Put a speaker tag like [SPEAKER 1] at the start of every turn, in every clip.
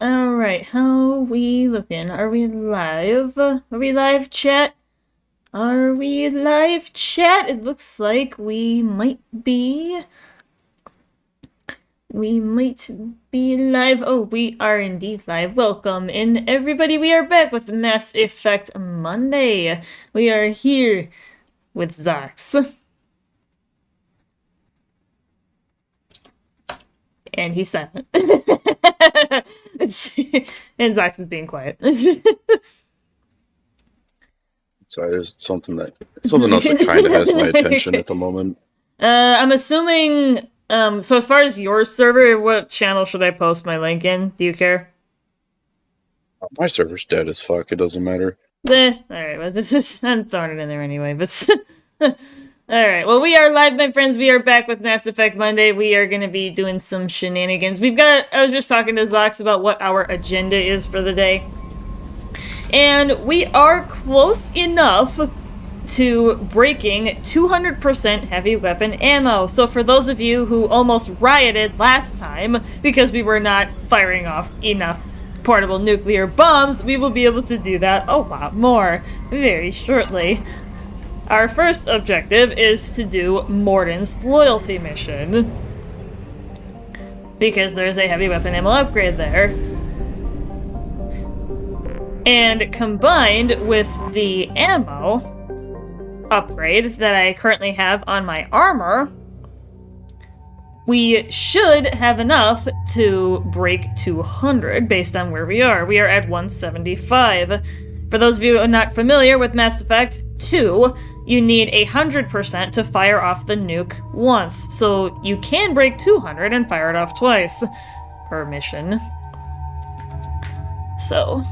[SPEAKER 1] Alright, how we looking? Are we live? Are we live, chat? Are we live, chat? It looks like we might be. We might be live. Oh, we are indeed live. Welcome in, everybody. We are back with Mass Effect Monday. We are here with Zox. And he's silent. And Zox is being quiet.
[SPEAKER 2] Sorry, there's something else that kind of has my attention at the moment.
[SPEAKER 1] I'm assuming, so as far as your server, what channel should I post my link in? Do you care?
[SPEAKER 2] My server's dead as fuck, it doesn't matter.
[SPEAKER 1] Alright, well, I'm throwing it in there anyway, but... Alright, well, we are live, my friends. We are back with Mass Effect Monday. We are going to be doing some shenanigans. I was just talking to Zox about what our agenda is for the day. And we are close enough to breaking 200% heavy weapon ammo. So for those of you who almost rioted last time because we were not firing off enough portable nuclear bombs, we will be able to do that a lot more very shortly. Our first objective is to do Morden's loyalty mission, because there's a heavy weapon ammo upgrade there. And combined with the ammo upgrade that I currently have on my armor, we should have enough to break 200 based on where we are. We are at 175. For those of you who are not familiar with Mass Effect 2, you need 100% to fire off the nuke once. So you can break 200 and fire it off twice per mission. So...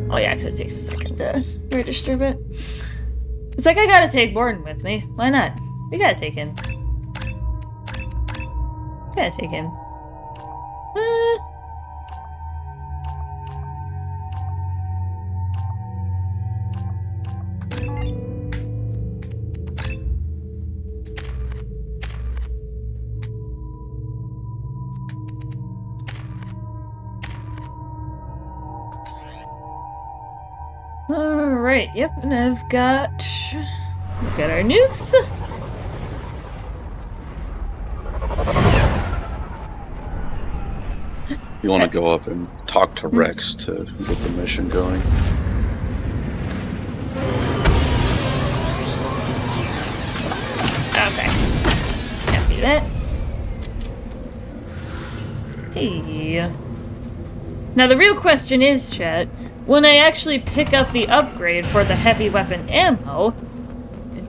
[SPEAKER 1] Oh yeah, because it takes a second to redistribute it. It's like I gotta take Borden with me. Why not? We gotta take him. Gotta take him. Alright, yep, and we've got our nukes.
[SPEAKER 2] You want to go up and talk to Rex to get the mission going.
[SPEAKER 1] Okay. Can't do that. Hey. Now the real question is, chat, when I actually pick up the upgrade for the heavy weapon ammo,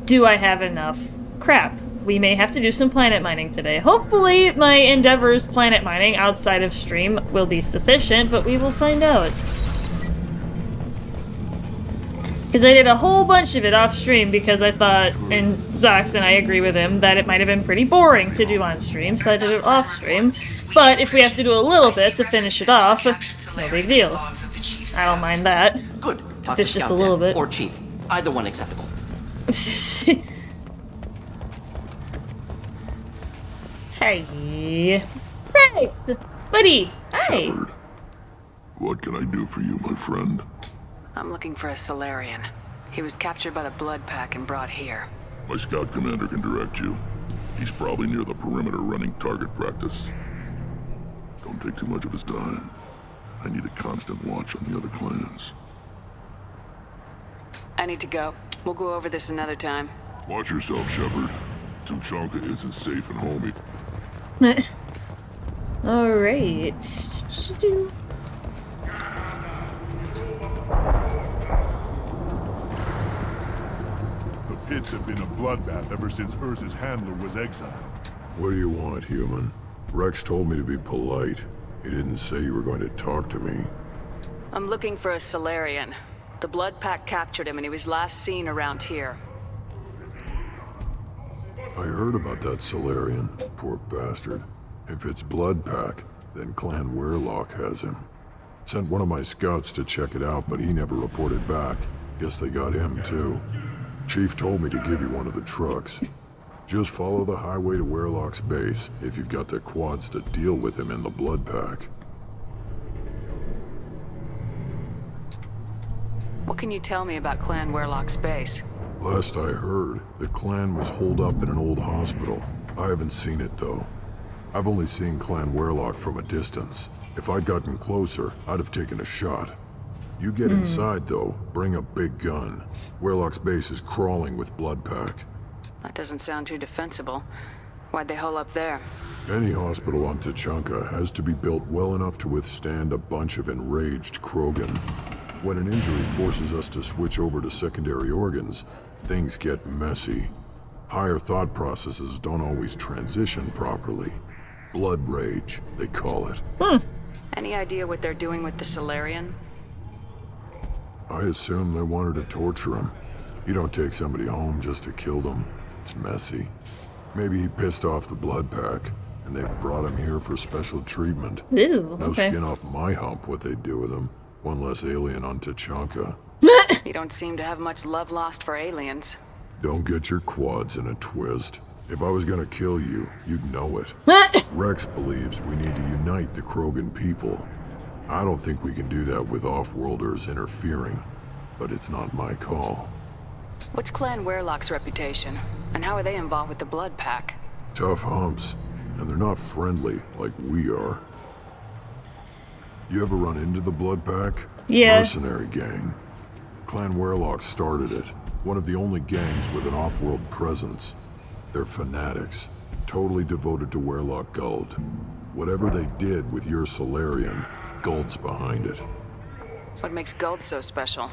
[SPEAKER 1] do I have enough crap? We may have to do some planet mining today. Hopefully my endeavors planet mining outside of stream will be sufficient, but we will find out. Because I did a whole bunch of it off stream because I thought, and Zox and I agree with him, that it might have been pretty boring to do on stream, so I did it off stream. But if we have to do a little bit to finish it off, no big deal. I don't mind that.
[SPEAKER 3] Good.
[SPEAKER 1] If it's just a little bit.
[SPEAKER 3] Or Chief. Either one acceptable.
[SPEAKER 1] Hey. Rex! Buddy! Hi!
[SPEAKER 4] Shepard, what can I do for you, my friend?
[SPEAKER 5] I'm looking for a Solarian. He was captured by the Blood Pack and brought here.
[SPEAKER 4] My scout commander can direct you. He's probably near the perimeter running target practice. Don't take too much of his time. I need a constant watch on the other clans.
[SPEAKER 5] I need to go. We'll go over this another time.
[SPEAKER 4] Watch yourself, Shepard. Tuchanka isn't safe and homey.
[SPEAKER 1] Alright.
[SPEAKER 6] The pits have been a bloodbath ever since Urza's handler was exiled.
[SPEAKER 4] What do you want, human? Rex told me to be polite. He didn't say you were going to talk to me.
[SPEAKER 5] I'm looking for a Solarian. The Blood Pack captured him and he was last seen around here.
[SPEAKER 4] I heard about that Solarian. Poor bastard. If it's Blood Pack, then Clan Weirlock has him. Sent one of my scouts to check it out, but he never reported back. Guess they got him too. Chief told me to give you one of the trucks. Just follow the highway to Werlock's base if you've got the quads to deal with him in the blood pack.
[SPEAKER 5] What can you tell me about Clan Werlock's base?
[SPEAKER 4] Last I heard, the clan was holed up in an old hospital. I haven't seen it though. I've only seen Clan Werlock from a distance. If I'd gotten closer, I'd have taken a shot. You get inside though, bring a big gun. Werlock's base is crawling with blood pack.
[SPEAKER 5] That doesn't sound too defensible. Why'd they hole up there?
[SPEAKER 4] Any hospital on Tachanka has to be built well enough to withstand a bunch of enraged Krogan. When an injury forces us to switch over to secondary organs, things get messy. Higher thought processes don't always transition properly. Blood rage, they call it.
[SPEAKER 5] Any idea what they're doing with the Solarian?
[SPEAKER 4] I assume they wanted to torture him. You don't take somebody home just to kill them. It's messy. Maybe he pissed off the blood pack, and they brought him here for special treatment.
[SPEAKER 1] Ew,
[SPEAKER 4] No
[SPEAKER 1] okay.
[SPEAKER 4] skin off my hump what they do with him. One less alien on Tachanka.
[SPEAKER 5] You don't seem to have much love lost for aliens.
[SPEAKER 4] Don't get your quads in a twist. If I was gonna kill you, you'd know it. Rex believes we need to unite the Krogan people. I don't think we can do that with off-worlders interfering, but it's not my call.
[SPEAKER 5] What's Clan Werlock's reputation? And how are they involved with the Blood Pack?
[SPEAKER 4] Tough humps, and they're not friendly like we are. You ever run into the Blood Pack?
[SPEAKER 1] Yeah.
[SPEAKER 4] Mercenary gang. Clan Werlock started it. One of the only gangs with an off-world presence. They're fanatics, totally devoted to Werlock Guld. Whatever they did with your Solarian, Guld's behind it.
[SPEAKER 5] What makes Guld so special?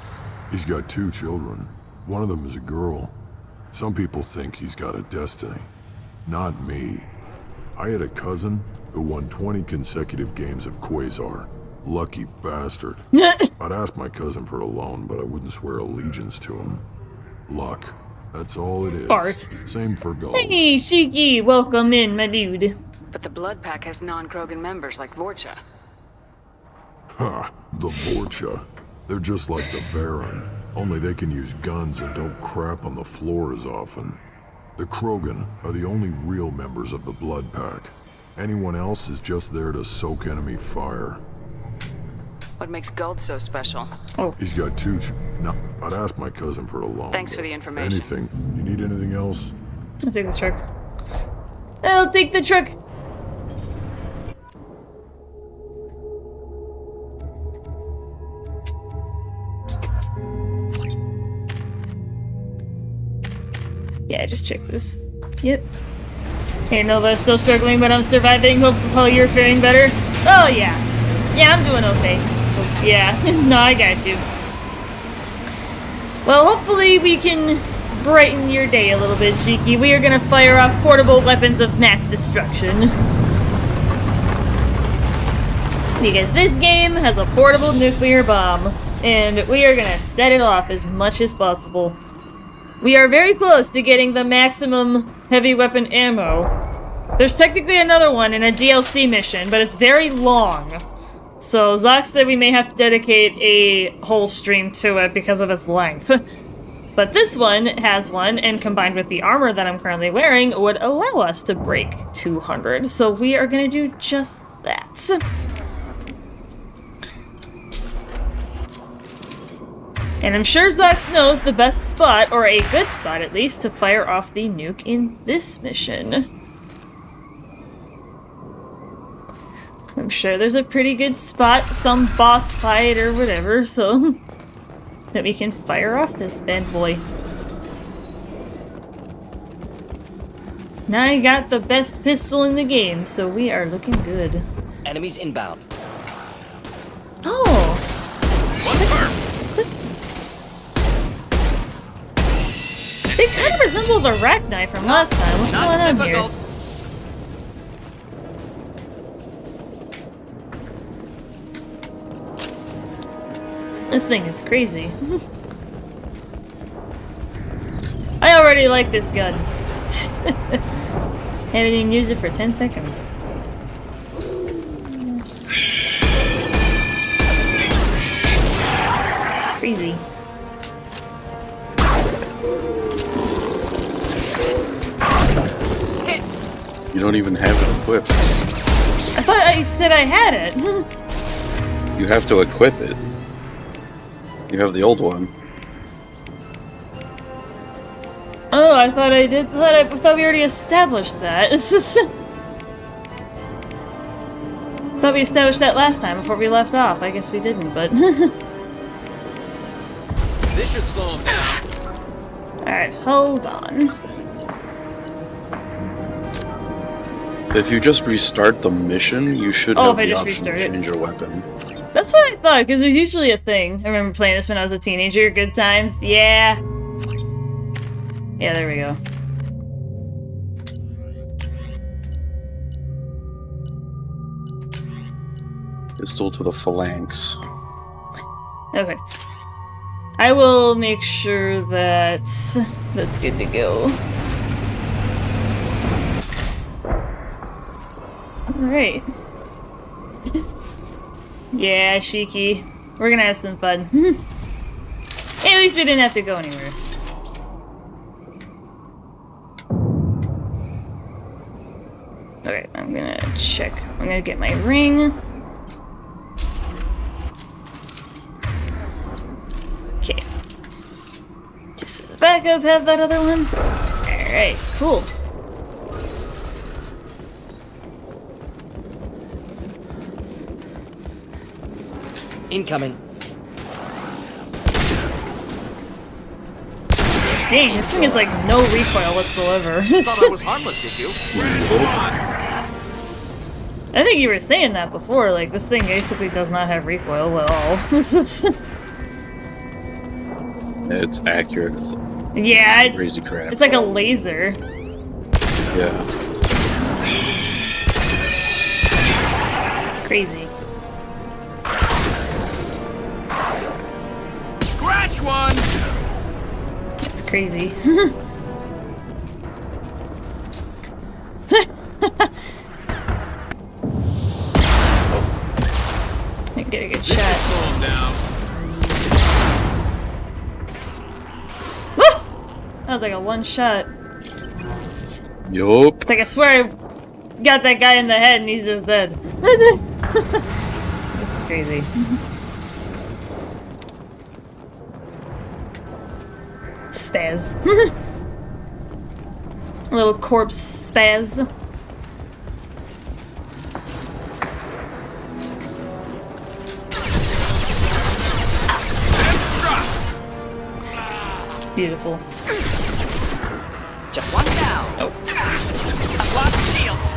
[SPEAKER 4] He's got 2 children. One of them is a girl. Some people think he's got a destiny. Not me. I had a cousin who won 20 consecutive games of Quasar. Lucky bastard. I'd ask my cousin for a loan, but I wouldn't swear allegiance to him. Luck. That's all it is.
[SPEAKER 1] Bart.
[SPEAKER 4] Same for Guld.
[SPEAKER 1] Hey, Shiki, welcome in, my dude.
[SPEAKER 5] But the Blood Pack has non-Krogan members like Vorcha.
[SPEAKER 4] Ha! The Vorcha. They're just like the Baron. Only they can use guns and don't crap on the floor as often. The Krogan are the only real members of the Blood Pack. Anyone else is just there to soak enemy fire.
[SPEAKER 5] What makes Guld so special?
[SPEAKER 4] He's got 2 No, I'd ask my cousin for a loan.
[SPEAKER 5] Thanks for the information.
[SPEAKER 4] Anything. You need anything else?
[SPEAKER 1] I'll take the truck. I'll take the truck. Yeah, just check this. Yep. Hey, Nova, still struggling, but I'm surviving. Hope you're faring better. Oh, yeah. Yeah, I'm doing okay. Yeah, no, I got you. Well, hopefully we can brighten your day a little bit, Shiki. We are gonna fire off portable weapons of mass destruction. Because this game has a portable nuclear bomb, and we are gonna set it off as much as possible. We are very close to getting the maximum heavy weapon ammo. There's technically another one in a DLC mission, but it's very long. So Zoc said we may have to dedicate a whole stream to it because of its length. But this one has one, and combined with the armor that I'm currently wearing, would allow us to break 200. So we are gonna do just that. And I'm sure Zox knows the best spot, or a good spot at least, to fire off the nuke in this mission. I'm sure there's a pretty good spot, some boss fight or whatever, so that we can fire off this bad boy. Now I got the best pistol in the game, so we are looking good.
[SPEAKER 3] Enemies inbound.
[SPEAKER 1] Oh! They kind of resemble the rack knife from last time. What's going on here? This thing is crazy. I already like this gun. Haven't even used it for 10 seconds. Crazy.
[SPEAKER 2] You don't even have it equipped.
[SPEAKER 1] I thought I said I had it.
[SPEAKER 2] You have to equip it. You have the old one.
[SPEAKER 1] Oh, I thought I did. I thought we already established that. It's just. I thought we established that last time before we left off. I guess we didn't, but.
[SPEAKER 7] This should slow him down.
[SPEAKER 1] Alright, hold on.
[SPEAKER 2] If you just restart the mission, you should
[SPEAKER 1] Oh,
[SPEAKER 2] have
[SPEAKER 1] if I
[SPEAKER 2] the
[SPEAKER 1] just
[SPEAKER 2] option to
[SPEAKER 1] restart it.
[SPEAKER 2] change your weapon.
[SPEAKER 1] That's what I thought, because there's usually a thing. I remember playing this when I was a teenager. Good times. Yeah. Yeah, there we go.
[SPEAKER 2] Pistol to the phalanx.
[SPEAKER 1] Okay. I will make sure that that's good to go. Alright. Yeah, Shiki. We're gonna have some fun. Hey, at least we didn't have to go anywhere. Alright, I'm gonna check. I'm gonna get my ring. Okay. Just as a backup, have that other one. Alright, cool.
[SPEAKER 3] Incoming.
[SPEAKER 1] Dang, this thing is like no recoil whatsoever.
[SPEAKER 7] Thought I was harmless, did you?
[SPEAKER 1] I think you were saying that before, like this thing basically does not have recoil at all.
[SPEAKER 2] It's accurate. It's
[SPEAKER 1] Yeah,
[SPEAKER 2] crazy crap.
[SPEAKER 1] it's like a laser.
[SPEAKER 2] Yeah.
[SPEAKER 1] Crazy.
[SPEAKER 7] Scratch one!
[SPEAKER 1] It's crazy. Can't get a good shot.
[SPEAKER 7] Slow him down.
[SPEAKER 1] Woo! That was like a one shot.
[SPEAKER 2] Yup.
[SPEAKER 1] It's like I swear I got that guy in the head and he's just dead. This is crazy. Spaz. A little corpse spaz. Beautiful.
[SPEAKER 3] Just one down.
[SPEAKER 1] Oh.
[SPEAKER 3] I've lost shields.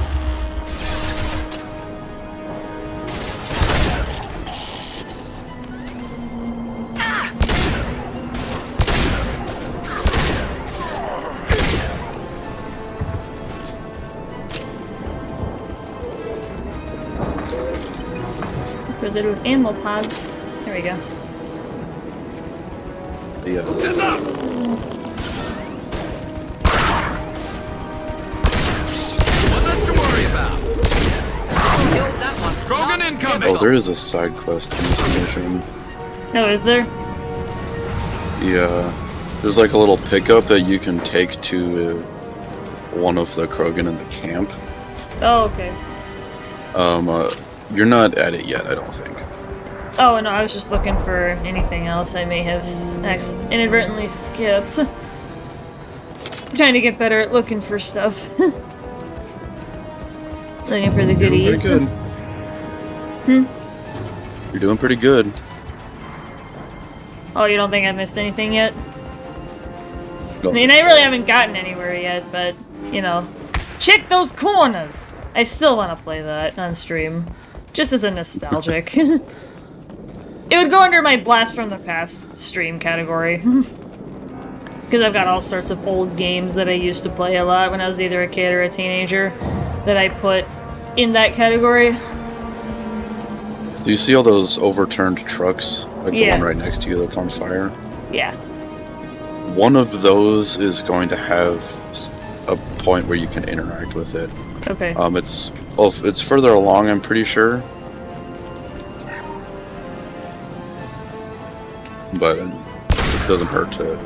[SPEAKER 1] For little ammo pods. There we go.
[SPEAKER 2] Yeah.
[SPEAKER 7] Heads up! Nothing to worry about.
[SPEAKER 3] Killed that one.
[SPEAKER 7] Krogan
[SPEAKER 3] Not
[SPEAKER 7] incoming.
[SPEAKER 2] Oh, there is a side quest in this mission.
[SPEAKER 1] Oh, is there?
[SPEAKER 2] Yeah. There's like a little pickup that you can take to one of the Krogan in the camp.
[SPEAKER 1] Oh, okay.
[SPEAKER 2] You're not at it yet, I don't think.
[SPEAKER 1] Oh, no, I was just looking for anything else I may have inadvertently skipped. I'm trying to get better at looking for stuff. Looking for the
[SPEAKER 2] You're doing
[SPEAKER 1] goodies.
[SPEAKER 2] pretty good. You're doing pretty good.
[SPEAKER 1] Oh, you don't think I missed anything yet?
[SPEAKER 2] Don't
[SPEAKER 1] I mean, I
[SPEAKER 2] think
[SPEAKER 1] really
[SPEAKER 2] so.
[SPEAKER 1] haven't gotten anywhere yet, but, you know. Check those corners! I still want to play that on stream. Just as a nostalgic. It would go under my Blast from the Past stream category. Because I've got all sorts of old games that I used to play a lot when I was either a kid or a teenager that I put in that category.
[SPEAKER 2] Do you see all those overturned trucks? Like the
[SPEAKER 1] Yeah.
[SPEAKER 2] one right next to you that's on fire?
[SPEAKER 1] Yeah.
[SPEAKER 2] One of those is going to have a point where you can interact with it.
[SPEAKER 1] Okay.
[SPEAKER 2] It's further along, I'm pretty sure. But it doesn't hurt to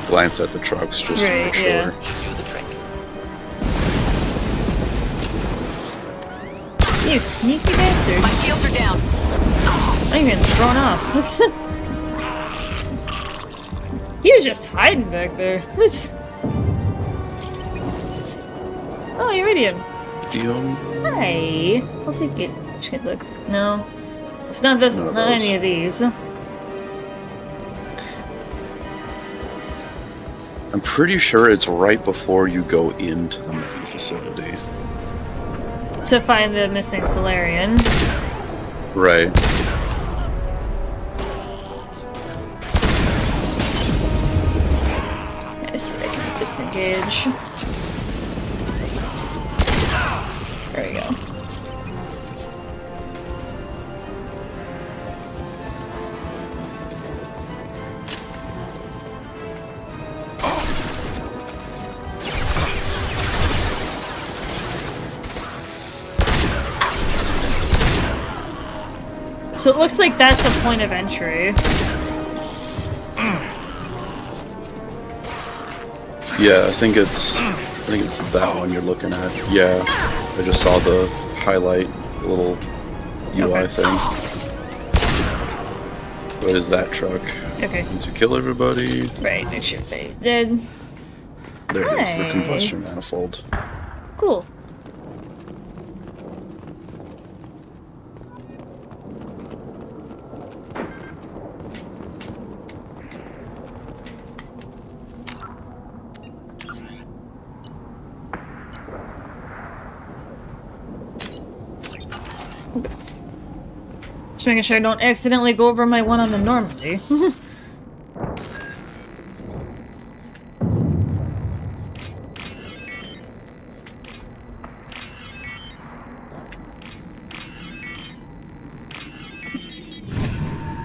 [SPEAKER 2] glance at the trucks just to
[SPEAKER 1] Right,
[SPEAKER 2] make sure.
[SPEAKER 1] yeah.
[SPEAKER 3] Should do the trick.
[SPEAKER 1] You sneaky bastard.
[SPEAKER 3] My shields are down.
[SPEAKER 1] I'm getting thrown off. He was just hiding back there. Oh, Iridium.
[SPEAKER 2] Deal.
[SPEAKER 1] Hi. I'll take it. Shit, look. No. It's not this,
[SPEAKER 2] None of
[SPEAKER 1] not
[SPEAKER 2] those.
[SPEAKER 1] any of these.
[SPEAKER 2] I'm pretty sure it's right before you go into the main facility.
[SPEAKER 1] To find the missing Solarian.
[SPEAKER 2] Right.
[SPEAKER 1] Let's see if I can disengage. There we go. So it looks like that's the point of entry.
[SPEAKER 2] Yeah, I think it's that one you're looking at. Yeah, I just saw the highlight little UI thing. What is that truck?
[SPEAKER 1] Okay.
[SPEAKER 2] Once you kill everybody,
[SPEAKER 1] Right, make sure they did.
[SPEAKER 2] there it is, the
[SPEAKER 1] Hi.
[SPEAKER 2] combustion manifold.
[SPEAKER 1] Cool. Just making sure I don't accidentally go over my one on the normally.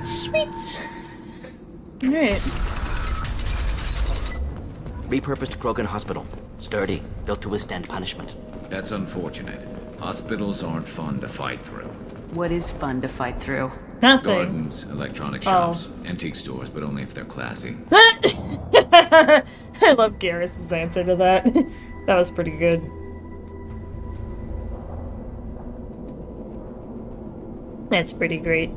[SPEAKER 1] Sweet. Alright.
[SPEAKER 3] Repurposed Krogan Hospital. Sturdy, built to withstand punishment.
[SPEAKER 8] That's unfortunate. Hospitals aren't fun to fight through.
[SPEAKER 5] What is fun to fight through?
[SPEAKER 1] Nothing.
[SPEAKER 8] Gardens, electronic shops, antique stores, but only if they're classy.
[SPEAKER 1] I love Garrus's answer to that. That was pretty good. That's pretty great.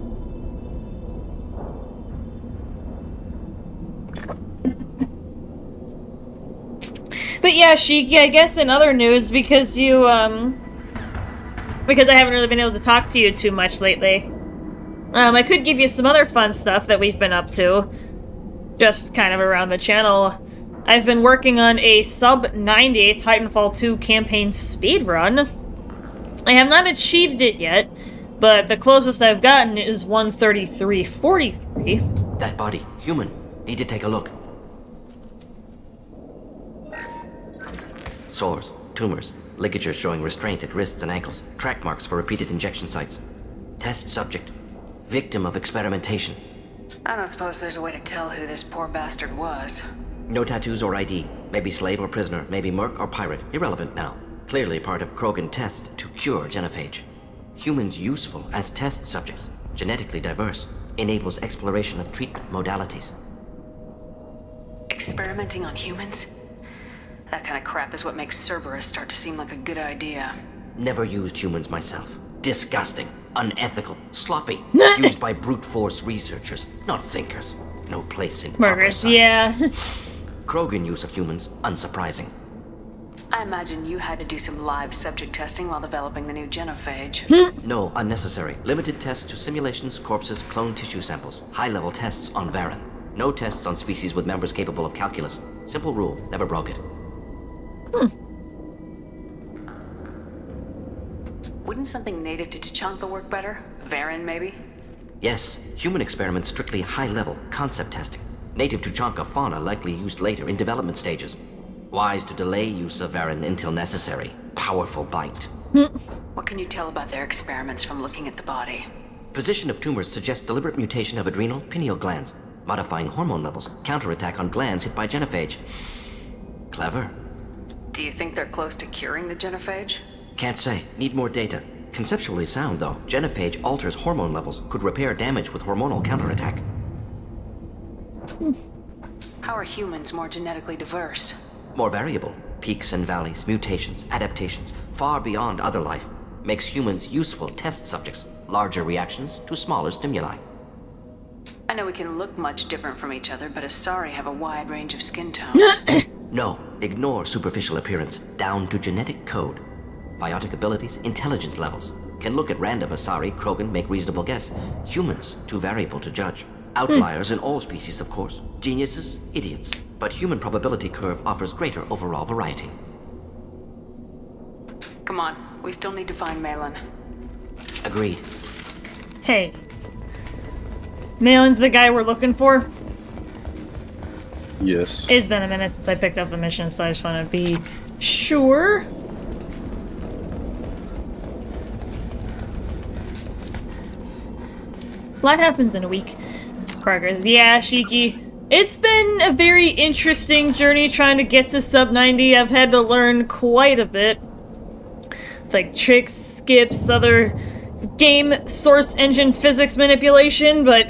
[SPEAKER 1] But yeah, Shiki, I guess in other news, because you, because I haven't really been able to talk to you too much lately, I could give you some other fun stuff that we've been up to, just kind of around the channel. I've been working on a sub-90 Titanfall 2 campaign speedrun. I have not achieved it yet, but the closest I've gotten is 133.43.
[SPEAKER 3] That body, human. Need to take a look. Sores, tumors, ligatures showing restraint at wrists and ankles, track marks for repeated injection sites. Test subject. Victim of experimentation.
[SPEAKER 5] I don't suppose there's a way to tell who this poor bastard was.
[SPEAKER 3] No tattoos or ID. Maybe slave or prisoner, maybe merc or pirate. Irrelevant now. Clearly part of Krogan tests to cure genophage. Humans useful as test subjects. Genetically diverse. Enables exploration of treatment modalities.
[SPEAKER 5] Experimenting on humans? That kind of crap is what makes Cerberus start to seem like a good idea.
[SPEAKER 3] Never used humans myself. Disgusting. Unethical. Sloppy. Used by brute force researchers, not thinkers. No place in proper
[SPEAKER 1] Burgers,
[SPEAKER 3] science.
[SPEAKER 1] yeah.
[SPEAKER 3] Krogan use of humans, unsurprising.
[SPEAKER 5] I imagine you had to do some live subject testing while developing the new genophage.
[SPEAKER 3] No, unnecessary. Limited tests to simulations, corpses, cloned tissue samples. High-level tests on Varen. No tests on species with members capable of calculus. Simple rule, never broke it.
[SPEAKER 5] Wouldn't something native to Tuchanka work better? Varen, maybe?
[SPEAKER 3] Yes, human experiments strictly high-level, concept testing. Native Tuchanka fauna likely used later in development stages. Wise to delay use of Varen until necessary. Powerful bite.
[SPEAKER 5] What can you tell about their experiments from looking at the body?
[SPEAKER 3] Position of tumors suggests deliberate mutation of adrenal, pineal glands, modifying hormone levels, counterattack on glands hit by genophage. Clever.
[SPEAKER 5] Do you think they're close to curing the genophage?
[SPEAKER 3] Can't say. Need more data. Conceptually sound, though. Genophage alters hormone levels, could repair damage with hormonal counterattack.
[SPEAKER 5] How are humans more genetically diverse?
[SPEAKER 3] More variable. Peaks and valleys, mutations, adaptations, far beyond other life. makes humans useful test subjects, larger reactions to smaller stimuli.
[SPEAKER 5] I know we can look much different from each other, but Asari have a wide range of skin tones.
[SPEAKER 3] No, ignore superficial appearance, down to genetic code. Biotic abilities, intelligence levels. Can look at random Asari, Krogan, make reasonable guess. Humans, too variable to judge. Outliers in all species, of course. Geniuses, idiots. But human probability curve offers greater overall variety.
[SPEAKER 5] Come on, we still need to find Malin.
[SPEAKER 3] Agreed.
[SPEAKER 1] Hey. Malin's the guy we're looking for?
[SPEAKER 2] Yes.
[SPEAKER 1] It's been a minute since I picked up the mission, so I just want to be sure. A lot happens in a week. Progress. Yeah, Shiki. It's been a very interesting journey trying to get to sub 90. I've had to learn quite a bit. It's like tricks, skips, other game source engine physics manipulation, but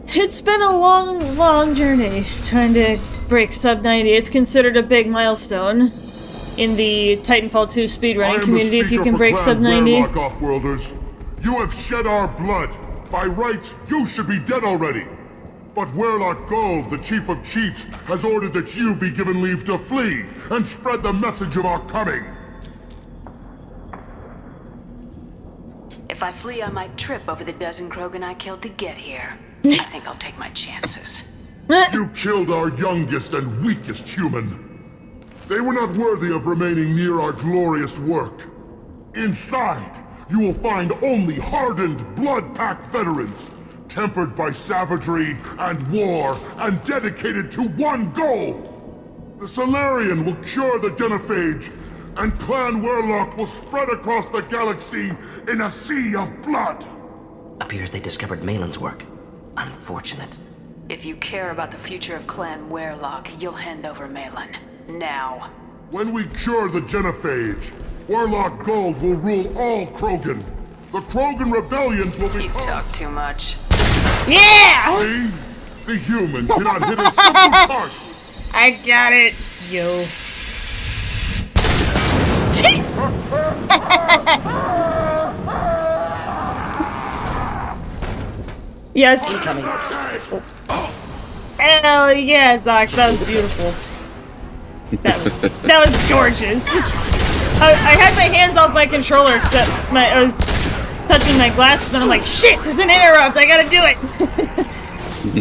[SPEAKER 1] it's been a long journey trying to break sub 90. It's considered a big milestone in the Titanfall 2 speedrunning community if you can break sub 90.
[SPEAKER 6] Off-worlders. You have shed our blood. By rights, you should be dead already. But Werlock Gold, the Chief of Chiefs, has ordered that you be given leave to flee and spread the message of our coming.
[SPEAKER 5] If I flee, I might trip over the dozen Krogan I killed to get here. I think I'll take my chances.
[SPEAKER 6] You killed our youngest and weakest human. They were not worthy of remaining near our glorious work. Inside, you will find only hardened, blood-packed veterans, tempered by savagery and war, and dedicated to one goal. The Solarian will cure the genophage, and Clan Werlock will spread across the galaxy in a sea of blood.
[SPEAKER 3] Appears they discovered Malin's work. Unfortunate.
[SPEAKER 5] If you care about the future of Clan Werlock, you'll hand over Malin. Now.
[SPEAKER 6] When we cure the genophage, Werlock Gold will rule all Krogan. The Krogan rebellions will be...
[SPEAKER 5] You talk too much.
[SPEAKER 1] Yeah!
[SPEAKER 6] See? The human cannot hit a simple target.
[SPEAKER 1] I got it, yo. Yes, incoming. Hell yeah, Zox, that was beautiful. That was gorgeous. I had my hands off my controller because I was touching my glasses and I'm like, shit, there's an interrupt, I gotta do it.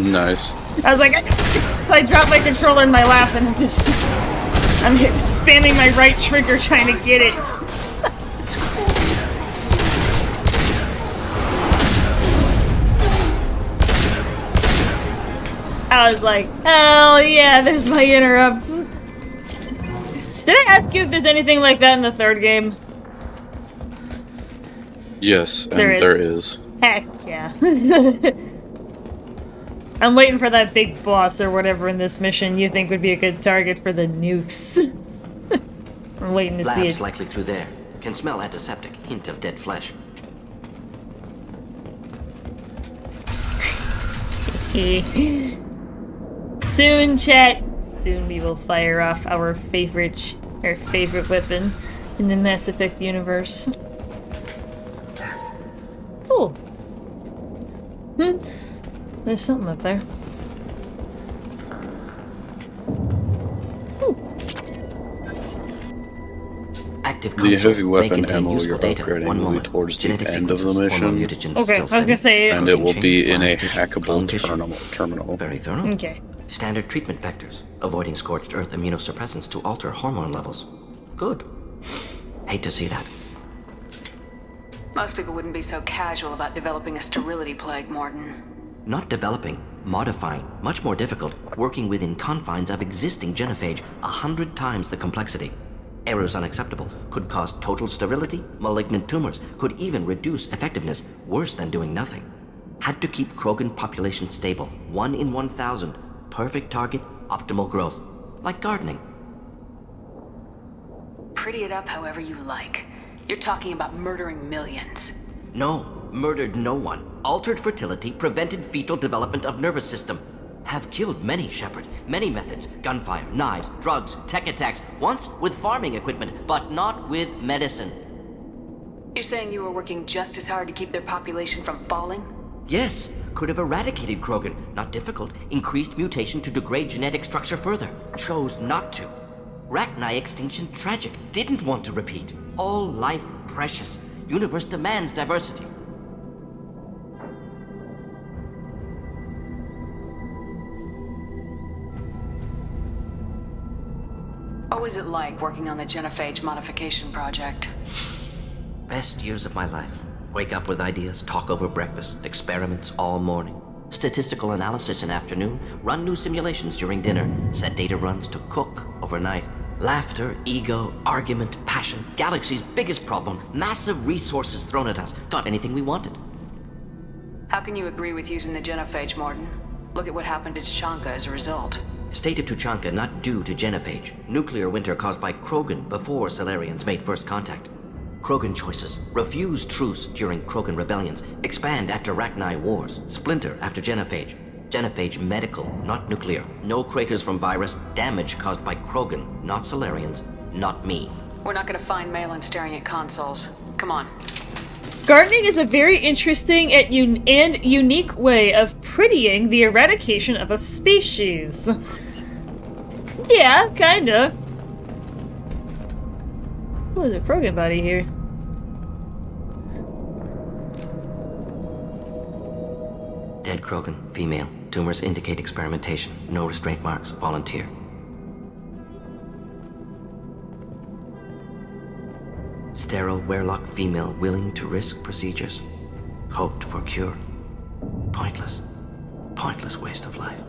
[SPEAKER 2] Nice.
[SPEAKER 1] I was like, so I dropped my controller in my lap and I'm spamming my right trigger trying to get it. I was like, hell yeah, there's my interrupts. Did I ask you if there's anything like that in the third game?
[SPEAKER 2] Yes, and
[SPEAKER 1] There
[SPEAKER 2] there is.
[SPEAKER 1] Heck yeah. I'm waiting for that big boss or whatever in this mission you think would be a good target for the nukes. I'm waiting to see
[SPEAKER 3] Labs
[SPEAKER 1] it.
[SPEAKER 3] likely through there. Can smell antiseptic, hint of dead flesh.
[SPEAKER 1] Soon, chat. Soon we will fire off our favorite weapon in the Mass Effect universe. Cool. There's something up there.
[SPEAKER 3] Active
[SPEAKER 2] The
[SPEAKER 3] console
[SPEAKER 2] heavy
[SPEAKER 3] may
[SPEAKER 2] weapon
[SPEAKER 3] contain
[SPEAKER 2] ammo
[SPEAKER 3] useful
[SPEAKER 2] you're
[SPEAKER 3] data.
[SPEAKER 2] upgrading
[SPEAKER 3] One
[SPEAKER 2] will be
[SPEAKER 3] moment.
[SPEAKER 2] towards the
[SPEAKER 3] Genetic
[SPEAKER 2] end of the
[SPEAKER 3] sequences, hormone
[SPEAKER 2] mission.
[SPEAKER 3] mutagens
[SPEAKER 1] Okay,
[SPEAKER 3] still
[SPEAKER 1] I was
[SPEAKER 3] steady.
[SPEAKER 1] gonna say.
[SPEAKER 2] And it will be in a
[SPEAKER 3] Protein chains,
[SPEAKER 2] hackable
[SPEAKER 3] bone tissue.
[SPEAKER 2] terminal.
[SPEAKER 3] Very thorough.
[SPEAKER 1] Okay.
[SPEAKER 3] Standard treatment vectors, avoiding scorched earth immunosuppressants to alter hormone levels. Good. Hate to see that.
[SPEAKER 5] Most people wouldn't be so casual about developing a sterility plague, Morton.
[SPEAKER 3] Not developing, modifying, much more difficult, working within confines of existing genophage, 100 times the complexity. Errors unacceptable, could cause total sterility, malignant tumors, could even reduce effectiveness, worse than doing nothing. Had to keep Krogan population stable, 1 in 1,000, perfect target, optimal growth. Like gardening.
[SPEAKER 5] Pretty it up however you like. You're talking about murdering millions.
[SPEAKER 3] No, murdered no one. Altered fertility, prevented fetal development of nervous system. have killed many, Shepard. Many methods. Gunfire, knives, drugs, tech attacks. Once with farming equipment, but not with medicine.
[SPEAKER 5] You're saying you were working just as hard to keep their population from falling?
[SPEAKER 3] Yes, could have eradicated Krogan. Not difficult. Increased mutation to degrade genetic structure further. Chose not to. Rachni extinction tragic. Didn't want to repeat. All life precious. Universe demands diversity.
[SPEAKER 5] What was it like working on the genophage modification project?
[SPEAKER 3] Best years of my life. Wake up with ideas, talk over breakfast, experiments all morning. Statistical analysis in afternoon, run new simulations during dinner, set data runs to cook overnight. Laughter, ego, argument, passion, galaxy's biggest problem, massive resources thrown at us. Got anything we wanted.
[SPEAKER 5] How can you agree with using the genophage, Morden? Look at what happened to Tuchanka as a result.
[SPEAKER 3] State of Tuchanka not due to genophage. Nuclear winter caused by Krogan before Salarians made first contact. Krogan choices. Refuse truce during Krogan rebellions. Expand after Rachni wars. Splinter after genophage. Genophage medical, not nuclear. No craters from virus. Damage caused by Krogan, not Salarians, not me.
[SPEAKER 5] We're not gonna find Malin staring at consoles. Come on.
[SPEAKER 1] Gardening is a very interesting and unique way of prettying the eradication of a species. Yeah, kinda. Oh, there's a Krogan body here.
[SPEAKER 3] Dead Krogan, female. Tumors indicate experimentation. No restraint marks. Volunteer. Sterile Werlock female willing to risk procedures. Hoped for cure. Pointless. Pointless waste of life.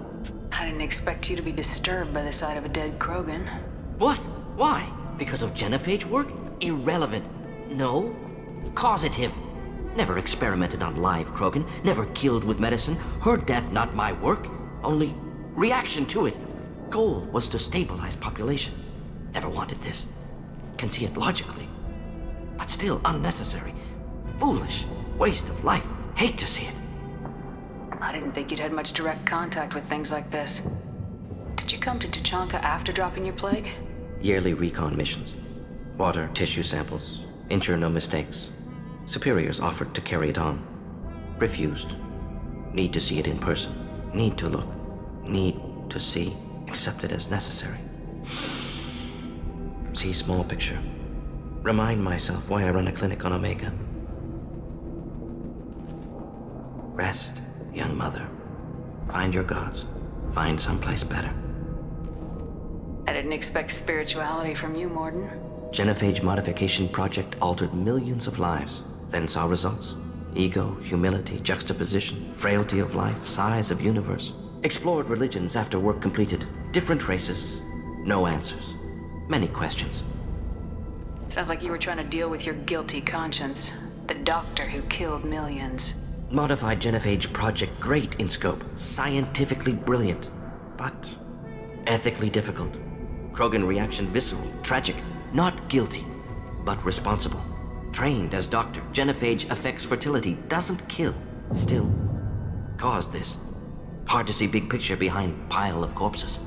[SPEAKER 5] I didn't expect you to be disturbed by the sight of a dead Krogan.
[SPEAKER 3] What? Why? Because of genophage work? Irrelevant. No. Causative. Never experimented on live Krogan. Never killed with medicine. Her death not my work. Only reaction to it. Goal was to stabilize population. Never wanted this. Can see it logically. But still unnecessary. Foolish. Waste of life. Hate to see it.
[SPEAKER 5] I didn't think you'd had much direct contact with things like this. Did you come to Tuchanka after dropping your plague?
[SPEAKER 3] Yearly recon missions. Water, tissue samples. Ensure no mistakes. Superiors offered to carry it on. Refused. Need to see it in person. Need to look. Need to see. Accept it as necessary. See small picture. Remind myself why I run a clinic on Omega. Rest, young mother. Find your gods. Find someplace better.
[SPEAKER 5] I didn't expect spirituality from you, Morden.
[SPEAKER 3] Genophage modification project altered millions of lives, then saw results. Ego, humility, juxtaposition, frailty of life, size of universe. Explored religions after work completed. Different races. No answers. Many questions.
[SPEAKER 5] Sounds like you were trying to deal with your guilty conscience. The doctor who killed millions.
[SPEAKER 3] Modified genophage project great in scope. Scientifically brilliant. But ethically difficult. Krogan reaction visceral, tragic. Not guilty, but responsible. Trained as doctor, genophage affects fertility, doesn't kill. Still, caused this. Hard to see big picture behind pile of corpses.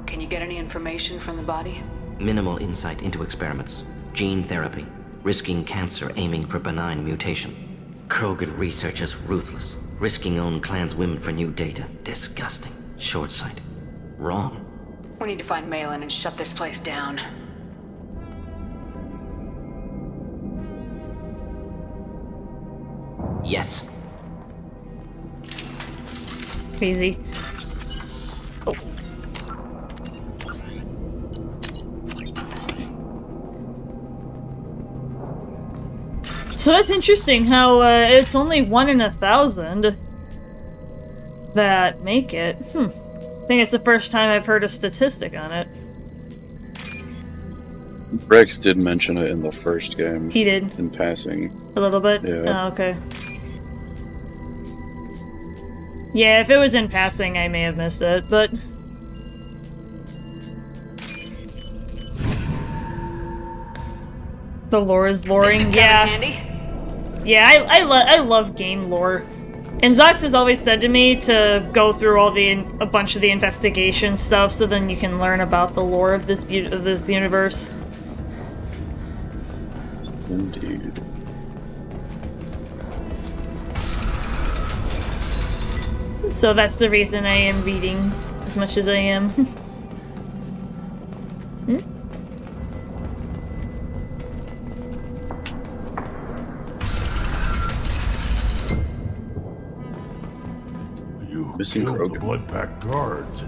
[SPEAKER 5] Can you get any information from the body?
[SPEAKER 3] Minimal insight into experiments. Gene therapy. Risking cancer aiming for benign mutation. Krogan researchers ruthless. Risking own clan's women for new data. Disgusting. Short sight. Wrong.
[SPEAKER 5] We need to find Malin and shut this place down.
[SPEAKER 3] Yes.
[SPEAKER 1] Crazy. Oh. So that's interesting how it's only 1 in 1,000 that make it. I think it's the first time I've heard a statistic on it.
[SPEAKER 2] Rex did mention it in the first game.
[SPEAKER 1] He did.
[SPEAKER 2] In passing.
[SPEAKER 1] A little bit?
[SPEAKER 2] Yeah.
[SPEAKER 1] Oh, okay. Yeah, if it was in passing, I may have missed it, but... The lore is loring, yeah.
[SPEAKER 5] Candy?
[SPEAKER 1] Yeah, I love game lore. And Zox has always said to me to go through a bunch of the investigation stuff, so then you can learn about the lore of this universe.
[SPEAKER 2] Indeed.
[SPEAKER 1] So that's the reason I am reading as much as I am.
[SPEAKER 4] You
[SPEAKER 2] Missing
[SPEAKER 4] killed the
[SPEAKER 2] Krogan.
[SPEAKER 4] Blood Pack guards.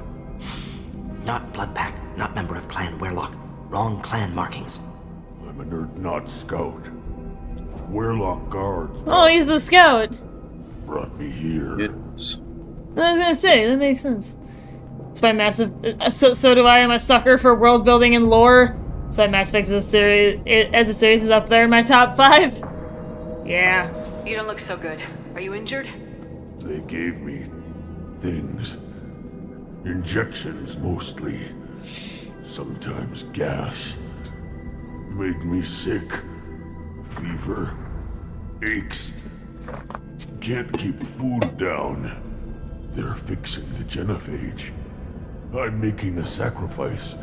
[SPEAKER 3] Not Blood Pack, not member of Clan Werlock. Wrong clan markings.
[SPEAKER 4] I'm a nerd, not scout. Werlock guards
[SPEAKER 1] Oh, he's the scout.
[SPEAKER 4] brought me here.
[SPEAKER 2] Yes.
[SPEAKER 1] I was gonna say, that makes sense. That's why Massive. So do I. I'm a sucker for world building and lore. That's why Mass Effect as a series is up there in my top 5. Yeah.
[SPEAKER 5] You don't look so good. Are you injured?
[SPEAKER 4] They gave me things. Injections mostly. Sometimes gas. Made me sick. Fever. Aches. Can't keep food down. They're fixing the genophage. I'm making a sacrifice.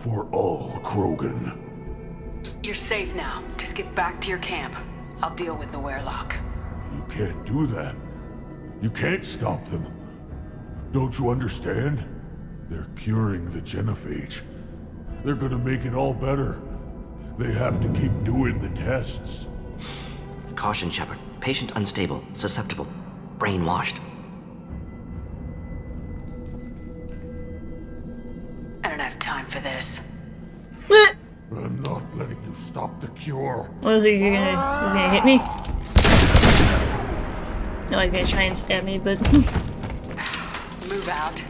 [SPEAKER 4] For all Krogan.
[SPEAKER 5] You're safe now. Just get back to your camp. I'll deal with the Werlock.
[SPEAKER 4] You can't do that. You can't stop them. Don't you understand? They're curing the genophage. They're gonna make it all better. They have to keep doing the tests.
[SPEAKER 3] Caution, Shepard. Patient unstable, susceptible, brainwashed.
[SPEAKER 5] I don't have time for this.
[SPEAKER 4] I'm not letting you stop the cure.
[SPEAKER 1] What is he gonna? He's gonna hit me? No, he's gonna try and stab me, but
[SPEAKER 5] Move out.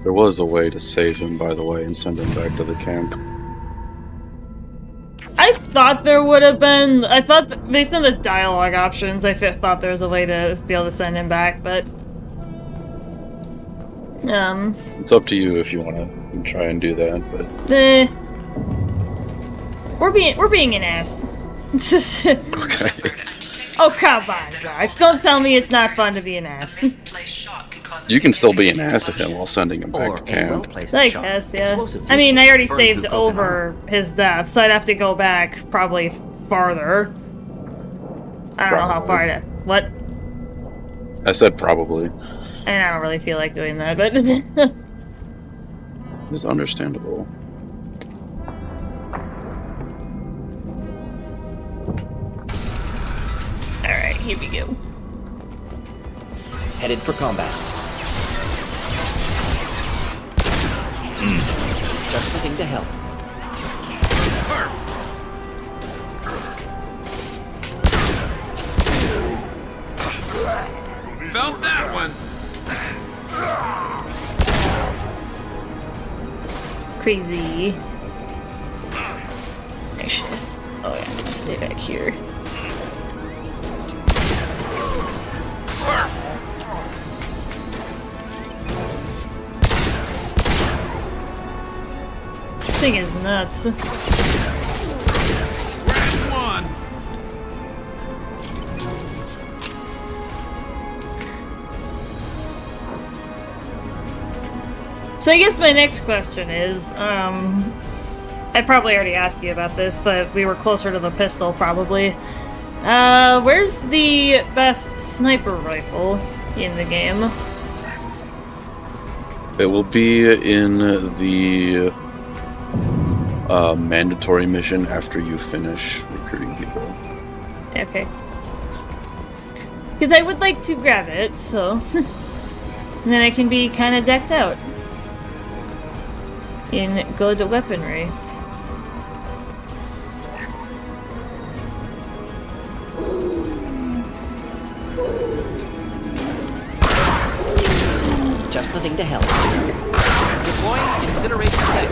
[SPEAKER 2] There was a way to save him, by the way, and send him back to the camp.
[SPEAKER 1] I thought there would have been. I thought, based on the dialogue options, I thought there was a way to be able to send him back, but
[SPEAKER 2] It's up to you if you want to try and do that, but
[SPEAKER 1] we're being an ass.
[SPEAKER 2] okay.
[SPEAKER 1] Oh, come on, Zox. Don't tell me it's not fun to be an ass.
[SPEAKER 2] You can still be an ass to him while sending him back
[SPEAKER 3] Or
[SPEAKER 2] to
[SPEAKER 3] a
[SPEAKER 2] camp.
[SPEAKER 3] well-placed
[SPEAKER 1] I
[SPEAKER 3] shot.
[SPEAKER 1] guess, yeah.
[SPEAKER 3] Explosives
[SPEAKER 1] I mean, I already
[SPEAKER 3] burn
[SPEAKER 1] saved
[SPEAKER 3] through Krogan
[SPEAKER 1] over his death, so I'd have to go back probably farther. I don't know how far to. What?
[SPEAKER 2] I said probably.
[SPEAKER 1] And I don't really feel like doing that, but
[SPEAKER 2] It's understandable.
[SPEAKER 1] alright, here we go.
[SPEAKER 9] Headed for combat. Just the thing to help.
[SPEAKER 7] Felt that one.
[SPEAKER 1] Crazy. Actually, oh yeah, I'm gonna stay back here. This thing is nuts.
[SPEAKER 7] Last one.
[SPEAKER 1] So I guess my next question is, I probably already asked you about this, but we were closer to the pistol, probably. Where's the best sniper rifle in the game?
[SPEAKER 2] It will be in the mandatory mission after you finish recruiting people.
[SPEAKER 1] Okay. Because I would like to grab it, so... and then I can be kind of decked out in good weaponry.
[SPEAKER 3] just the thing to help. Deploying incineration tank.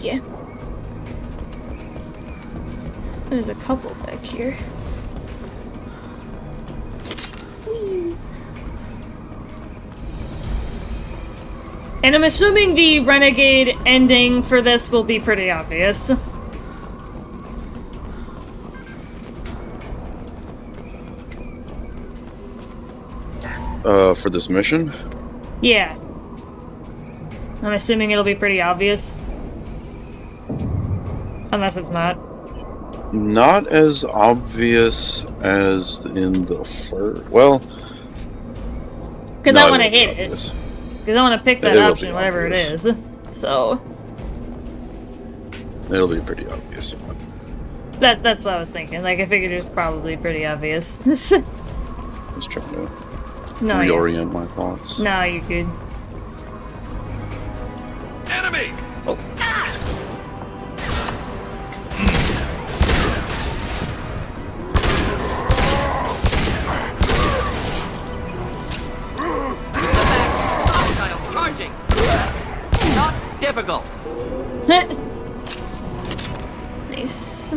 [SPEAKER 1] Yeah. There's a couple back here. And I'm assuming the Renegade ending for this will be pretty obvious.
[SPEAKER 2] For this mission?
[SPEAKER 1] Yeah. I'm assuming it'll be pretty obvious. Unless it's not.
[SPEAKER 2] Not as obvious as in the first. Well,
[SPEAKER 1] Because
[SPEAKER 2] no,
[SPEAKER 1] I want to
[SPEAKER 2] it will be
[SPEAKER 1] hit
[SPEAKER 2] obvious.
[SPEAKER 1] it. Because I want to pick that
[SPEAKER 2] It will
[SPEAKER 1] option,
[SPEAKER 2] be
[SPEAKER 1] whatever
[SPEAKER 2] obvious.
[SPEAKER 1] it is. So,
[SPEAKER 2] It'll be pretty obvious.
[SPEAKER 1] that's what I was thinking. Like, I figured it was probably pretty obvious.
[SPEAKER 2] Just trying to
[SPEAKER 1] No, yeah.
[SPEAKER 2] reorient my thoughts.
[SPEAKER 1] No, you're good.
[SPEAKER 7] Enemy!
[SPEAKER 3] Hostiles charging. Not difficult.
[SPEAKER 1] Nice.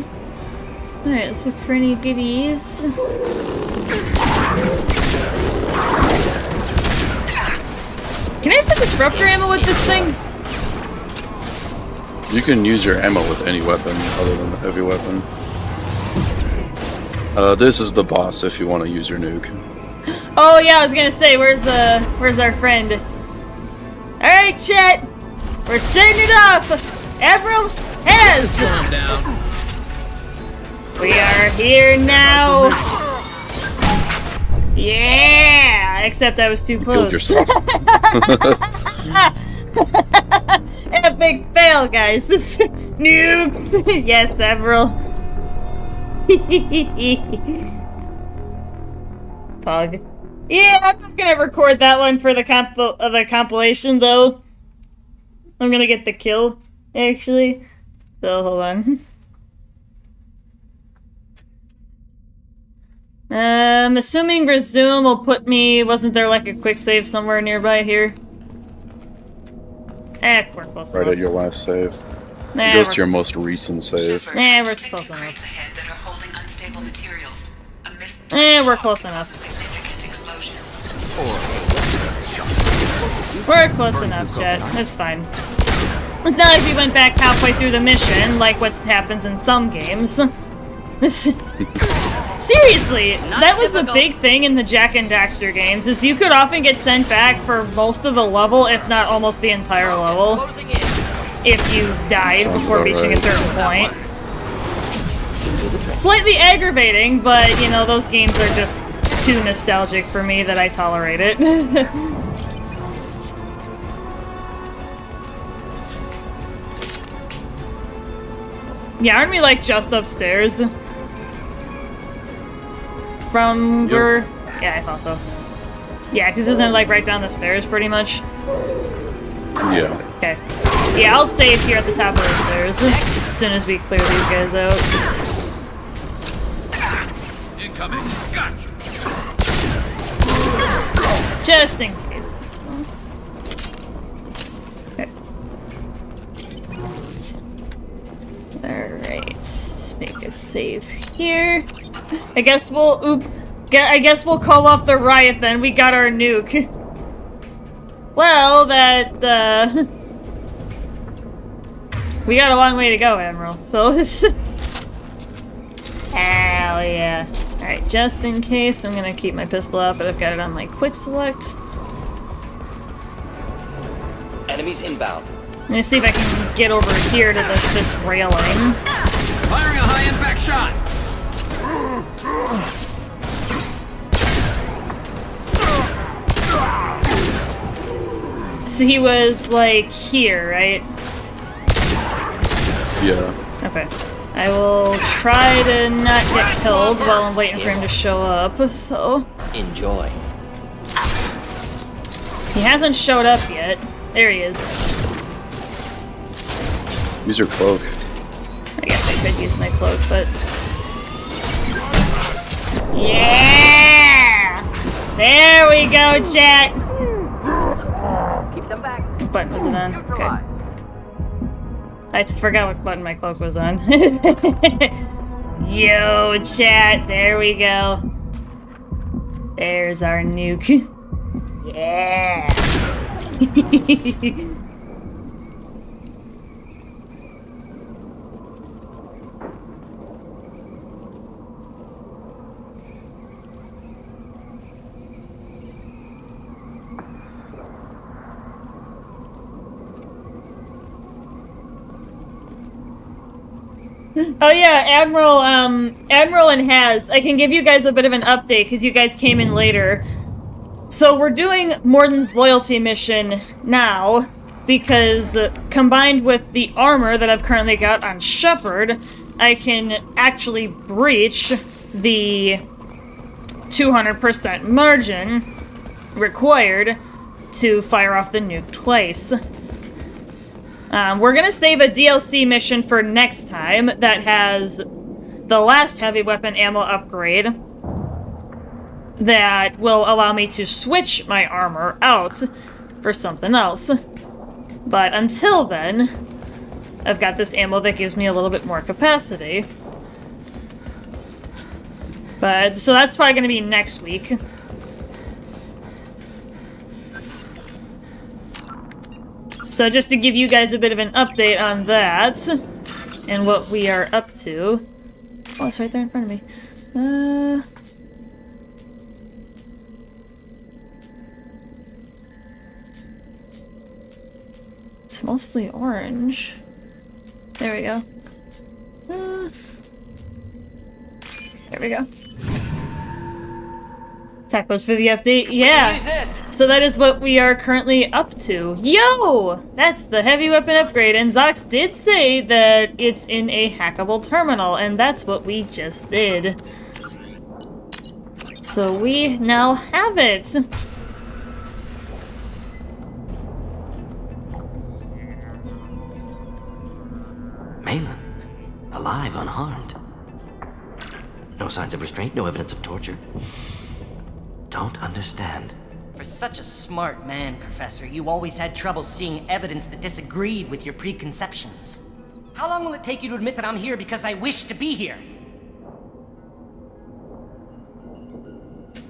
[SPEAKER 1] Alright, let's look for any goodies. Can I put disruptor ammo with this thing?
[SPEAKER 2] You can use your ammo with any weapon other than the heavy weapon. This is the boss if you want to use your nuke.
[SPEAKER 1] Oh yeah, I was gonna say, where's our friend? Alright, Chet! We're setting it up! Avril has!
[SPEAKER 7] Calm down.
[SPEAKER 1] We are here now! Yeah! Except I was too
[SPEAKER 2] Killed
[SPEAKER 1] close.
[SPEAKER 2] yourself.
[SPEAKER 1] Epic fail, guys. Nukes! Yes, Avril. Pog. Yeah, I'm not gonna record that one for the compilation, though. I'm gonna get the kill, actually. So, hold on. Assuming resume will put me... Wasn't there, like, a quick save somewhere nearby here? We're close
[SPEAKER 2] Right
[SPEAKER 1] enough.
[SPEAKER 2] at your last save.
[SPEAKER 1] Nah,
[SPEAKER 2] It goes
[SPEAKER 1] we're-
[SPEAKER 2] to your most recent save.
[SPEAKER 5] Shepard,
[SPEAKER 1] We're
[SPEAKER 5] detecting
[SPEAKER 1] close enough.
[SPEAKER 5] crates ahead that are holding unstable materials. A misplaced
[SPEAKER 1] We're
[SPEAKER 5] shock
[SPEAKER 1] close
[SPEAKER 5] could
[SPEAKER 1] enough.
[SPEAKER 5] cause a significant explosion.
[SPEAKER 1] We're close enough, Jet. It's fine. It's not like we went back halfway through the mission, like what happens in some games. Seriously, that was a big thing in the Jak and Daxter games, is you could often get sent back for most of the level, if not almost the entire level,
[SPEAKER 3] Closing in.
[SPEAKER 1] if you died
[SPEAKER 2] Sounds
[SPEAKER 1] before
[SPEAKER 2] about
[SPEAKER 1] reaching a
[SPEAKER 2] right.
[SPEAKER 1] certain point. Slightly aggravating, but, you know, those games are just too nostalgic for me that I tolerate it. Yeah, aren't we, like, just upstairs? From
[SPEAKER 2] Yep.
[SPEAKER 1] where... Yeah, I thought so. Yeah, because isn't it, like, right down the stairs, pretty much?
[SPEAKER 2] Yeah.
[SPEAKER 1] Okay. Yeah, I'll save here at the top of the stairs as soon as we clear these guys out.
[SPEAKER 7] Incoming. Gotcha.
[SPEAKER 1] Just in case. So. Okay. Alright, let's make a save here. I guess we'll call off the riot then. We got our nuke. Well, we got a long way to go, Admiral. So this. Hell yeah. Alright, just in case, I'm gonna keep my pistol out, but I've got it on my quick select.
[SPEAKER 3] Enemies inbound.
[SPEAKER 1] Let me see if I can get over here to this railing.
[SPEAKER 7] Firing a high impact shot.
[SPEAKER 1] So he was, like, here, right?
[SPEAKER 2] Yeah.
[SPEAKER 1] Okay. I will try to not get killed while I'm waiting for him to show up, so...
[SPEAKER 3] Enjoy.
[SPEAKER 1] He hasn't showed up yet. There he is.
[SPEAKER 2] Use your cloak.
[SPEAKER 1] I guess I could use my cloak, but... Yeah! There we go, chat!
[SPEAKER 5] Keep them back.
[SPEAKER 1] What button was it on? Okay. I forgot what button my cloak was on. Yo, chat, there we go. There's our nuke. Yeah! Oh yeah, Admiral and Haz, I can give you guys a bit of an update because you guys came in later. So we're doing Morden's loyalty mission now because combined with the armor that I've currently got on Shepard, I can actually breach the 200% margin required to fire off the nuke twice. We're gonna save a DLC mission for next time that has the last heavy weapon ammo upgrade that will allow me to switch my armor out for something else. But until then, I've got this ammo that gives me a little bit more capacity. But, so that's probably gonna be next week. So just to give you guys a bit of an update on that, and what we are up to. Oh, it's right there in front of me. It's mostly orange. There we go. There we go. Tacos for the update, yeah.
[SPEAKER 5] Use this.
[SPEAKER 1] So that is what we are currently up to. Yo! That's the heavy weapon upgrade, and Zox did say that it's in a hackable terminal, and that's what we just did. So we now have it.
[SPEAKER 3] Malin, alive, unharmed. No signs of restraint, no evidence of torture. Don't understand.
[SPEAKER 9] For such a smart man, Professor, you always had trouble seeing evidence that disagreed with your preconceptions. How long will it take you to admit that I'm here because I wish to be here?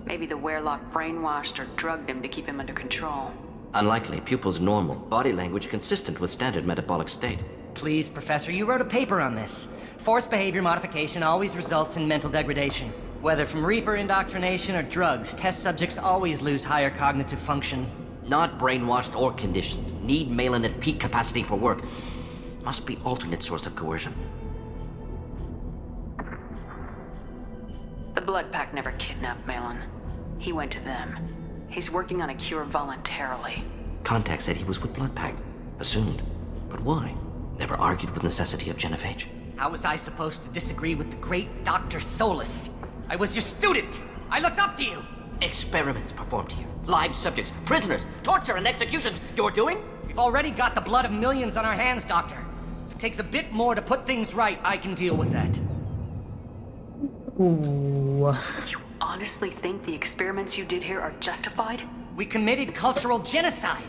[SPEAKER 5] Maybe the Werelock brainwashed or drugged him to keep him under control.
[SPEAKER 3] Unlikely. Pupil's normal. Body language consistent with standard metabolic state.
[SPEAKER 9] Please, Professor, you wrote a paper on this. Forced behavior modification always results in mental degradation. Whether from Reaper indoctrination or drugs, test subjects always lose higher cognitive function.
[SPEAKER 3] Not brainwashed or conditioned. Need Malin at peak capacity for work. Must be alternate source of coercion.
[SPEAKER 5] The Blood Pack never kidnapped Malin. He went to them. He's working on a cure voluntarily.
[SPEAKER 3] Contact said he was with Blood Pack. Assumed. But why? Never argued with necessity of genophage.
[SPEAKER 9] How was I supposed to disagree with the great Dr. Solus? I was your student! I looked up to you!
[SPEAKER 3] Experiments performed here. Live subjects, prisoners, torture and executions. You're doing?
[SPEAKER 9] We've already got the blood of millions on our hands, Doctor. If it takes a bit more to put things right, I can deal with that.
[SPEAKER 1] Ooh.
[SPEAKER 5] You honestly think the experiments you did here are justified?
[SPEAKER 9] We committed cultural genocide.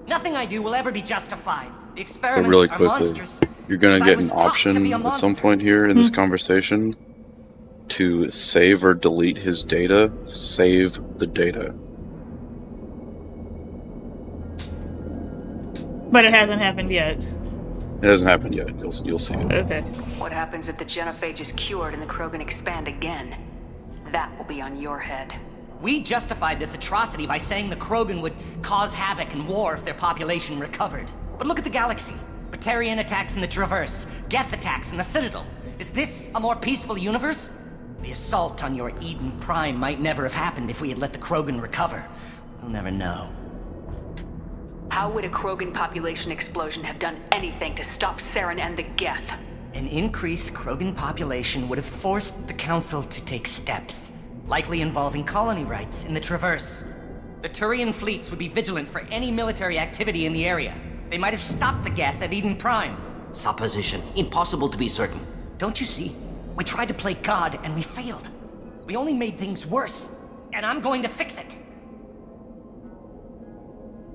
[SPEAKER 9] Nothing I do will ever be justified. The
[SPEAKER 2] But
[SPEAKER 9] experiments
[SPEAKER 2] really
[SPEAKER 9] are
[SPEAKER 2] quickly,
[SPEAKER 9] monstrous.
[SPEAKER 2] you're gonna
[SPEAKER 9] because I
[SPEAKER 2] get
[SPEAKER 9] was
[SPEAKER 2] an
[SPEAKER 9] taught to be a
[SPEAKER 2] option at some
[SPEAKER 9] monster.
[SPEAKER 2] point here in this conversation to save or delete his data. Save the data.
[SPEAKER 1] But it hasn't happened yet.
[SPEAKER 2] It hasn't happened yet. You'll see it.
[SPEAKER 1] Okay.
[SPEAKER 5] What happens if the genophage is cured and the Krogan expand again? That will be on your head.
[SPEAKER 9] We justified this atrocity by saying the Krogan would cause havoc and war if their population recovered. But look at the galaxy. Batarian attacks in the Traverse, Geth attacks in the Citadel. Is this a more peaceful universe? The assault on your Eden Prime might never have happened if we had let the Krogan recover. We'll never know.
[SPEAKER 5] How would a Krogan population explosion have done anything to stop Saren and the Geth?
[SPEAKER 9] An increased Krogan population would have forced the Council to take steps, likely involving colony rights in the Traverse. The Turian fleets would be vigilant for any military activity in the area. They might have stopped the Geth at Eden Prime.
[SPEAKER 3] Supposition. Impossible to be certain.
[SPEAKER 9] Don't you see? We tried to play God and we failed. We only made things worse. And I'm going to fix it.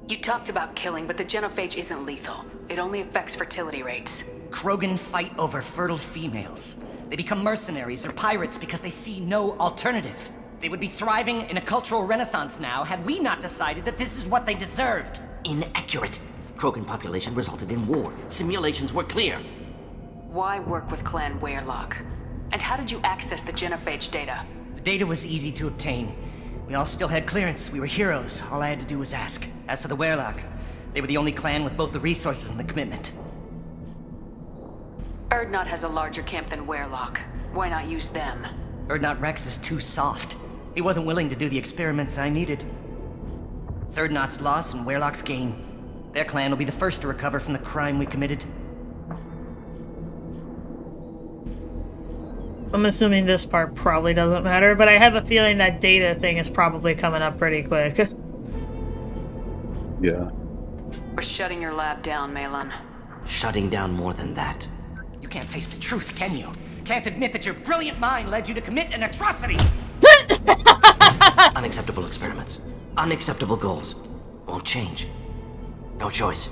[SPEAKER 5] You talked about killing, but the genophage isn't lethal. It only affects fertility rates.
[SPEAKER 9] Krogan fight over fertile females. They become mercenaries or pirates because they see no alternative. They would be thriving in a cultural renaissance now had we not decided that this is what they deserved.
[SPEAKER 3] Inaccurate. Krogan population resulted in war. Simulations were clear.
[SPEAKER 5] Why work with Clan Weirlock? And how did you access the genophage data?
[SPEAKER 9] The data was easy to obtain. We all still had clearance. We were heroes. All I had to do was ask. As for the Weirlock, they were the only clan with both the resources and the commitment.
[SPEAKER 5] Erdnot has a larger camp than Weirlock. Why not use them?
[SPEAKER 9] Erdnot Rex is too soft. He wasn't willing to do the experiments I needed. It's Erdnot's loss and Weirlock's gain. Their clan will be the first to recover from the crime we committed.
[SPEAKER 1] I'm assuming this part probably doesn't matter, but I have a feeling that data thing is probably coming up pretty quick.
[SPEAKER 2] Yeah.
[SPEAKER 5] We're shutting your lab down, Malin.
[SPEAKER 3] Shutting down more than that.
[SPEAKER 9] You can't face the truth, can you? Can't admit that your brilliant mind led you to commit an atrocity!
[SPEAKER 3] Unacceptable experiments. Unacceptable goals. Won't change. No choice.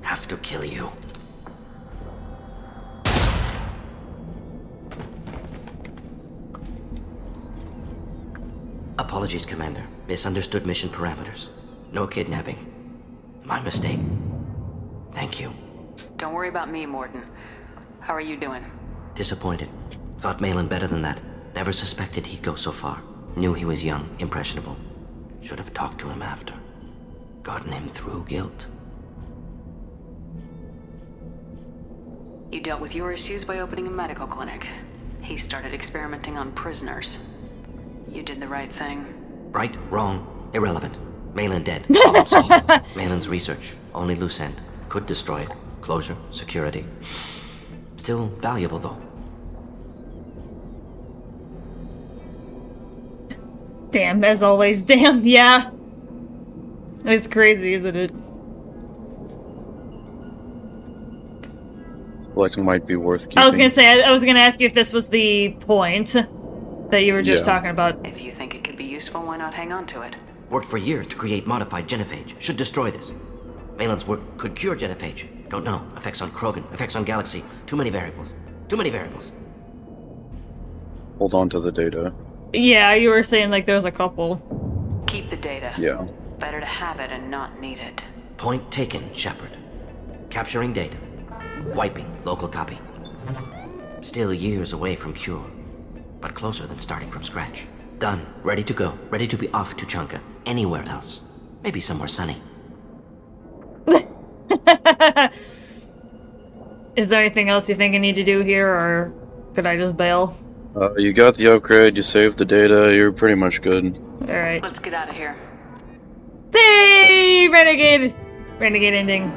[SPEAKER 3] Have to kill you. Apologies, Commander. Misunderstood mission parameters. No kidnapping. My mistake. Thank you.
[SPEAKER 5] Don't worry about me, Morden. How are you doing?
[SPEAKER 3] Disappointed. Thought Malin better than that. Never suspected he'd go so far. Knew he was young, impressionable. Should have talked to him after. Gotten him through guilt.
[SPEAKER 5] You dealt with your issues by opening a medical clinic. He started experimenting on prisoners. You did the right thing.
[SPEAKER 3] Right, wrong, irrelevant. Malin dead. Problem solved. Malin's research, only loose end. Could destroy it. Closure, security. Still valuable, though.
[SPEAKER 1] Damn, as always, damn, yeah. It's crazy, isn't it?
[SPEAKER 2] Collecting might be worth keeping.
[SPEAKER 1] I was gonna say, I was gonna ask you if this was the point that you were just talking about.
[SPEAKER 5] If you think it could be useful, why not hang on to it?
[SPEAKER 3] Worked for years to create modified genophage. Should destroy this. Malin's work could cure genophage. Don't know. Effects on Krogan, effects on Galaxy. Too many variables. Too many variables.
[SPEAKER 2] Hold on to the data.
[SPEAKER 1] Yeah, you were saying like there's a couple.
[SPEAKER 5] Keep the data.
[SPEAKER 2] Yeah.
[SPEAKER 5] Better to have it and not need it.
[SPEAKER 3] Point taken, Shepard. Capturing data. Wiping local copy. Still years away from cure, but closer than starting from scratch. Done. Ready to go. Ready to be off to Chunka. Anywhere else. Maybe somewhere sunny.
[SPEAKER 1] Is there anything else you think I need to do here, or could I just bail?
[SPEAKER 2] You got the upgrade, you saved the data, you're pretty much good.
[SPEAKER 1] Alright.
[SPEAKER 5] Let's get out of here.
[SPEAKER 1] Hey, Renegade! Renegade ending.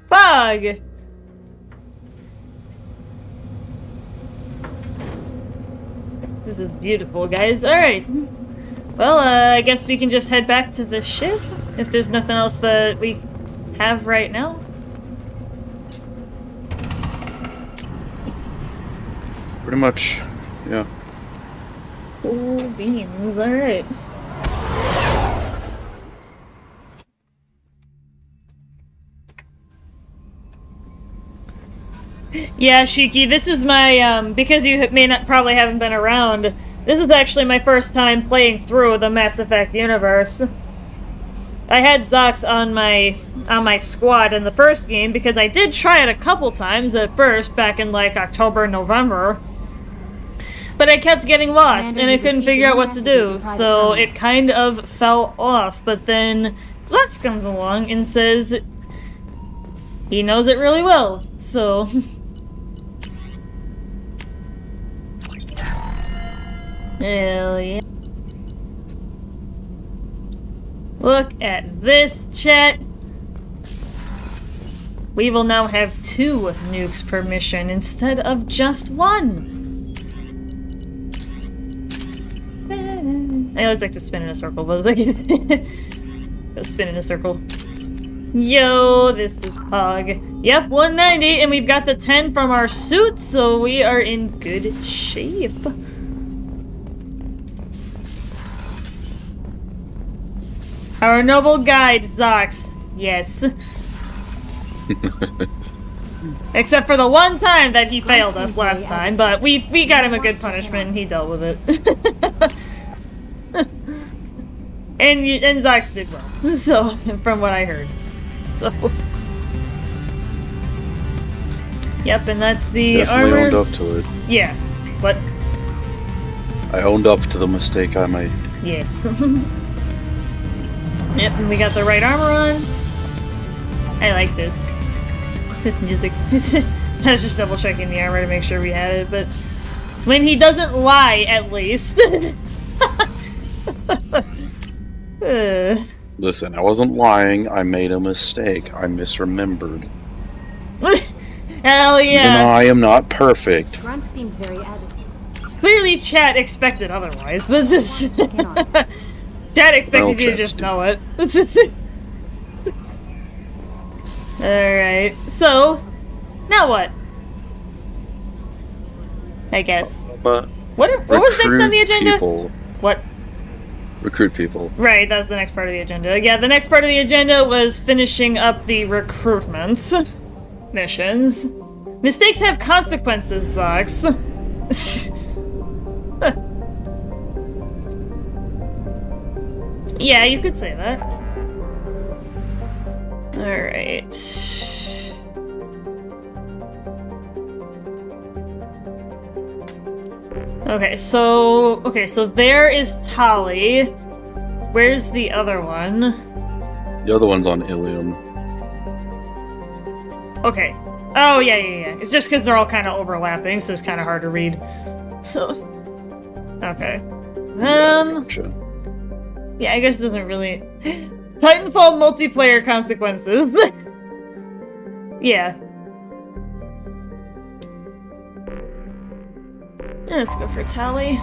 [SPEAKER 1] Bug! This is beautiful, guys. Alright. Well, I guess we can just head back to the ship, if there's nothing else that we have right now.
[SPEAKER 2] Pretty much, yeah.
[SPEAKER 1] Cool beans, alright. Yeah, Shiki, this is my, because you may not, probably haven't been around, this is actually my first time playing through the Mass Effect universe. I had Zox on my squad in the first game, because I did try it a couple times at first, back in, like, October, November. But I kept getting lost, and I couldn't figure out what to do, so it kind of fell off. But then Zox comes along and says he knows it really well, so... Hell yeah. Look at this, chat. We will now have 2 nukes per mission instead of just 1. I always like to spin in a circle, but it's like spin in a circle. Yo, this is Pog. Yep, 190, and we've got the 10 from our suit, so we are in good shape. Our noble guide, Zox. Yes. Except for the one time that he failed us last time, but we got him a good punishment and he dealt with it. and Zox did well, so, from what I heard. So. Yep, and that's the
[SPEAKER 2] Definitely
[SPEAKER 1] armor.
[SPEAKER 2] owned up to it.
[SPEAKER 1] Yeah. What?
[SPEAKER 2] I owned up to the mistake I made.
[SPEAKER 1] Yes. Yep, and we got the right armor on. I like this. This music. I was just double checking the armor to make sure we had it, but when he doesn't lie, at least.
[SPEAKER 2] Listen, I wasn't lying. I made a mistake. I misremembered.
[SPEAKER 1] Hell yeah!
[SPEAKER 2] Even though I am not perfect.
[SPEAKER 10] Grunt seems very agitated.
[SPEAKER 1] Clearly, chat expected otherwise, but this. Chat expected you to just know it. Alright, so, now what? I guess.
[SPEAKER 2] But
[SPEAKER 1] What was next on the agenda?
[SPEAKER 2] People.
[SPEAKER 1] What?
[SPEAKER 2] Recruit people.
[SPEAKER 1] Right, that was the next part of the agenda. Yeah, the next part of the agenda was finishing up the recruitments. Missions. Mistakes have consequences, Zox. Yeah, you could say that. Alright. Okay, so there is Tali. Where's the other one?
[SPEAKER 2] The other one's on Ilium.
[SPEAKER 1] Okay. Oh, yeah. It's just because they're all kind of overlapping, so it's kind of hard to read. So, okay.
[SPEAKER 2] Gotcha.
[SPEAKER 1] Yeah, I guess it doesn't really... Titanfall multiplayer consequences. Yeah. Let's go for Tally.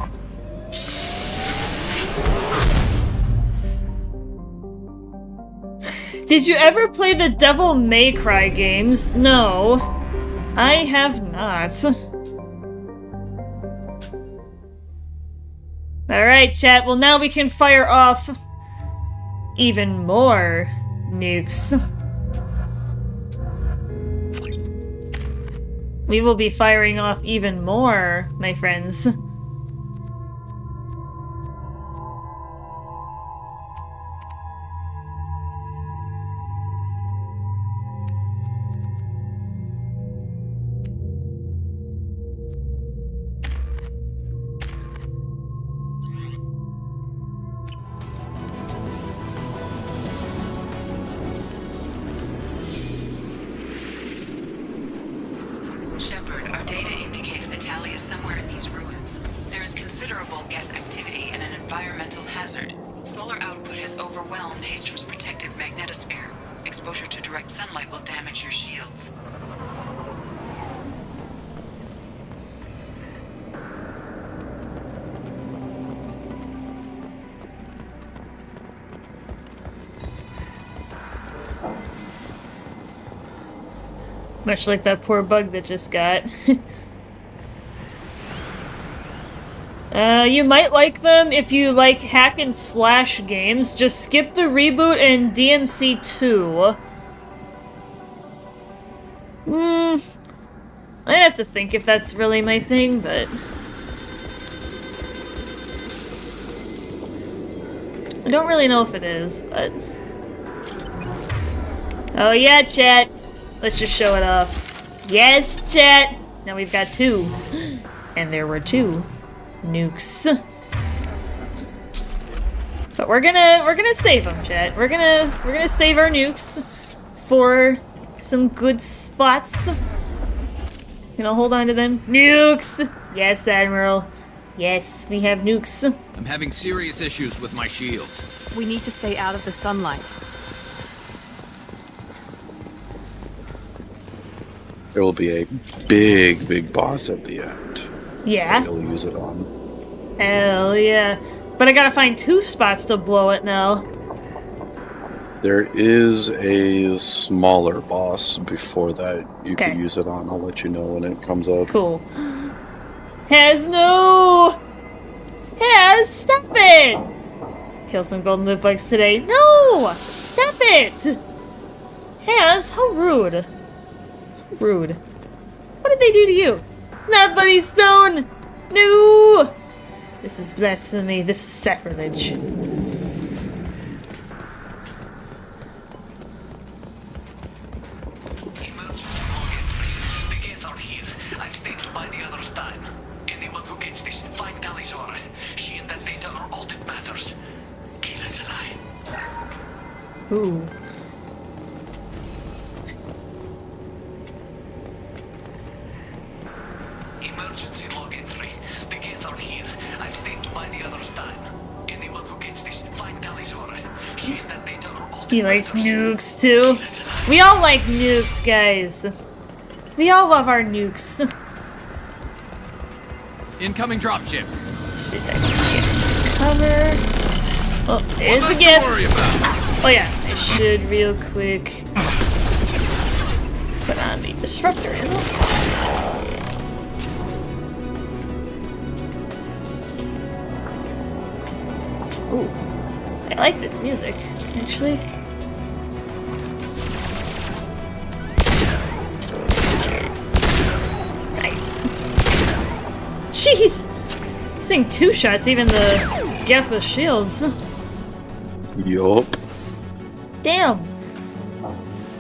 [SPEAKER 1] Did you ever play the Devil May Cry games? No, I have not. Alright, chat. Well, now we can fire off even more nukes. We will be firing off even more, my friends. Much like that poor bug that just got. You might like them if you like hack and slash games. Just skip the reboot and DMC 2. I'd have to think if that's really my thing, but... I don't really know if it is, but... Oh yeah, chat! Let's just show it off. Yes, chat! Now we've got 2. And there were 2 nukes. But we're gonna save them, chat. We're gonna save our nukes for some good spots. Gonna hold on to them. Nukes! Yes, Admiral. Yes, we have nukes.
[SPEAKER 7] I'm having serious issues with my shields.
[SPEAKER 10] We need to stay out of the sunlight.
[SPEAKER 2] There will be a big, big boss at the end.
[SPEAKER 1] Yeah.
[SPEAKER 2] That you'll use it on.
[SPEAKER 1] Hell yeah. But I gotta find 2 spots to blow it now.
[SPEAKER 2] There is a smaller boss before that you
[SPEAKER 1] Okay.
[SPEAKER 2] can use it on. I'll let you know when it comes up.
[SPEAKER 1] Cool. Has no! Has, stop it! Kill some golden loot bugs today. No! Stop it! Has, how rude. How rude. What did they do to you? Not Buddy Stone! No! This is blasphemy. This is sacrilege.
[SPEAKER 10] The gates are here. I've stayed to buy the others time. Anyone who gets this, find Talizora. She and that data are all that matters. Kill us alive.
[SPEAKER 1] Ooh.
[SPEAKER 10] Emergency log entry. The gates are here. I've stayed to buy the others time. Anyone who gets this, find Talizora. She and that data are all that
[SPEAKER 1] He likes
[SPEAKER 10] matters.
[SPEAKER 1] nukes too. We all like nukes, guys. We all love our nukes.
[SPEAKER 7] Incoming dropship.
[SPEAKER 1] See if I can get cover. Oh, there's the
[SPEAKER 7] Nothing to
[SPEAKER 1] gift.
[SPEAKER 7] worry about.
[SPEAKER 1] Oh yeah, I should real quick put on the disruptor ammo. Ooh, I like this music, actually. Nice. Jeez! This thing 2 shots, even the Geffa shields.
[SPEAKER 2] Yup.
[SPEAKER 1] Damn!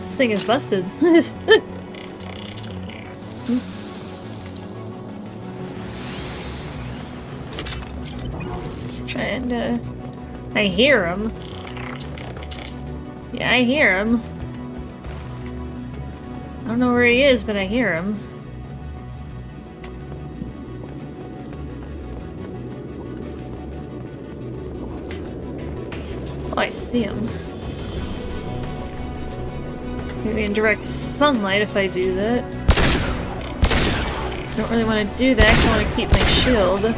[SPEAKER 1] This thing is busted. Trying to... I hear him. Yeah, I hear him. I don't know where he is, but I hear him. Oh, I see him. Maybe in direct sunlight if I do that. I don't really want to do that because I want to keep my shield.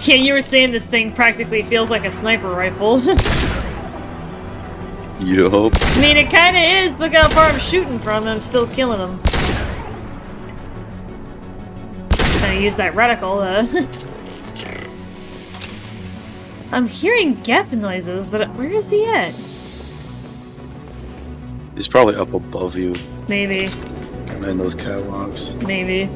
[SPEAKER 1] Yeah, you were saying this thing practically feels like a sniper rifle.
[SPEAKER 2] Yup.
[SPEAKER 1] I mean, it kind of is. Look how far I'm shooting from and I'm still killing them. I use that reticle, I'm hearing Geth noises, but where is he at?
[SPEAKER 2] He's probably up above you,
[SPEAKER 1] Maybe.
[SPEAKER 2] kind of in those catwalks.
[SPEAKER 1] Maybe.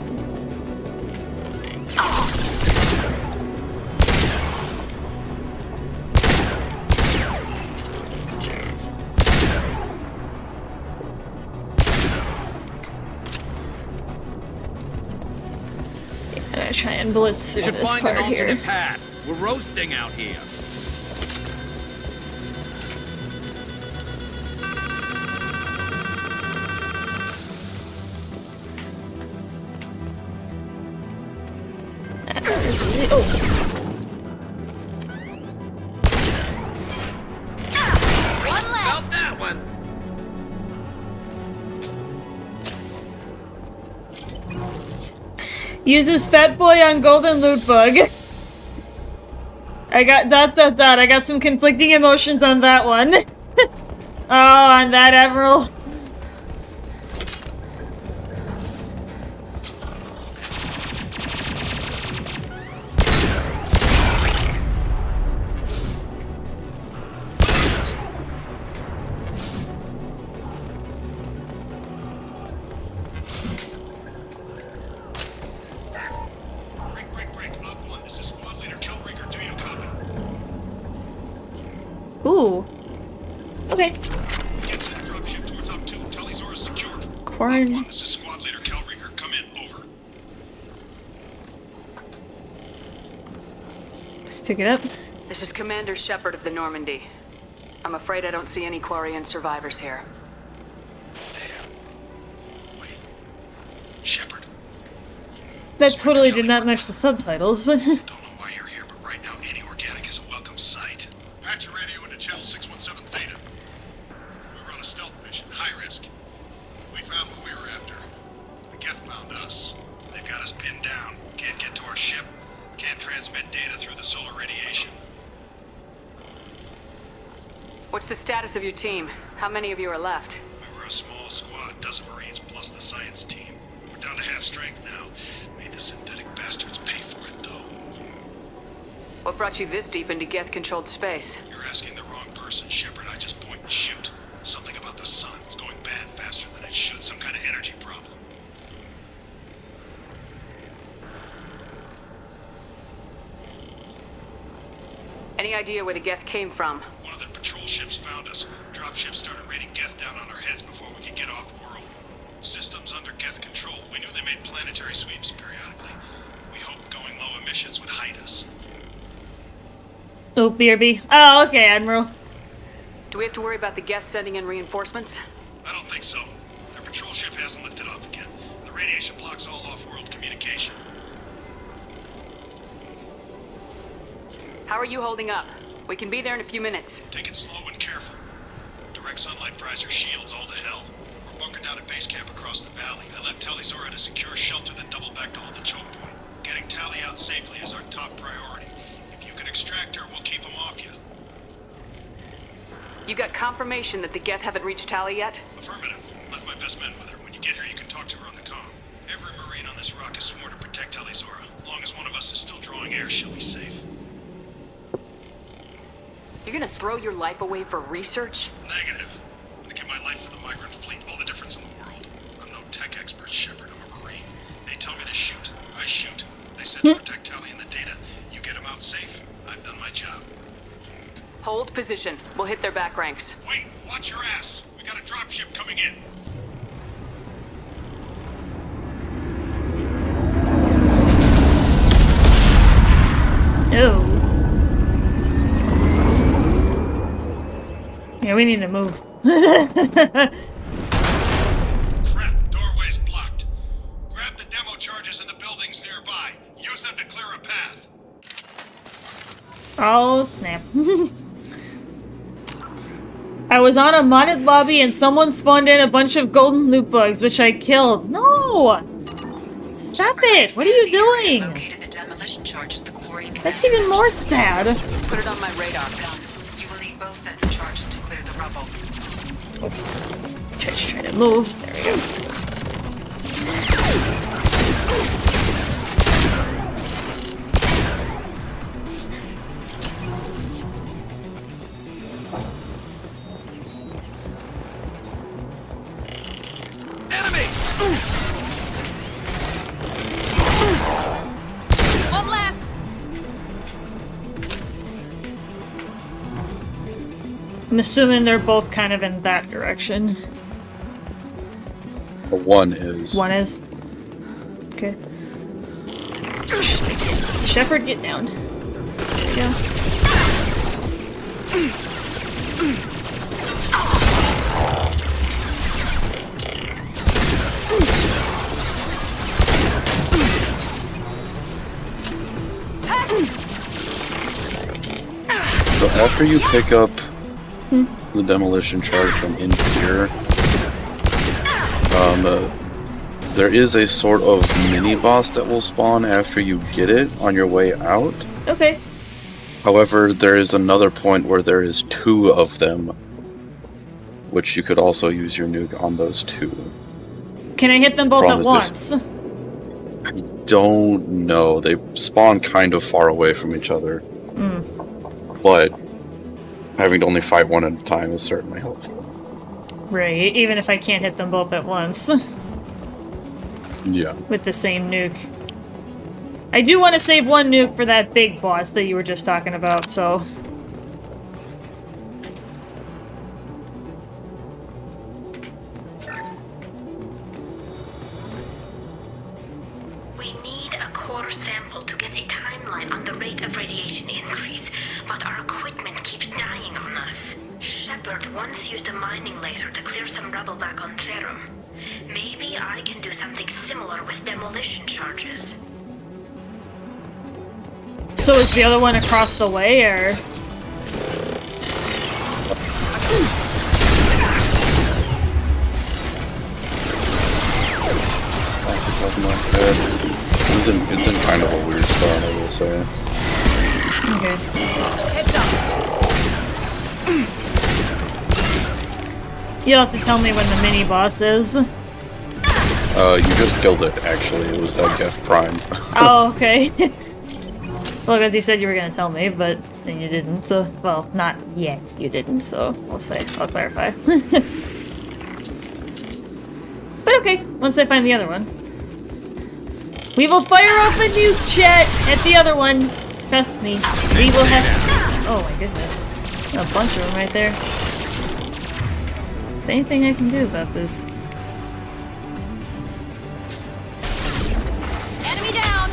[SPEAKER 1] I'm gonna try and blitz
[SPEAKER 7] You
[SPEAKER 1] through
[SPEAKER 7] should
[SPEAKER 1] this
[SPEAKER 7] find an
[SPEAKER 1] part here.
[SPEAKER 7] alternate path. We're roasting out here.
[SPEAKER 1] Oh.
[SPEAKER 7] About that one.
[SPEAKER 1] Uses Fat Boy on Golden Loot Bug. I got ... I got some conflicting emotions on that one. Oh, on that Emerald. Ooh. Okay.
[SPEAKER 6] Get to that dropship towards Op 2. Talizora is secure.
[SPEAKER 1] Corn.
[SPEAKER 6] Op 1, this is Squad Leader Kelringer. Come in. Over.
[SPEAKER 1] Let's pick it up.
[SPEAKER 5] This is Commander Shepard of the Normandy. I'm afraid I don't see any Quarian survivors here.
[SPEAKER 6] Wait. Shepard.
[SPEAKER 1] That totally did not match the subtitles, but...
[SPEAKER 6] Don't know why you're here, but right now any organic is a welcome sight. Patch your radio into channel 617 Theta. We were on a stealth mission.
[SPEAKER 11] ship. Can't transmit data through the solar radiation.
[SPEAKER 5] What's the status of your team? How many of you are left?
[SPEAKER 11] We were a small squad, dozen Marines plus the science team. We're down to half strength now. Made the synthetic bastards pay for it, though.
[SPEAKER 5] What brought you this deep into Geth-controlled space?
[SPEAKER 11] You're asking the wrong person, Shepard. I just point and shoot. Something about the sun. It's going bad faster than it should. Some kind of energy problem.
[SPEAKER 5] Any idea where the Geth came from?
[SPEAKER 11] One of their patrol ships found us. Dropships started raining Geth down on our heads before we could get off-world. Systems under Geth control. We knew they made planetary sweeps periodically. We hoped going low emissions would hide us.
[SPEAKER 1] Oh, BRB. Oh, okay, Admiral.
[SPEAKER 5] Do we have to worry about the Geth sending in reinforcements?
[SPEAKER 11] I don't think so. Their patrol ship hasn't lifted off again. The radiation blocks all off-world communication.
[SPEAKER 5] How are you holding up? We can be there in a few minutes.
[SPEAKER 11] Take it slow and careful. Direct sunlight fries your shields all to hell. We're bunkered down at base camp across the valley. I left Talizora at a secure shelter, then doubled back to hold the choke point. Getting Tally out safely is our top priority. If you can extract her, we'll keep them off you.
[SPEAKER 5] You got confirmation that the Geth haven't reached Tally yet?
[SPEAKER 11] Affirmative. Left my best men with her. When you get here, you can talk to her on the comm. Every Marine on this rock is sworn to protect Talizora. As long as one of us is still drawing air, she'll be safe.
[SPEAKER 5] You're gonna throw your life away for research?
[SPEAKER 11] Negative. I'm gonna give my life for the migrant fleet. All the difference in the world. I'm no tech expert, Shepard. I'm a Marine. They tell me to shoot. I shoot. They said to protect Tally and the data. You get them out safe. I've done my job.
[SPEAKER 5] Hold position. We'll hit their back ranks.
[SPEAKER 11] Wait, watch your ass. We got a dropship coming in.
[SPEAKER 1] Oh. Yeah, we need to move.
[SPEAKER 11] Crap, doorway's blocked. Grab the demo charges in the buildings nearby. Use them to clear a path.
[SPEAKER 1] Oh, snap. I was on a modded lobby and someone spawned in a bunch of golden loot bugs, which I killed. No! Stop it! What are you doing?
[SPEAKER 12] Located the demolition charges the quarry.
[SPEAKER 1] That's even more sad.
[SPEAKER 5] Put it on my radar.
[SPEAKER 12] You will need both sets of charges to clear the rubble.
[SPEAKER 1] Just try to move. There we go.
[SPEAKER 12] One last.
[SPEAKER 1] I'm assuming they're both kind of in that direction.
[SPEAKER 2] One is.
[SPEAKER 1] One is. Okay. Shepard, get down. There you go.
[SPEAKER 2] So after you pick up the demolition charge from in here, there is a sort of mini boss that will spawn after you get it on your way out.
[SPEAKER 1] Okay.
[SPEAKER 2] However, there is another point where there is two of them, which you could also use your nuke on those two.
[SPEAKER 1] Can I hit them both at once?
[SPEAKER 2] I don't know. They spawn kind of far away from each other. But having to only fight one at a time is certainly helpful.
[SPEAKER 1] Right, even if I can't hit them both at once.
[SPEAKER 2] Yeah.
[SPEAKER 1] With the same nuke. I do want to save one nuke for that big boss that you were just talking about, so...
[SPEAKER 13] We need a core sample to get a timeline on the rate of radiation increase, but our equipment keeps dying on us. Shepard once used a mining laser to clear some rubble back on Therum. Maybe I can do something similar with demolition charges.
[SPEAKER 1] So is the other one across the way, or...?
[SPEAKER 2] It's in kind of a weird spot, I will say.
[SPEAKER 1] Okay. You'll have to tell me when the mini boss is.
[SPEAKER 2] You just killed it, actually. It was that Geth Prime.
[SPEAKER 1] Oh, okay. Well, because you said you were going to tell me, but then you didn't. So, well, not yet you didn't, so I'll clarify. But okay, once I find the other one. We will fire off a nuke, chat, at the other one. Trust me. We will have... Oh my goodness. A bunch of them right there. Is there anything I can do about this?
[SPEAKER 12] Enemy down!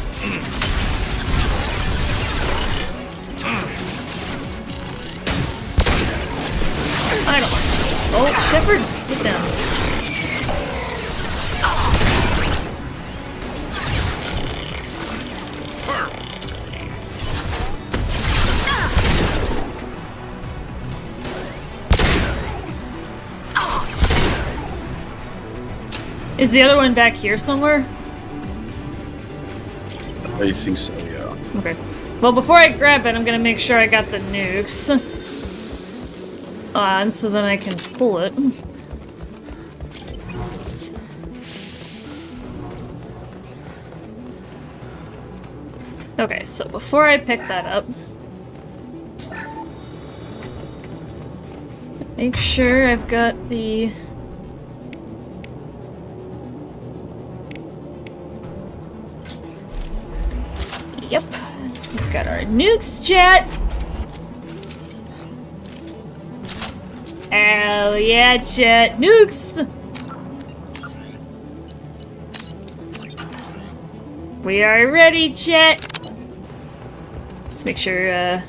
[SPEAKER 1] I don't... Oh, Shepard, get down. Is the other one back here somewhere?
[SPEAKER 2] I think so, yeah.
[SPEAKER 1] Okay. Well, before I grab it, I'm gonna make sure I got the nukes on so then I can pull it. Okay, so before I pick that up, make sure I've got the... Yep, we've got our nukes, chat. Hell yeah, chat, nukes. We are ready, chat. Let's make sure,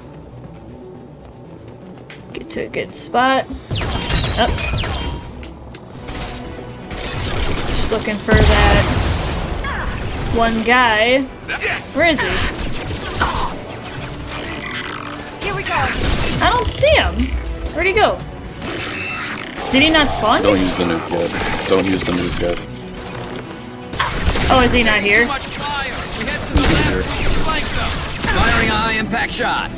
[SPEAKER 1] get to a good spot. Up. Just looking for that one guy. Where is he?
[SPEAKER 12] Here we go.
[SPEAKER 1] I don't see him. Where'd he go? Did he not spawn?
[SPEAKER 2] Don't use the nuke yet. Don't use the nuke yet.
[SPEAKER 1] Oh, is he not here?
[SPEAKER 7] Much fire. Head to the left. Flank them. Firing a high impact shot.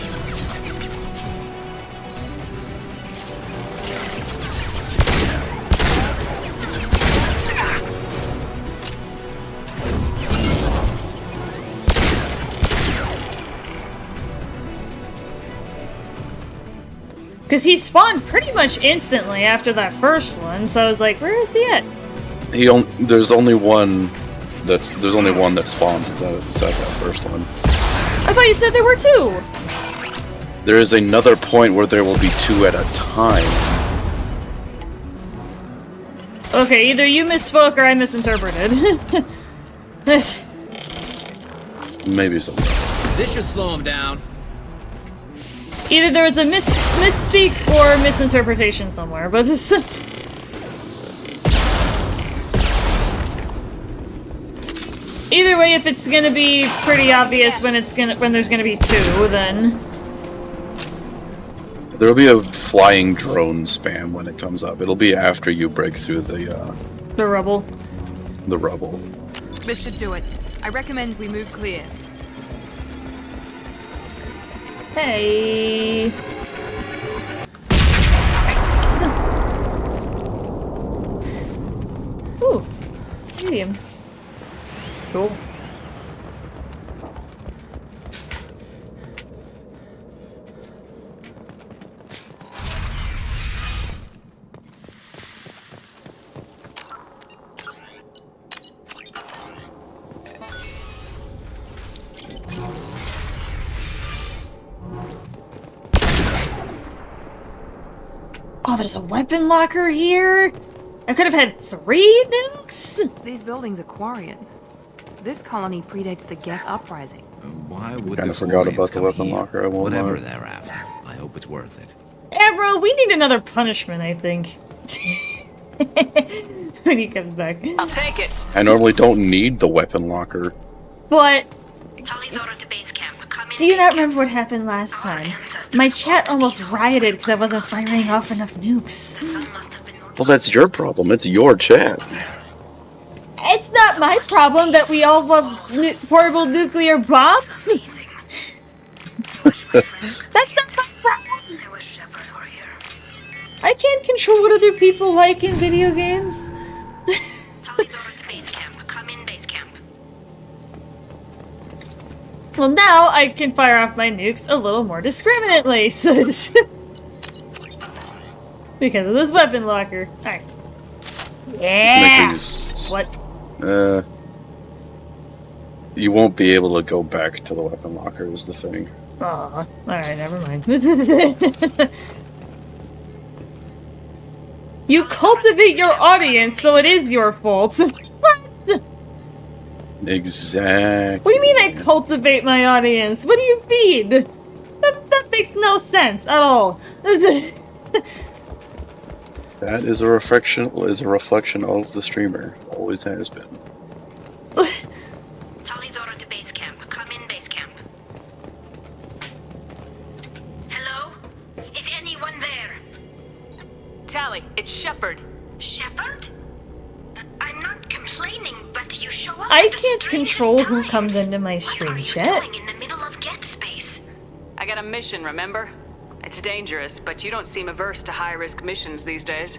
[SPEAKER 1] Because he spawned pretty much instantly after that first one, so I was like, where is he at?
[SPEAKER 2] There's only one that spawns inside that first one.
[SPEAKER 1] I thought you said there were two!
[SPEAKER 2] There is another point where there will be two at a time.
[SPEAKER 1] Okay, either you misspoke or I misinterpreted.
[SPEAKER 2] Maybe something.
[SPEAKER 7] This should slow him down.
[SPEAKER 1] Either there was a misspeak or misinterpretation somewhere, but this... Either way, if it's gonna be pretty obvious when there's gonna be two, then...
[SPEAKER 2] There'll be a flying drone spam when it comes up. It'll be after you break through the
[SPEAKER 1] rubble.
[SPEAKER 2] The rubble.
[SPEAKER 12] This should do it. I recommend we move clear.
[SPEAKER 1] Hey. Nice. Ooh. Medium. Cool. Oh, there's a weapon locker here? I could have had 3 nukes?
[SPEAKER 14] These buildings are Quarian. This colony predates the Geth uprising.
[SPEAKER 8] Why would
[SPEAKER 2] Kinda
[SPEAKER 8] the
[SPEAKER 2] forgot
[SPEAKER 8] Quarians
[SPEAKER 2] about the
[SPEAKER 8] come
[SPEAKER 2] weapon
[SPEAKER 8] here?
[SPEAKER 2] locker, I won't
[SPEAKER 8] Whatever
[SPEAKER 2] lie.
[SPEAKER 8] they're after, I hope it's worth it.
[SPEAKER 1] Yeah, bro, we need another punishment, I think. When he comes back.
[SPEAKER 5] I'll take it.
[SPEAKER 2] I normally don't need the weapon locker.
[SPEAKER 1] But...
[SPEAKER 13] to base camp.
[SPEAKER 1] Do you not remember what happened last time? My chat almost rioted because I wasn't firing off enough nukes.
[SPEAKER 2] Well, that's your problem. It's your chat.
[SPEAKER 1] It's not my problem that we all love portable nuclear bombs. That's not my problem. I can't control what other people like in video games. Well, now I can fire off my nukes a little more discriminately. Because of this weapon locker. Alright. Yeah! What?
[SPEAKER 2] You won't be able to go back to the weapon locker is the thing.
[SPEAKER 1] Aw. Alright, never mind. You cultivate your audience, so it is your fault. What?
[SPEAKER 2] Exactly.
[SPEAKER 1] What do you mean I cultivate my audience? What do you mean? That makes no sense at all.
[SPEAKER 2] That is a reflection of the streamer. Always has been.
[SPEAKER 13] Talizora to base camp. Come in base camp. Hello? Is anyone there?
[SPEAKER 5] Tally, it's Shepard.
[SPEAKER 13] Shepard? I'm not complaining, but you show up.
[SPEAKER 1] I can't control who comes into my stream chat.
[SPEAKER 13] In the middle of get space.
[SPEAKER 5] I got a mission, remember? It's dangerous, but you don't seem averse to high-risk missions these days.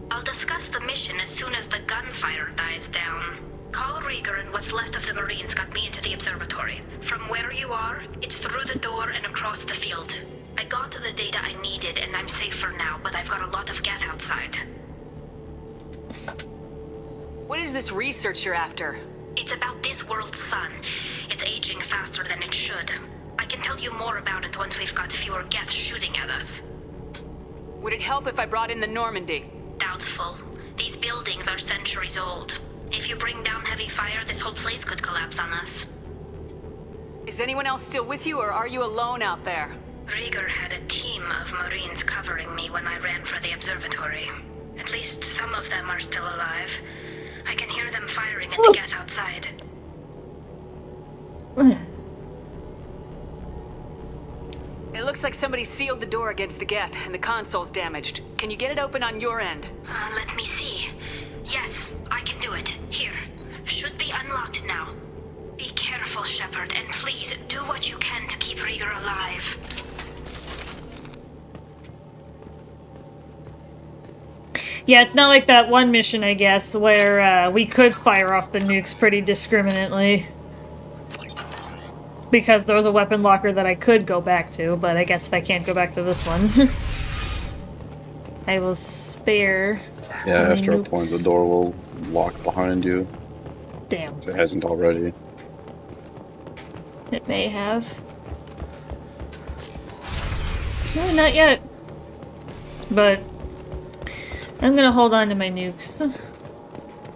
[SPEAKER 13] I'll discuss the mission as soon as the gunfire dies down. Call Rieger and what's left of the Marines got me into the observatory. From where you are, it's through the door and across the field. I got to the data I needed and I'm safe for now, but I've got a lot of geth outside.
[SPEAKER 5] What is this research you're after?
[SPEAKER 13] It's about this world's sun. It's aging faster than it should. I can tell you more about it once we've got fewer geth shooting at us.
[SPEAKER 5] Would it help if I brought in the Normandy?
[SPEAKER 13] Doubtful. These buildings are centuries old. If you bring down heavy fire, this whole place could collapse on us.
[SPEAKER 5] Is anyone else still with you, or are you alone out there?
[SPEAKER 13] Rieger had a team of Marines covering me when I ran for the observatory. At least some of them are still alive. I can hear them firing at the geth outside.
[SPEAKER 5] It looks like somebody sealed the door against the geth, and the console's damaged. Can you get it open on your end?
[SPEAKER 13] Let me see. Yes, I can do it. Here. Should be unlocked now. Be careful, Shepard, and please do what you can to keep Rieger alive.
[SPEAKER 1] Yeah, it's not like that one mission, I guess, where we could fire off the nukes pretty discriminately. Because there was a weapon locker that I could go back to, but I guess if I can't go back to this one, I will spare.
[SPEAKER 2] Yeah, after a point, the door will lock behind you.
[SPEAKER 1] Damn.
[SPEAKER 2] If it hasn't already.
[SPEAKER 1] It may have. No, not yet. But I'm gonna hold on to my nukes.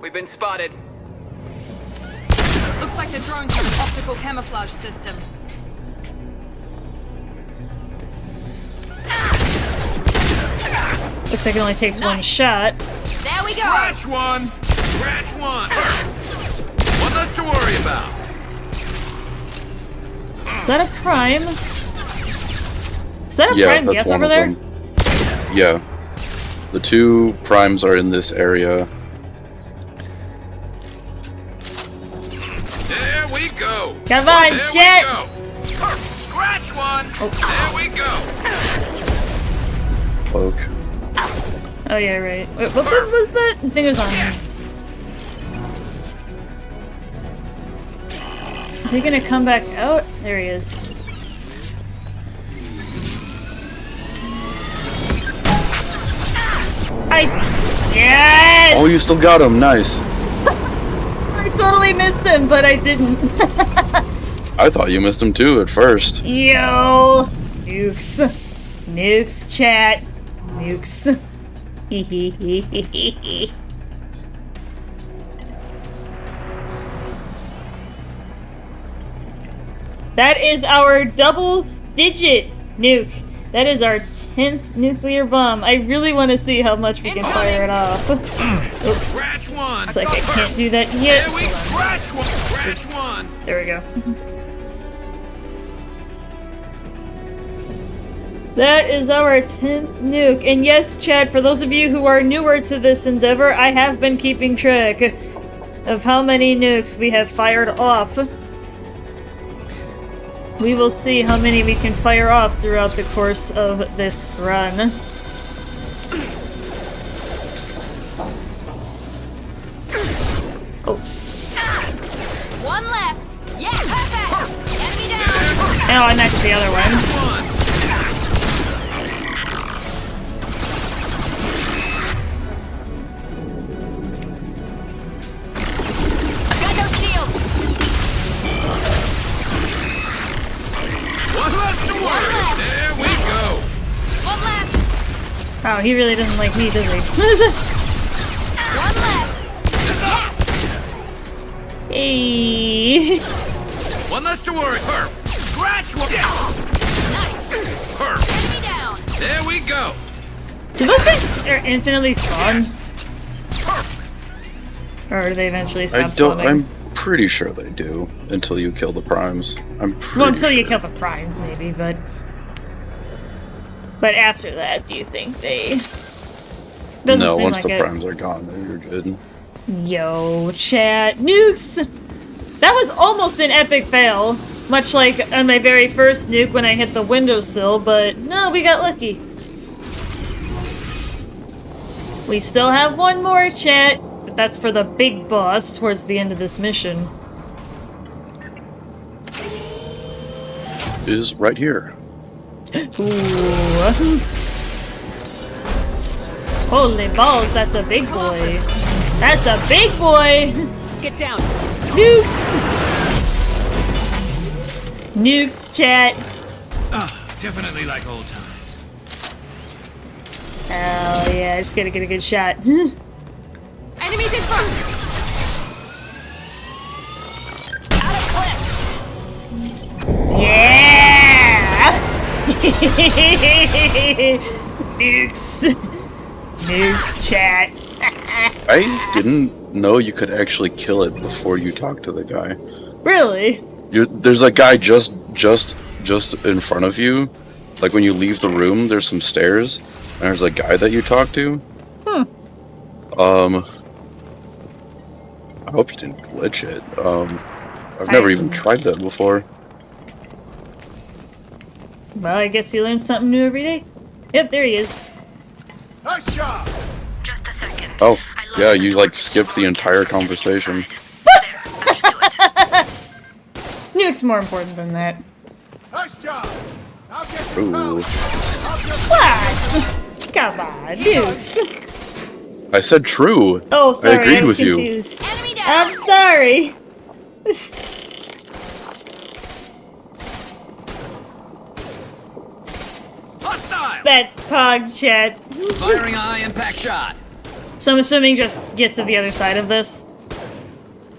[SPEAKER 5] We've been spotted.
[SPEAKER 12] Looks like the drones have an optical camouflage system.
[SPEAKER 1] Looks like it only takes one shot.
[SPEAKER 12] There we go!
[SPEAKER 7] Scratch one! Scratch one! One less to worry about!
[SPEAKER 1] Is that a prime? Is that a prime
[SPEAKER 2] that's
[SPEAKER 1] geth
[SPEAKER 2] one
[SPEAKER 1] over
[SPEAKER 2] of
[SPEAKER 1] there?
[SPEAKER 2] them. Yeah. The two primes are in this area.
[SPEAKER 7] There we go!
[SPEAKER 1] Come on,
[SPEAKER 7] there
[SPEAKER 1] shit!
[SPEAKER 7] We go. Scratch one! There we go!
[SPEAKER 2] Cloak.
[SPEAKER 1] Oh yeah, right. Wait, what was that? The thing was on me. Is he gonna come back out? There he is. Yes!
[SPEAKER 2] Oh, you still got him. Nice.
[SPEAKER 1] I totally missed him, but I didn't.
[SPEAKER 2] I thought you missed him too at first.
[SPEAKER 1] Yo! Nukes. Nukes, chat. Nukes. That is our double-digit nuke. That is our 10th nuclear bomb. I really want to see how much we can fire it off.
[SPEAKER 7] Scratch one!
[SPEAKER 1] Looks like I can't do that yet.
[SPEAKER 7] There we scratch one! Scratch
[SPEAKER 1] Oops.
[SPEAKER 7] one!
[SPEAKER 1] There we go. That is our 10th nuke. And yes, chat, for those of you who are newer to this endeavor, I have been keeping track. of how many nukes we have fired off. We will see how many we can fire off throughout the course of this run. Oh.
[SPEAKER 12] One less. Yeah, perfect. Enemy down.
[SPEAKER 1] Oh, I knocked the other one.
[SPEAKER 12] I've got no shield.
[SPEAKER 7] One less to work. There we go.
[SPEAKER 12] One less.
[SPEAKER 1] Oh, he really doesn't like me, does he?
[SPEAKER 12] One less.
[SPEAKER 1] Hey.
[SPEAKER 7] One less to worry. Perp. Scratch one.
[SPEAKER 12] Nice.
[SPEAKER 7] Perp.
[SPEAKER 12] Enemy down.
[SPEAKER 7] There we go.
[SPEAKER 1] Do those things infinitely spawn? Or do they eventually stop spawning?
[SPEAKER 2] I'm pretty sure they do until you kill the primes. I'm pretty
[SPEAKER 1] Well, until
[SPEAKER 2] sure.
[SPEAKER 1] you kill the primes, maybe, but after that, do you think they? Doesn't
[SPEAKER 2] No,
[SPEAKER 1] seem
[SPEAKER 2] once
[SPEAKER 1] like
[SPEAKER 2] the
[SPEAKER 1] it.
[SPEAKER 2] primes are gone, then you're good.
[SPEAKER 1] Yo, chat. Nukes! That was almost an epic fail. Much like on my very first nuke when I hit the windowsill, but no, we got lucky. We still have one more, chat, but that's for the big boss towards the end of this mission.
[SPEAKER 2] Is right here.
[SPEAKER 1] Ooh. Holy balls, that's a big boy. That's a big boy!
[SPEAKER 12] Get down.
[SPEAKER 1] Nukes! Nukes, chat.
[SPEAKER 7] Definitely like old times.
[SPEAKER 1] Hell yeah, I just gotta get a good shot.
[SPEAKER 12] Enemies in front. Out of clip.
[SPEAKER 1] Yeah! Nukes. Nukes, chat.
[SPEAKER 2] I didn't know you could actually kill it before you talk to the guy.
[SPEAKER 1] Really?
[SPEAKER 2] There's a guy just in front of you. Like when you leave the room, there's some stairs, and there's a guy that you talk to.
[SPEAKER 1] Hmm.
[SPEAKER 2] I hope you didn't glitch it. I've never even tried that before.
[SPEAKER 1] Well, I guess you learn something new every day. Yep, there he is.
[SPEAKER 6] Nice job.
[SPEAKER 13] Just a second.
[SPEAKER 2] Oh, yeah, you like skipped the entire conversation.
[SPEAKER 1] Nuke's more important than that.
[SPEAKER 6] Nice job. I'll get you
[SPEAKER 2] Ooh.
[SPEAKER 1] What? Come on, Nukes.
[SPEAKER 2] I said true.
[SPEAKER 1] Oh, sorry,
[SPEAKER 2] I agreed
[SPEAKER 1] was
[SPEAKER 2] with
[SPEAKER 1] confused. I'm sorry.
[SPEAKER 7] Hostile.
[SPEAKER 1] That's Pog chat.
[SPEAKER 7] Firing a high impact shot.
[SPEAKER 1] So I'm assuming just get to the other side of this.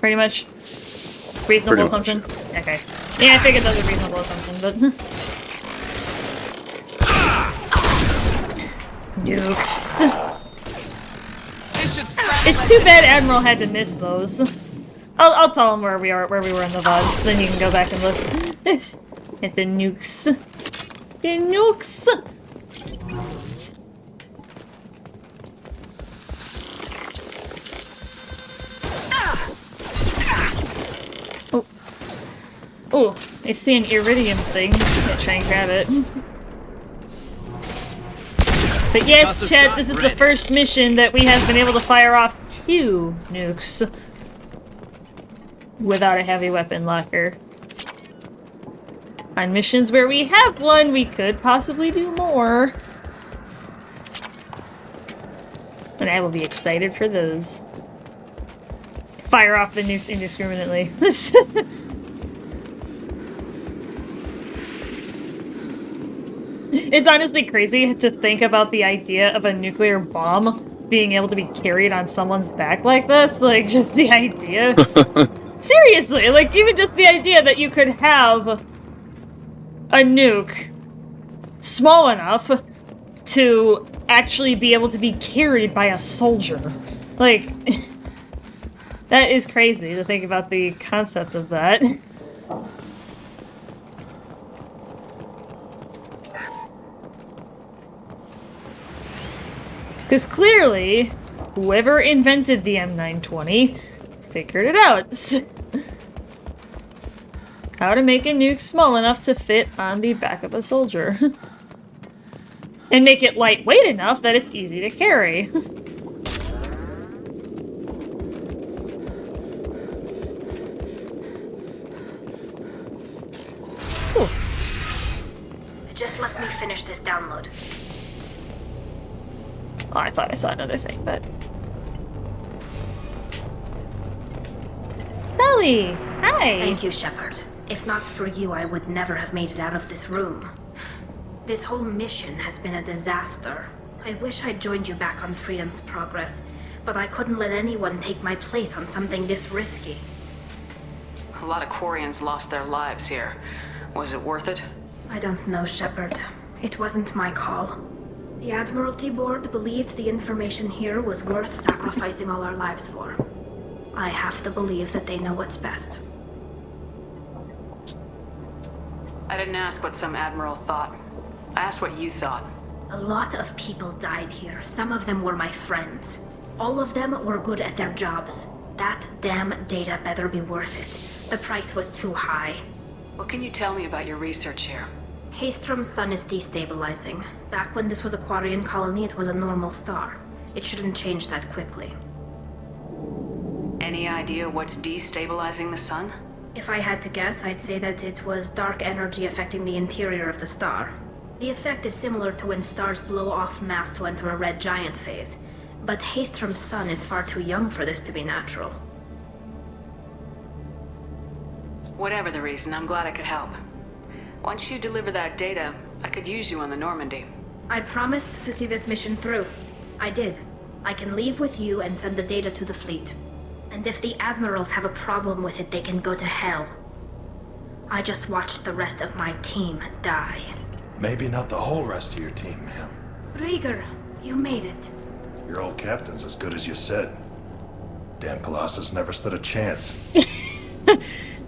[SPEAKER 1] Pretty much. Reasonable
[SPEAKER 2] Pretty
[SPEAKER 1] assumption? Okay. Yeah, I figured that was a reasonable assumption, but... Nukes. It's too bad Admiral had to miss those. I'll tell him where we were in the VOD, so then he can go back and look at the nukes. The nukes! Oh. Oh, I see an iridium thing. I'm gonna try and grab it. But yes, chat, this is the first mission that we have been able to fire off 2 nukes without a heavy weapon locker. On missions where we have one, we could possibly do more. And I will be excited for those. Fire off the nukes indiscriminately. It's honestly crazy to think about the idea of a nuclear bomb being able to be carried on someone's back like this. Like, just the idea. Seriously, like, even just the idea that you could have a nuke small enough to actually be able to be carried by a soldier. Like, that is crazy to think about the concept of that. Because clearly, whoever invented the M920 figured it out. How to make a nuke small enough to fit on the back of a soldier. And make it lightweight enough that it's easy to carry. Cool.
[SPEAKER 13] Just let me finish this download.
[SPEAKER 1] Oh, I thought I saw another thing, but... Sally! Hi!
[SPEAKER 13] Thank you, Shepard. If not for you, I would never have made it out of this room. This whole mission has been a disaster. I wish I'd joined you back on Freedom's Progress, but I couldn't let anyone take my place on something this risky.
[SPEAKER 5] A lot of Quarians lost their lives here. Was it worth it?
[SPEAKER 13] I don't know, Shepard. It wasn't my call. The Admiralty Board believed the information here was worth sacrificing all our lives for. I have to believe that they know what's best.
[SPEAKER 5] I didn't ask what some admiral thought. I asked what you thought.
[SPEAKER 13] A lot of people died here. Some of them were my friends. All of them were good at their jobs. That damn data better be worth it. The price was too high.
[SPEAKER 5] What can you tell me about your research here?
[SPEAKER 13] Haystrom's sun is destabilizing. Back when this was a Quarian colony, it was a normal star. It shouldn't change that quickly.
[SPEAKER 5] Any idea what's destabilizing the sun?
[SPEAKER 13] If I had to guess, I'd say that it was dark energy affecting the interior of the star. The effect is similar to when stars blow off mass to enter a red giant phase. But Haystrom's sun is far too young for this to be natural.
[SPEAKER 5] Whatever the reason, I'm glad I could help. Once you deliver that data, I could use you on the Normandy.
[SPEAKER 13] I promised to see this mission through. I did. I can leave with you and send the data to the fleet. And if the admirals have a problem with it, they can go to hell. I just watched the rest of my team die.
[SPEAKER 15] Maybe not the whole rest of your team, ma'am.
[SPEAKER 13] Rieger, you made it.
[SPEAKER 15] Your old captain's as good as you said. Damn Colossus never stood a chance.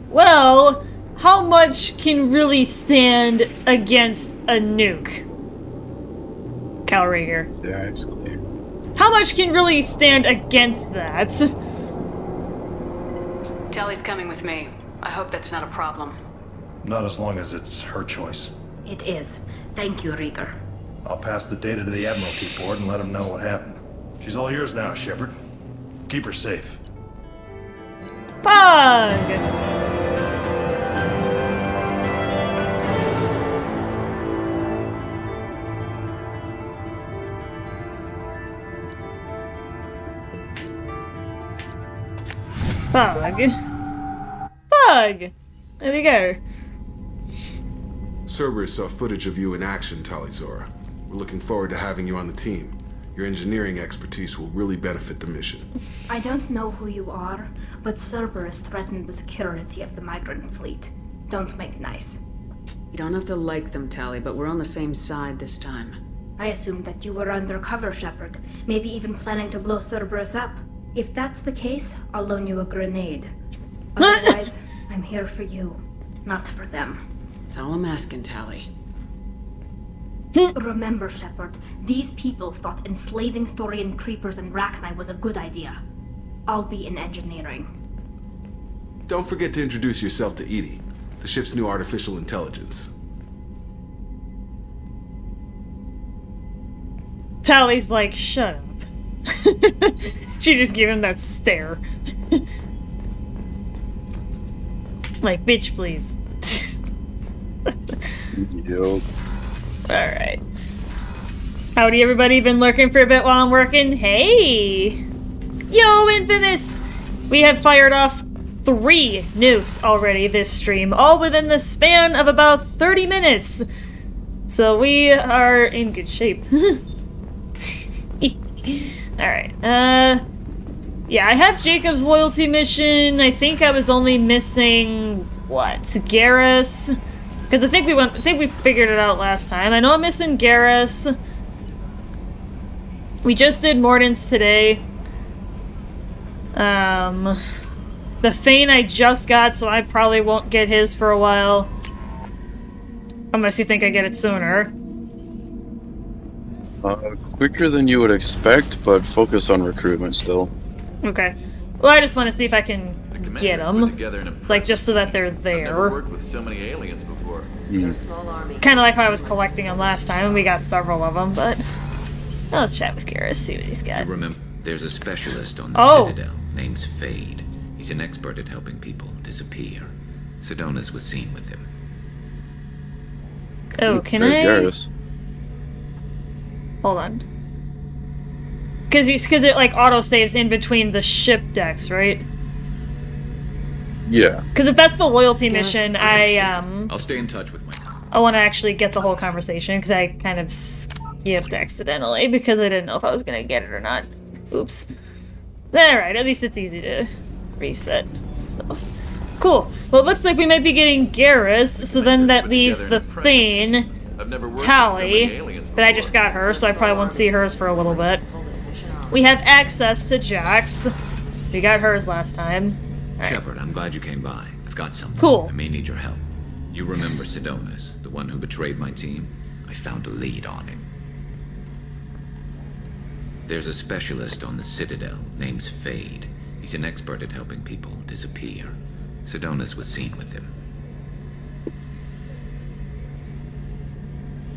[SPEAKER 1] Well, how much can really stand against a nuke? Cal Rieger.
[SPEAKER 2] Yeah, actually.
[SPEAKER 1] How much can really stand against that?
[SPEAKER 5] Tally's coming with me. I hope that's not a problem.
[SPEAKER 15] Not as long as it's her choice.
[SPEAKER 13] It is. Thank you, Rieger.
[SPEAKER 15] I'll pass the data to the Admiralty Board and let them know what happened. She's all yours now, Shepard. Keep her safe.
[SPEAKER 1] Bug! Bug. Bug! There we go.
[SPEAKER 16] Cerberus saw footage of you in action, Talizora. We're looking forward to having you on the team. Your engineering expertise will really benefit the mission.
[SPEAKER 13] I don't know who you are, but Cerberus threatened the security of the migrant fleet. Don't make nice.
[SPEAKER 5] You don't have to like them, Tally, but we're on the same side this time.
[SPEAKER 13] I assumed that you were undercover, Shepard. Maybe even planning to blow Cerberus up. If that's the case, I'll loan you a grenade. Otherwise, I'm here for you, not for them.
[SPEAKER 5] That's all I'm asking, Tally.
[SPEAKER 13] Remember, Shepard, these people thought enslaving Thorian creepers and Rachni was a good idea. I'll be in engineering.
[SPEAKER 16] Don't forget to introduce yourself to Edie, the ship's new artificial intelligence.
[SPEAKER 1] Tally's like, shut up. She just gave him that stare. Like, bitch, please.
[SPEAKER 2] Yup.
[SPEAKER 1] Alright. Howdy, everybody. Been lurking for a bit while I'm working? Hey! Yo, Infamous! We have fired off 3 nukes already this stream, all within the span of about 30 minutes. So we are in good shape. Alright, yeah, I have Jacob's loyalty mission. I think I was only missing, what, Garrus? Because I think we figured it out last time. I know I'm missing Garrus. We just did Mordant's today. The Thane I just got, so I probably won't get his for a while. Unless you think I get it sooner.
[SPEAKER 2] Quicker than you would expect, but focus on recruitment still.
[SPEAKER 1] Okay. Well, I just want to see if I can get them.
[SPEAKER 8] Together an
[SPEAKER 1] Like, just so that they're
[SPEAKER 8] I've never
[SPEAKER 1] there.
[SPEAKER 8] worked with so many aliens before.
[SPEAKER 1] Kind of like how I was collecting them last time, and we got several of them, but... Now let's chat with Garrus, see what he's got.
[SPEAKER 8] Remember, there's a specialist on the
[SPEAKER 1] Oh.
[SPEAKER 8] Citadel named Fade. He's an expert at helping people disappear. Sidonus was seen with him.
[SPEAKER 1] Oh, can
[SPEAKER 2] There's
[SPEAKER 1] I...
[SPEAKER 2] Garrus.
[SPEAKER 1] Hold on. Because it, like, auto-saves in between the ship decks, right?
[SPEAKER 2] Yeah.
[SPEAKER 1] Because if that's the loyalty mission,
[SPEAKER 8] I'll stay in touch with my...
[SPEAKER 1] I want to actually get the whole conversation, because I kind of skipped accidentally, because I didn't know if I was going to get it or not. Oops. Alright, at least it's easy to reset. So, cool. Well, it looks like we might be getting Garrus, so then that leaves the Thane, Tally, but I just got her, so I probably won't see hers for a little bit. We have access to Jax. We got hers last time. Right.
[SPEAKER 8] Shepard, I'm glad you came by. I've got something.
[SPEAKER 1] Cool.
[SPEAKER 8] I may need your help. You remember Sidonus, the one who betrayed my team? I found a lead on him. There's a specialist on the Citadel named Fade. He's an expert at helping people disappear. Sidonus was seen with him.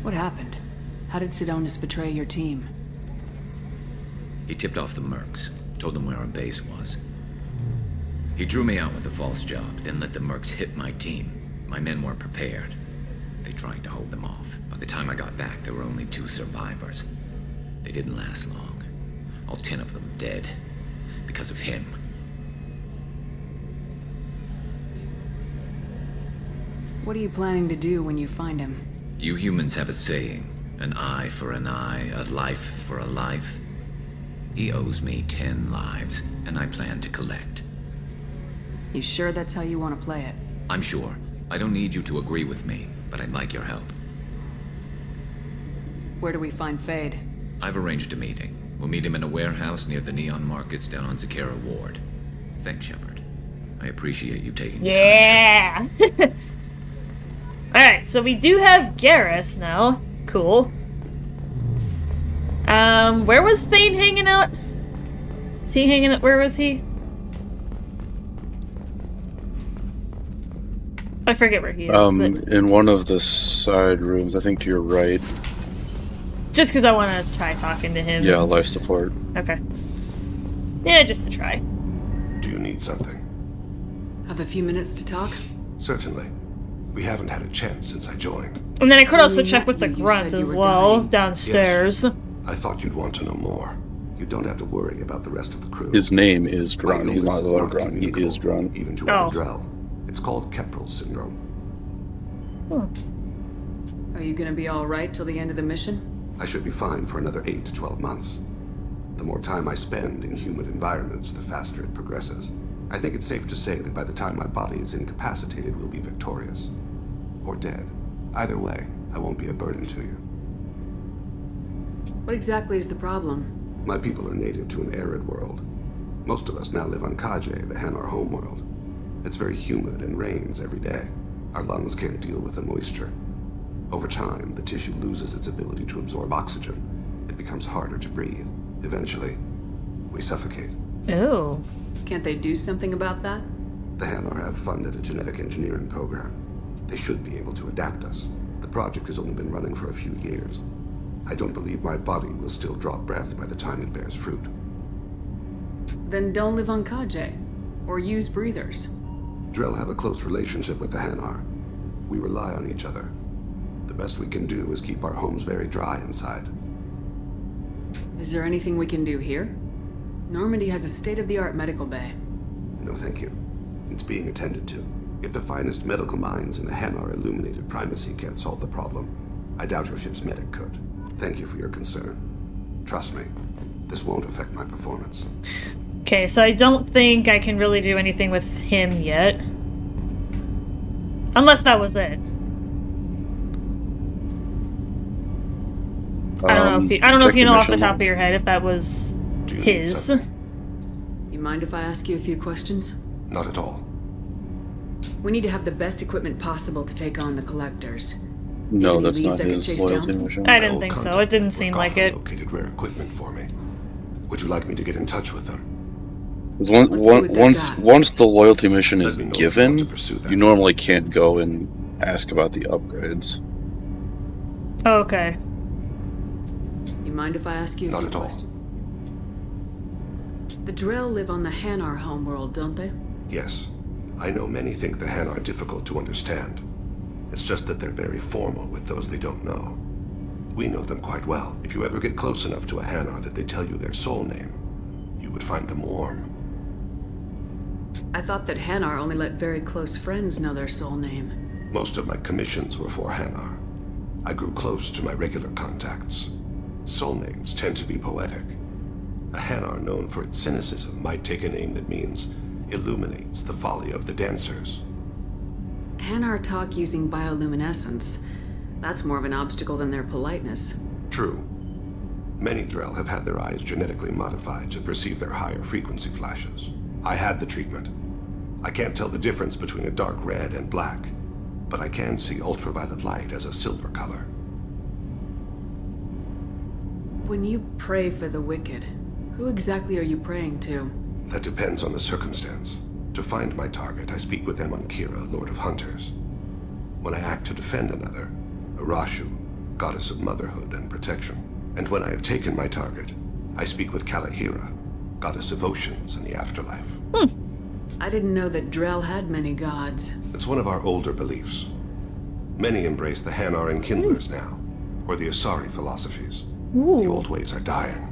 [SPEAKER 14] What happened? How did Sidonus betray your team?
[SPEAKER 8] He tipped off the mercs, told them where our base was. He drew me out with a false job, then let the mercs hit my team. My men weren't prepared. They tried to hold them off. By the time I got back, there were only 2 survivors. They didn't last long. All 10 of them dead. Because of him.
[SPEAKER 14] What are you planning to do when you find him?
[SPEAKER 8] You humans have a saying. An eye for an eye, a life for a life. He owes me 10 lives, and I plan to collect.
[SPEAKER 14] You sure that's how you want to play it?
[SPEAKER 8] I'm sure. I don't need you to agree with me, but I'd like your help.
[SPEAKER 14] Where do we find Fade?
[SPEAKER 8] I've arranged a meeting. We'll meet him in a warehouse near the Neon Markets down on Zakera Ward. Thanks, Shepard. I appreciate you taking the time.
[SPEAKER 1] Yeah! Alright, so we do have Garrus now. Cool. Where was Thane hanging out? Is he hanging out? Where was he? I forget where he is. But...
[SPEAKER 2] in one of the side rooms, I think to your right.
[SPEAKER 1] Just because I want to try talking to him.
[SPEAKER 2] Yeah, life support.
[SPEAKER 1] Okay. Yeah, just to try.
[SPEAKER 17] Do you need something?
[SPEAKER 14] Have a few minutes to talk?
[SPEAKER 17] Certainly. We haven't had a chance since I joined.
[SPEAKER 1] And then I could also check with the grunt as well, downstairs.
[SPEAKER 17] Yes. I thought you'd want to know more. You don't have to worry about the rest of the crew.
[SPEAKER 2] His name is Grunt. He's not the Grunt. He is Grunt.
[SPEAKER 17] Even to Drell. It's called Keprel syndrome.
[SPEAKER 14] Are you gonna be alright till the end of the mission?
[SPEAKER 17] I should be fine for another 8 to 12 months. The more time I spend in humid environments, the faster it progresses. I think it's safe to say that by the time my body is incapacitated, we'll be victorious. Or dead. Either way, I won't be a burden to you.
[SPEAKER 14] What exactly is the problem?
[SPEAKER 17] My people are native to an arid world. Most of us now live on Kaje, the Hanar homeworld. It's very humid and rains every day. Our lungs can't deal with the moisture. Over time, the tissue loses its ability to absorb oxygen. It becomes harder to breathe. Eventually, we suffocate.
[SPEAKER 1] Oh.
[SPEAKER 14] Can't they do something about that?
[SPEAKER 17] The Hanar have funded a genetic engineering program. They should be able to adapt us. The project has only been running for a few years. I don't believe my body will still draw breath by the time it bears fruit.
[SPEAKER 14] Then don't live on Kaje. Or use breathers.
[SPEAKER 17] Drell have a close relationship with the Hanar. We rely on each other. The best we can do is keep our homes very dry inside.
[SPEAKER 14] Is there anything we can do here? Normandy has a state-of-the-art medical bay.
[SPEAKER 17] No, thank you. It's being attended to. If the finest medical minds in the Hanar illuminated primacy can't solve the problem, I doubt your ship's medic could. Thank you for your concern. Trust me, this won't affect my performance.
[SPEAKER 1] Okay, so I don't think I can really do anything with him yet. Unless that was it. I don't know if you know off the top of your head if that was his.
[SPEAKER 14] You mind if I ask you a few questions?
[SPEAKER 17] Not at all.
[SPEAKER 14] We need to have the best equipment possible to take on the collectors.
[SPEAKER 2] No, that's not his loyalty mission.
[SPEAKER 1] I didn't think so. It didn't seem like it.
[SPEAKER 17] Located rare equipment for me. Would you like me to get in touch with them?
[SPEAKER 2] 'Cause
[SPEAKER 14] Let's see what they got.
[SPEAKER 2] once the loyalty mission is
[SPEAKER 17] Let me know if you
[SPEAKER 2] given,
[SPEAKER 17] want to pursue that.
[SPEAKER 2] you normally can't go and ask about the upgrades.
[SPEAKER 1] Okay.
[SPEAKER 14] You mind if I ask you a
[SPEAKER 17] Not
[SPEAKER 14] few
[SPEAKER 17] at all.
[SPEAKER 14] questions? The Drell live on the Hanar homeworld, don't they?
[SPEAKER 17] Yes. I know many think the Han are difficult to understand. It's just that they're very formal with those they don't know. We know them quite well. If you ever get close enough to a Hanar that they tell you their soul name, you would find them warm.
[SPEAKER 14] I thought that Hanar only let very close friends know their soul name.
[SPEAKER 17] Most of my commissions were for Hanar. I grew close to my regular contacts. Soul names tend to be poetic. A Hanar known for its cynicism might take a name that means illuminates the folly of the dancers.
[SPEAKER 14] Hanar talk using bioluminescence. That's more of an obstacle than their politeness.
[SPEAKER 17] True. Many Drell have had their eyes genetically modified to perceive their higher frequency flashes. I had the treatment. I can't tell the difference between a dark red and black, but I can see ultraviolet light as a silver color.
[SPEAKER 14] When you pray for the wicked, who exactly are you praying to?
[SPEAKER 17] That depends on the circumstance. To find my target, I speak with Kira, Lord of Hunters. When I act to defend another, Arashu, Goddess of Motherhood and Protection. And when I have taken my target, I speak with Kalahira, Goddess of Oceans and the Afterlife.
[SPEAKER 14] I didn't know that Drell had many gods.
[SPEAKER 17] It's one of our older beliefs. Many embrace the Hanar and Kindlers now, or the Asari philosophies. The old ways are dying.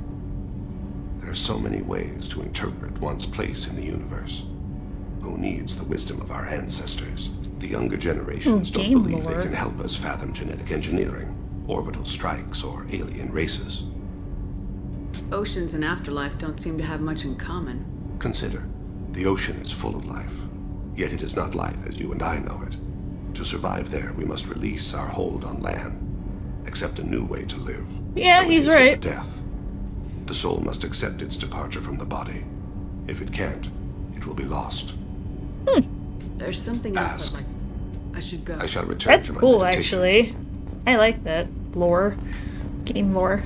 [SPEAKER 17] There are so many ways to interpret one's place in the universe. Who needs the wisdom of our ancestors? The younger generations don't believe they can help us fathom genetic engineering, orbital strikes, or alien races.
[SPEAKER 14] Oceans and Afterlife don't seem to have much in common.
[SPEAKER 17] Consider, the ocean is full of life, yet it is not life as you and I know it. To survive there, we must release our hold on land, accept a new way to live.
[SPEAKER 1] Yeah,
[SPEAKER 17] so
[SPEAKER 1] he's
[SPEAKER 17] it is
[SPEAKER 1] right.
[SPEAKER 17] With the death. The soul must accept its departure from the body. If it can't, it will be lost.
[SPEAKER 14] There's something else I'd like to... I should go.
[SPEAKER 17] I shall return
[SPEAKER 1] That's
[SPEAKER 17] to my
[SPEAKER 1] cool,
[SPEAKER 17] meditation.
[SPEAKER 1] actually. I like that lore. Game lore.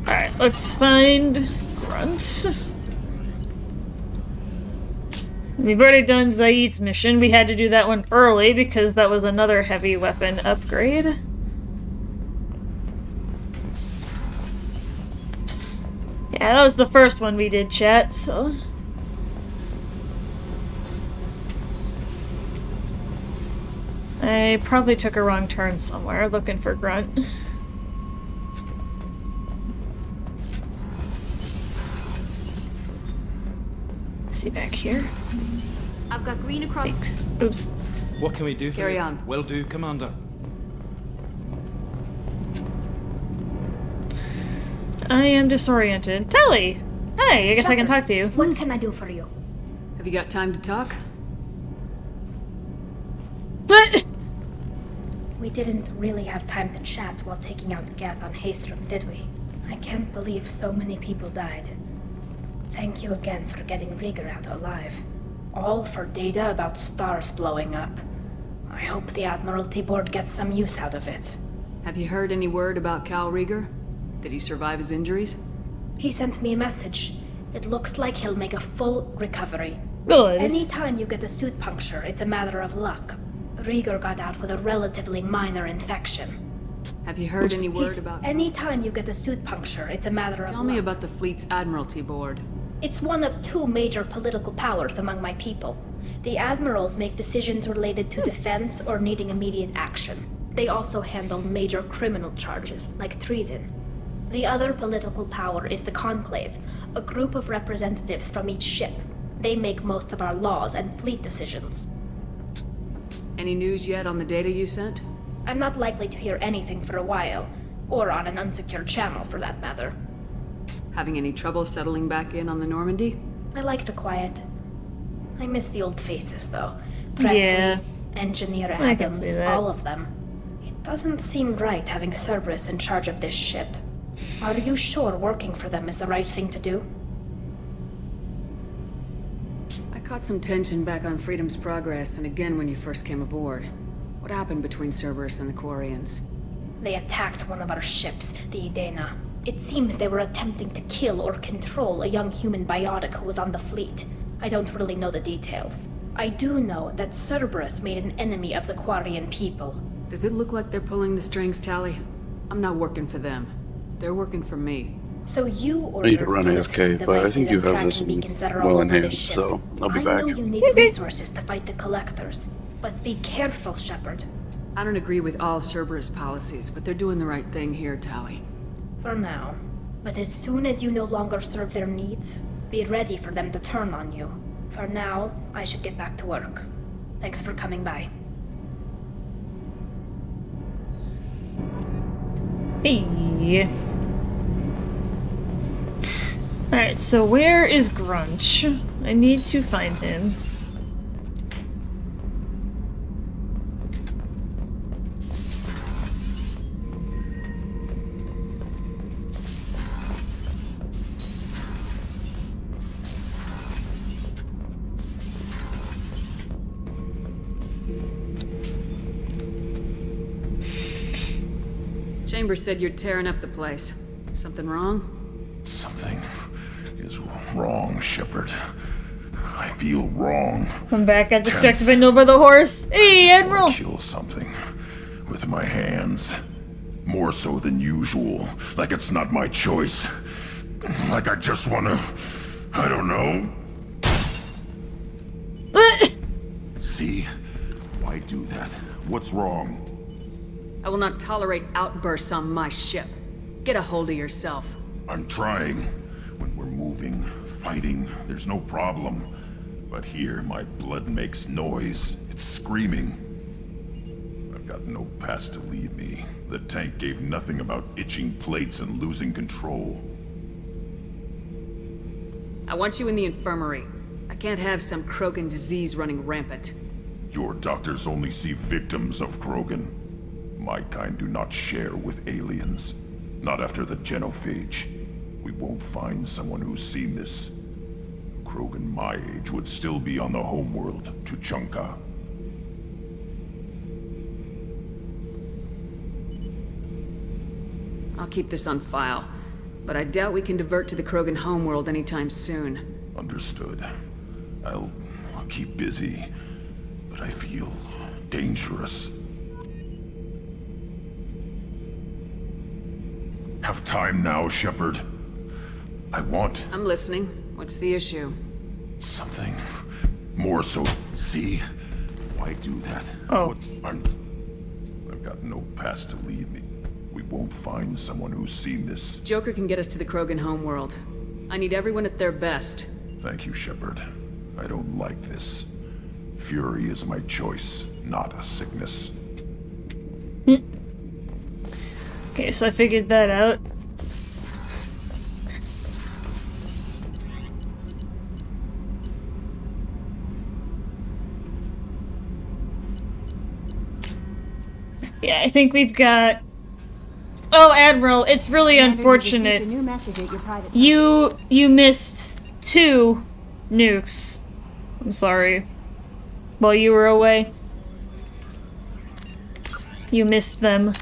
[SPEAKER 1] Alright, let's find grunts. We've already done Zaid's mission. We had to do that one early because that was another heavy weapon upgrade. Yeah, that was the first one we did, chat, so... I probably took a wrong turn somewhere looking for grunt. See back here.
[SPEAKER 12] I've got green across.
[SPEAKER 1] Thanks. Oops.
[SPEAKER 18] What can we do for
[SPEAKER 14] Carry
[SPEAKER 18] you?
[SPEAKER 14] on.
[SPEAKER 18] Will do, Commander.
[SPEAKER 1] I am disoriented. Tally! Hey, I guess I can talk to you.
[SPEAKER 19] What can I do for you?
[SPEAKER 14] Have you got time to talk?
[SPEAKER 1] What?
[SPEAKER 19] We didn't really have time to chat while taking out Gath on Haystrom, did we? I can't believe so many people died. Thank you again for getting Rieger out alive. All for data about stars blowing up. I hope the Admiralty Board gets some use out of it.
[SPEAKER 14] Have you heard any word about Cal Rieger? Did he survive his injuries?
[SPEAKER 19] He sent me a message. It looks like he'll make a full recovery.
[SPEAKER 1] Good.
[SPEAKER 19] Anytime you get a suit puncture, it's a matter of luck. Rieger got out with a relatively minor infection.
[SPEAKER 14] Have you heard any word about...
[SPEAKER 19] Anytime you get a suit puncture, it's a matter of
[SPEAKER 14] Tell
[SPEAKER 19] luck.
[SPEAKER 14] me about the fleet's Admiralty Board.
[SPEAKER 19] It's one of two major political powers among my people. The admirals make decisions related to defense or needing immediate action. They also handle major criminal charges, like treason. The other political power is the Conclave, a group of representatives from each ship. They make most of our laws and fleet decisions.
[SPEAKER 14] Any news yet on the data you sent?
[SPEAKER 19] I'm not likely to hear anything for a while, or on an unsecured channel for that matter.
[SPEAKER 14] Having any trouble settling back in on the Normandy?
[SPEAKER 19] I like the quiet. I miss the old faces, though. Presley,
[SPEAKER 1] Yeah.
[SPEAKER 19] Engineer
[SPEAKER 1] I can
[SPEAKER 19] Adams,
[SPEAKER 1] see that.
[SPEAKER 19] all of them. It doesn't seem right having Cerberus in charge of this ship. Are you sure working for them is the right thing to do?
[SPEAKER 14] I caught some tension back on Freedom's Progress and again when you first came aboard. What happened between Cerberus and the Quarians?
[SPEAKER 19] They attacked one of our ships, the Edena. It seems they were attempting to kill or control a young human biotic who was on the fleet. I don't really know the details. I do know that Cerberus made an enemy of the Quarian people.
[SPEAKER 14] Does it look like they're pulling the strings, Tally? I'm not working for them. They're working for me.
[SPEAKER 19] So you
[SPEAKER 2] I need to
[SPEAKER 19] ordered
[SPEAKER 2] run AFK, but I think you have this well in hand, so I'll be back.
[SPEAKER 19] I know you need resources to fight the Collectors, but be careful, Shepard.
[SPEAKER 14] I don't agree with all Cerberus policies, but they're doing the right thing here, Tally.
[SPEAKER 19] For now. But as soon as you no longer serve their needs, be ready for them to turn on you. For now, I should get back to work. Thanks for coming by.
[SPEAKER 1] Hey. Alright, so where is Grunch? I need to find him.
[SPEAKER 14] Chambers said you're tearing up the place. Something wrong?
[SPEAKER 4] Something is wrong, Shepard. I feel wrong.
[SPEAKER 1] Come back, got distracted by Nova the horse. Hey, Admiral!
[SPEAKER 4] Kill something with my hands. More so than usual. Like it's not my choice. Like I just wanna... I don't know. See? Why do that? What's wrong?
[SPEAKER 14] I will not tolerate outbursts on my ship. Get a hold of yourself.
[SPEAKER 4] I'm trying. When we're moving, fighting, there's no problem. But here, my blood makes noise. It's screaming. I've got no past to lead me. The tank gave nothing about itching plates and losing control.
[SPEAKER 14] I want you in the infirmary. I can't have some Krogan disease running rampant.
[SPEAKER 4] Your doctors only see victims of Krogan. My kind do not share with aliens. Not after the genophage. We won't find someone who's seen this. Krogan my age would still be on the homeworld, Tuchanka.
[SPEAKER 14] I'll keep this on file, but I doubt we can divert to the Krogan homeworld anytime soon.
[SPEAKER 4] Understood. I'll keep busy, but I feel dangerous. Have time now, Shepard.
[SPEAKER 14] I'm listening. What's the issue?
[SPEAKER 4] Something more so. See? Why do that?
[SPEAKER 1] Oh.
[SPEAKER 4] I've got no past to lead me. We won't find someone who's seen this.
[SPEAKER 14] Joker can get us to the Krogan homeworld. I need everyone at their best.
[SPEAKER 4] Thank you, Shepard. I don't like this. Fury is my choice, not a sickness.
[SPEAKER 1] Okay, so I figured that out. Yeah, I think we've got... Oh, Admiral, it's really unfortunate. You missed 2 nukes. I'm sorry. While you were away. You missed them.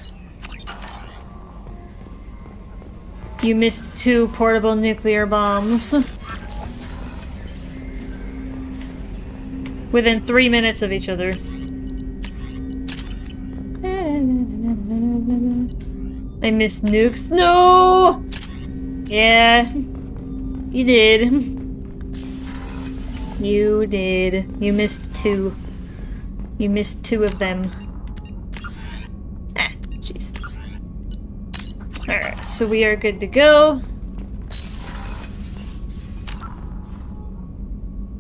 [SPEAKER 1] You missed 2 portable nuclear bombs. Within 3 minutes of each other. I missed nukes. No! Yeah. You did. You did. You missed 2. You missed 2 of them. Ah, jeez. Alright, so we are good to go.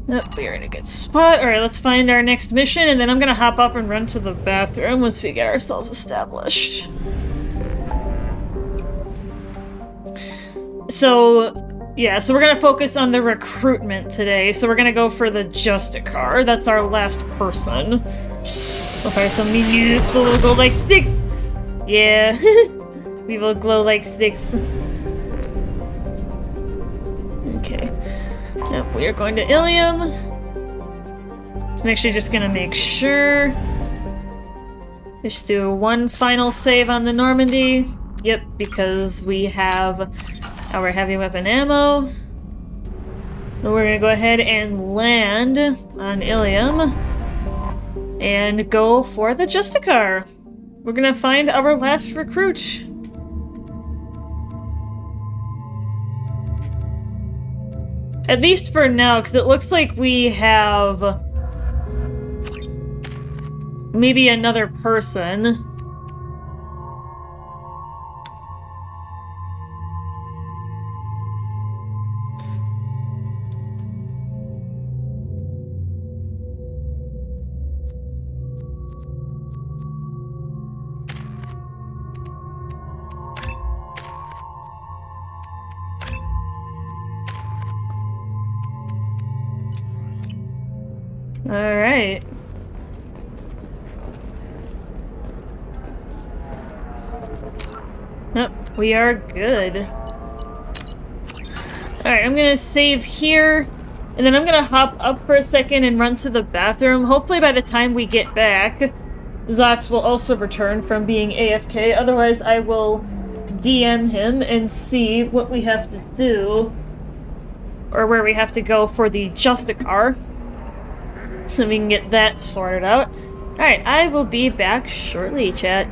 [SPEAKER 1] Oh, we are in a good spot. Alright, let's find our next mission, and then I'm gonna hop up and run to the bathroom once we get ourselves established. So, yeah, so we're gonna focus on the recruitment today. So we're gonna go for the Justicar. That's our last person. We'll fire some nukes, but we'll go like sticks! Yeah. We will glow like sticks. Yep, we are going to Ilium. I'm actually just gonna make sure. Just do one final save on the Normandy. Yep, because we have our heavy weapon ammo. So we're gonna go ahead and land on Ilium and go for the Justicar. We're gonna find our last recruit. At least for now, because it looks like we have maybe another person. Alright. Nope, we are good. Alright, I'm gonna save here, and then I'm gonna hop up for a second and run to the bathroom. Hopefully by the time we get back, Zox will also return from being AFK, otherwise I will DM him and see what we have to do, or where we have to go for the Justicar, so we can get that sorted out. Alright, I will be back shortly, chat.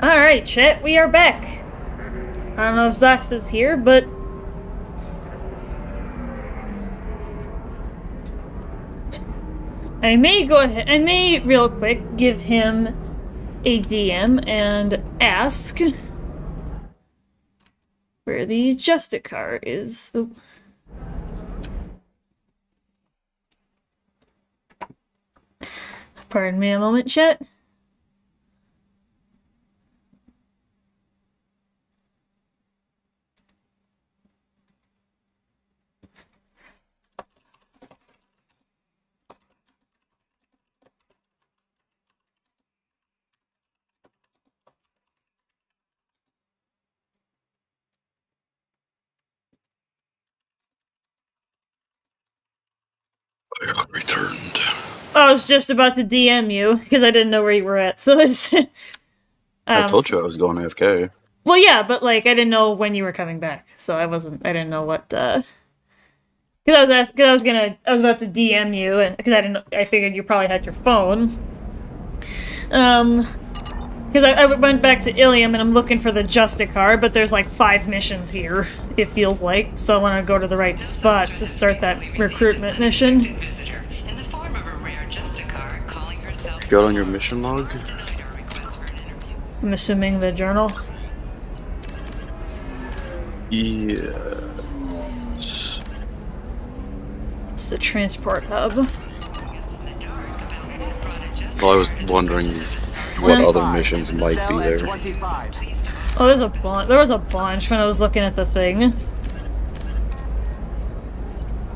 [SPEAKER 1] Alright, chat, we are back. I don't know if Zox is here, but... I may go ahead, I may real quick give him a DM and ask where the Justicar is. Oh. Pardon me a moment, chat.
[SPEAKER 2] I have returned.
[SPEAKER 1] I was just about to DM you because I didn't know where you were at. So it's,
[SPEAKER 2] I told you I was going AFK.
[SPEAKER 1] Well, yeah, but like I didn't know when you were coming back, so I didn't know what. Because I was about to DM you, because I figured you probably had your phone. Because I went back to Ilium and I'm looking for the Justicar, but there's like 5 missions here, it feels like. So I want to go to the right spot to start that recruitment mission.
[SPEAKER 2] Got on your mission log?
[SPEAKER 1] I'm assuming the journal.
[SPEAKER 2] Yes.
[SPEAKER 1] It's the transport hub.
[SPEAKER 2] Well, I was wondering what other missions might be there.
[SPEAKER 1] Oh, there's a bunch. There was a bunch when I was looking at the thing.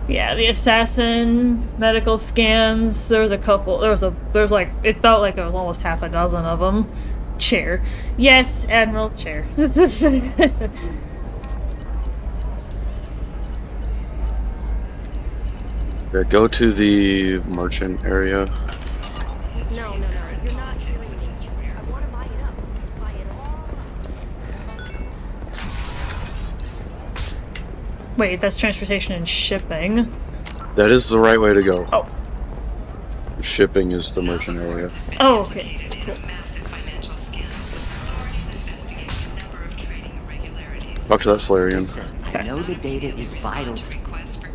[SPEAKER 1] Yeah, the assassin, medical scans. There was a couple. There was like, it felt like there was almost half a dozen of them. Chair. Yes, Admiral Chair.
[SPEAKER 2] Yeah, go to the merchant area.
[SPEAKER 12] No, you're not feeling it. I want to buy it up. Buy it all.
[SPEAKER 1] Wait, that's transportation and shipping.
[SPEAKER 2] That is the right way to go.
[SPEAKER 1] Oh.
[SPEAKER 2] Shipping is the merchant area.
[SPEAKER 1] Oh, okay. Cool.
[SPEAKER 2] Talk to that Solarian.
[SPEAKER 9] I know the data is vital to...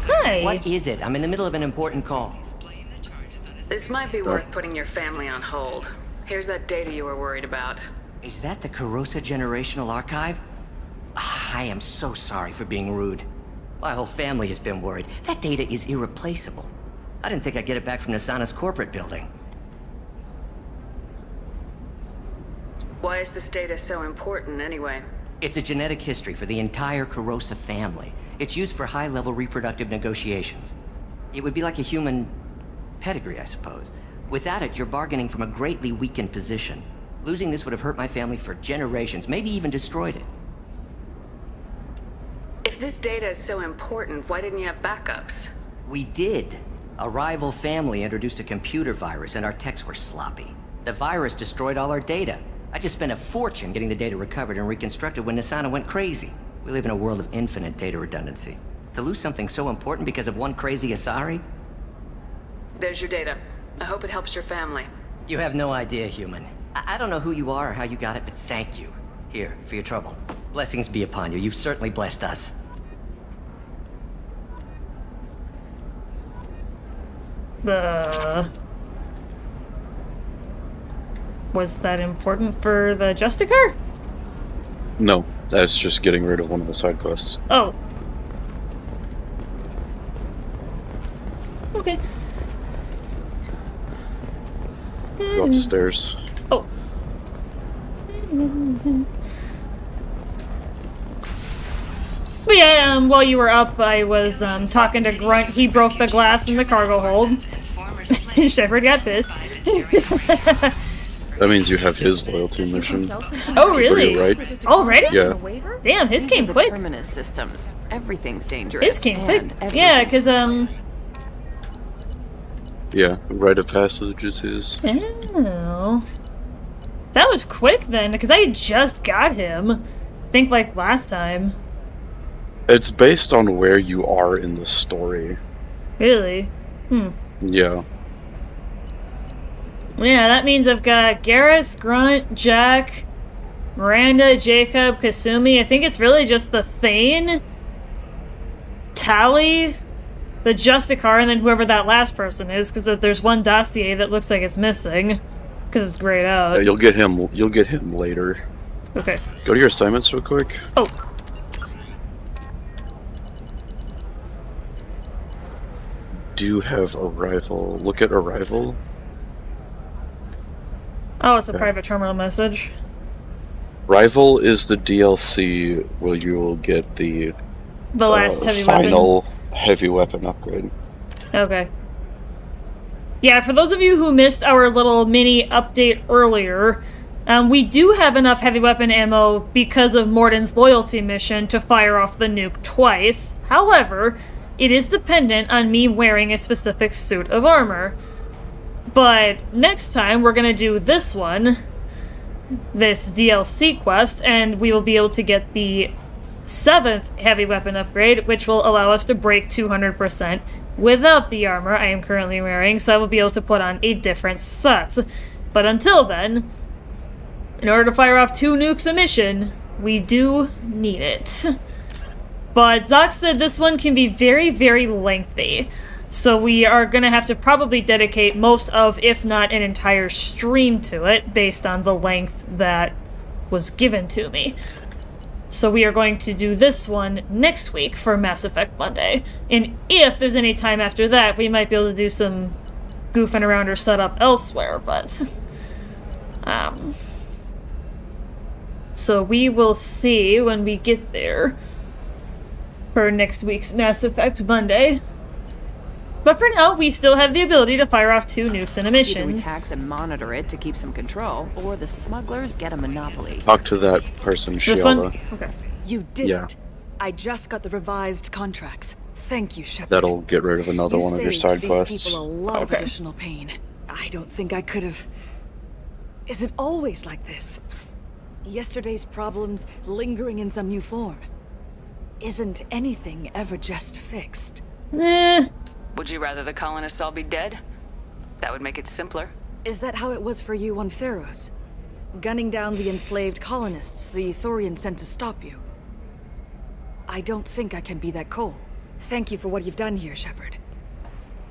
[SPEAKER 1] Hi.
[SPEAKER 9] What is it? I'm in the middle of an important call.
[SPEAKER 5] This might be worth putting your family on hold. Here's that data you were worried about.
[SPEAKER 9] Is that the Carosa Generational Archive? I am so sorry for being rude. My whole family has been worried. That data is irreplaceable. I didn't think I'd get it back from Nasana's corporate building.
[SPEAKER 5] Why is this data so important anyway?
[SPEAKER 9] It's a genetic history for the entire Carosa family. It's used for high-level reproductive negotiations. It would be like a human pedigree, I suppose. Without it, you're bargaining from a greatly weakened position. Losing this would have hurt my family for generations, maybe even destroyed it.
[SPEAKER 5] If this data is so important, why didn't you have backups?
[SPEAKER 9] We did. A rival family introduced a computer virus and our techs were sloppy. The virus destroyed all our data. I just spent a fortune getting the data recovered and reconstructed when Nasana went crazy. We live in a world of infinite data redundancy. To lose something so important because of one crazy Asari?
[SPEAKER 5] There's your data. I hope it helps your family.
[SPEAKER 9] You have no idea, human. I don't know who you are or how you got it, but thank you. Here, for your trouble. Blessings be upon you. You've certainly blessed us.
[SPEAKER 1] Was that important for the Justicar?
[SPEAKER 2] No, that's just getting rid of one of the side quests.
[SPEAKER 1] Oh. Okay.
[SPEAKER 2] Go up the stairs.
[SPEAKER 1] Oh. But yeah, while you were up, I was talking to Grunt. He broke the glass in the cargo hold. Shepard got pissed.
[SPEAKER 2] That means you have his loyalty mission.
[SPEAKER 1] Oh, really?
[SPEAKER 2] Right?
[SPEAKER 1] Already?
[SPEAKER 2] Yeah.
[SPEAKER 1] Damn, his came quick.
[SPEAKER 18] Terminus systems. Everything's dangerous.
[SPEAKER 1] His came quick. Yeah, because
[SPEAKER 2] Yeah, rite of passage is his.
[SPEAKER 1] Oh. That was quick then, because I just got him. I think like last time.
[SPEAKER 2] It's based on where you are in the story.
[SPEAKER 1] Really?
[SPEAKER 2] Yeah.
[SPEAKER 1] Yeah, that means I've got Garrus, Grunt, Jack, Miranda, Jacob, Kasumi. I think it's really just the Thane, Tally, the Justicar, and then whoever that last person is, because there's one dossier that looks like it's missing, because it's grayed out.
[SPEAKER 2] You'll get him. You'll get him later.
[SPEAKER 1] Okay.
[SPEAKER 2] Go to your assignments real quick.
[SPEAKER 1] Oh.
[SPEAKER 2] Do you have Arrival? Look at Arrival.
[SPEAKER 1] Oh, it's a private terminal message.
[SPEAKER 2] Arrival is the DLC where you will get the
[SPEAKER 1] last heavy
[SPEAKER 2] final heavy weapon upgrade.
[SPEAKER 1] Okay. Yeah, for those of you who missed our little mini update earlier, we do have enough heavy weapon ammo because of Morden's loyalty mission to fire off the nuke twice. However, it is dependent on me wearing a specific suit of armor. But next time we're going to do this one, this DLC quest, and we will be able to get the 7th heavy weapon upgrade, which will allow us to break 200% without the armor I am currently wearing, so I will be able to put on a different set. But until then, in order to fire off 2 nukes a mission, we do need it. But Zoc said this one can be very, very lengthy. So we are going to have to probably dedicate most of, if not an entire stream to it, based on the length that was given to me. So we are going to do this one next week for Mass Effect Monday. And if there's any time after that, we might be able to do some goofing around or setup elsewhere, but... So we will see when we get there for next week's Mass Effect Monday. But for now, we still have the ability to fire off 2 nukes in a mission.
[SPEAKER 18] Either we tax and monitor it to keep some control, or the smugglers get a monopoly.
[SPEAKER 2] Talk to that person, Sheila.
[SPEAKER 1] This one? Okay.
[SPEAKER 20] You didn't.
[SPEAKER 2] Yeah.
[SPEAKER 20] I just got the revised contracts. Thank you, Shepard.
[SPEAKER 2] That'll get rid of another one of your side quests.
[SPEAKER 20] These people a lot of additional pain. I don't think I could have... Is it always like this? Yesterday's problems lingering in some new form. Isn't anything ever just fixed?
[SPEAKER 5] Would you rather the colonists all be dead? That would make it simpler.
[SPEAKER 20] Is that how it was for you on Theros? Gunning down the enslaved colonists the Thorians sent to stop you? I don't think I can be that cold. Thank you for what you've done here, Shepard.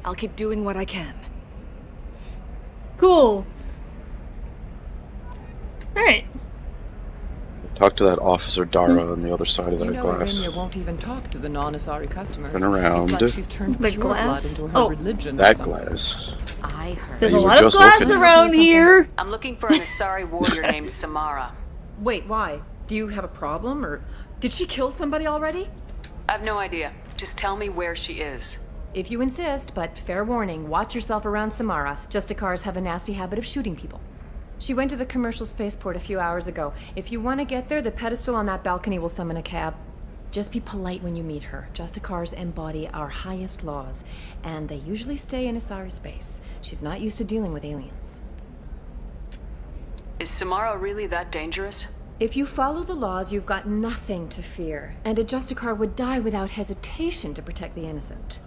[SPEAKER 20] I'll keep doing what I can.
[SPEAKER 1] Cool. Alright.
[SPEAKER 2] Talk to that Officer Dara on the other side of that glass.
[SPEAKER 18] Aranya won't even talk to the non-Asari customers.
[SPEAKER 2] Turn around.
[SPEAKER 18] It's like she's turned
[SPEAKER 1] the
[SPEAKER 18] pure blood
[SPEAKER 1] glass?
[SPEAKER 18] into her religion.
[SPEAKER 2] That glass.
[SPEAKER 18] I heard.
[SPEAKER 1] There's a lot of glass around here.
[SPEAKER 5] I'm looking for an Asari warrior named Samara.
[SPEAKER 14] Wait, why? Do you have a problem, or did she kill somebody already?
[SPEAKER 5] I've no idea. Just tell me where she is.
[SPEAKER 12] If you insist, but fair warning, watch yourself around Samara. Justicars have a nasty habit of shooting people. She went to the commercial spaceport a few hours ago. If you want to get there, the pedestal on that balcony will summon a cab. Just be polite when you meet her. Justicars embody our highest laws, and they usually stay in Asari space. She's not used to dealing with aliens.
[SPEAKER 5] Is Samara really that dangerous?
[SPEAKER 12] If you follow the laws, you've got nothing to fear, and a Justicar would die without hesitation to protect the innocent.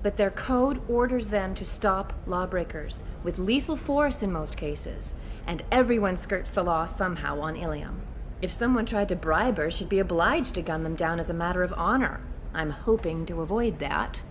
[SPEAKER 12] but their code orders them to stop lawbreakers, with lethal force in most cases, and everyone skirts the law somehow on Ilium. If someone tried to bribe her, she'd be obliged to gun them down as a matter of honor. I'm hoping to avoid that.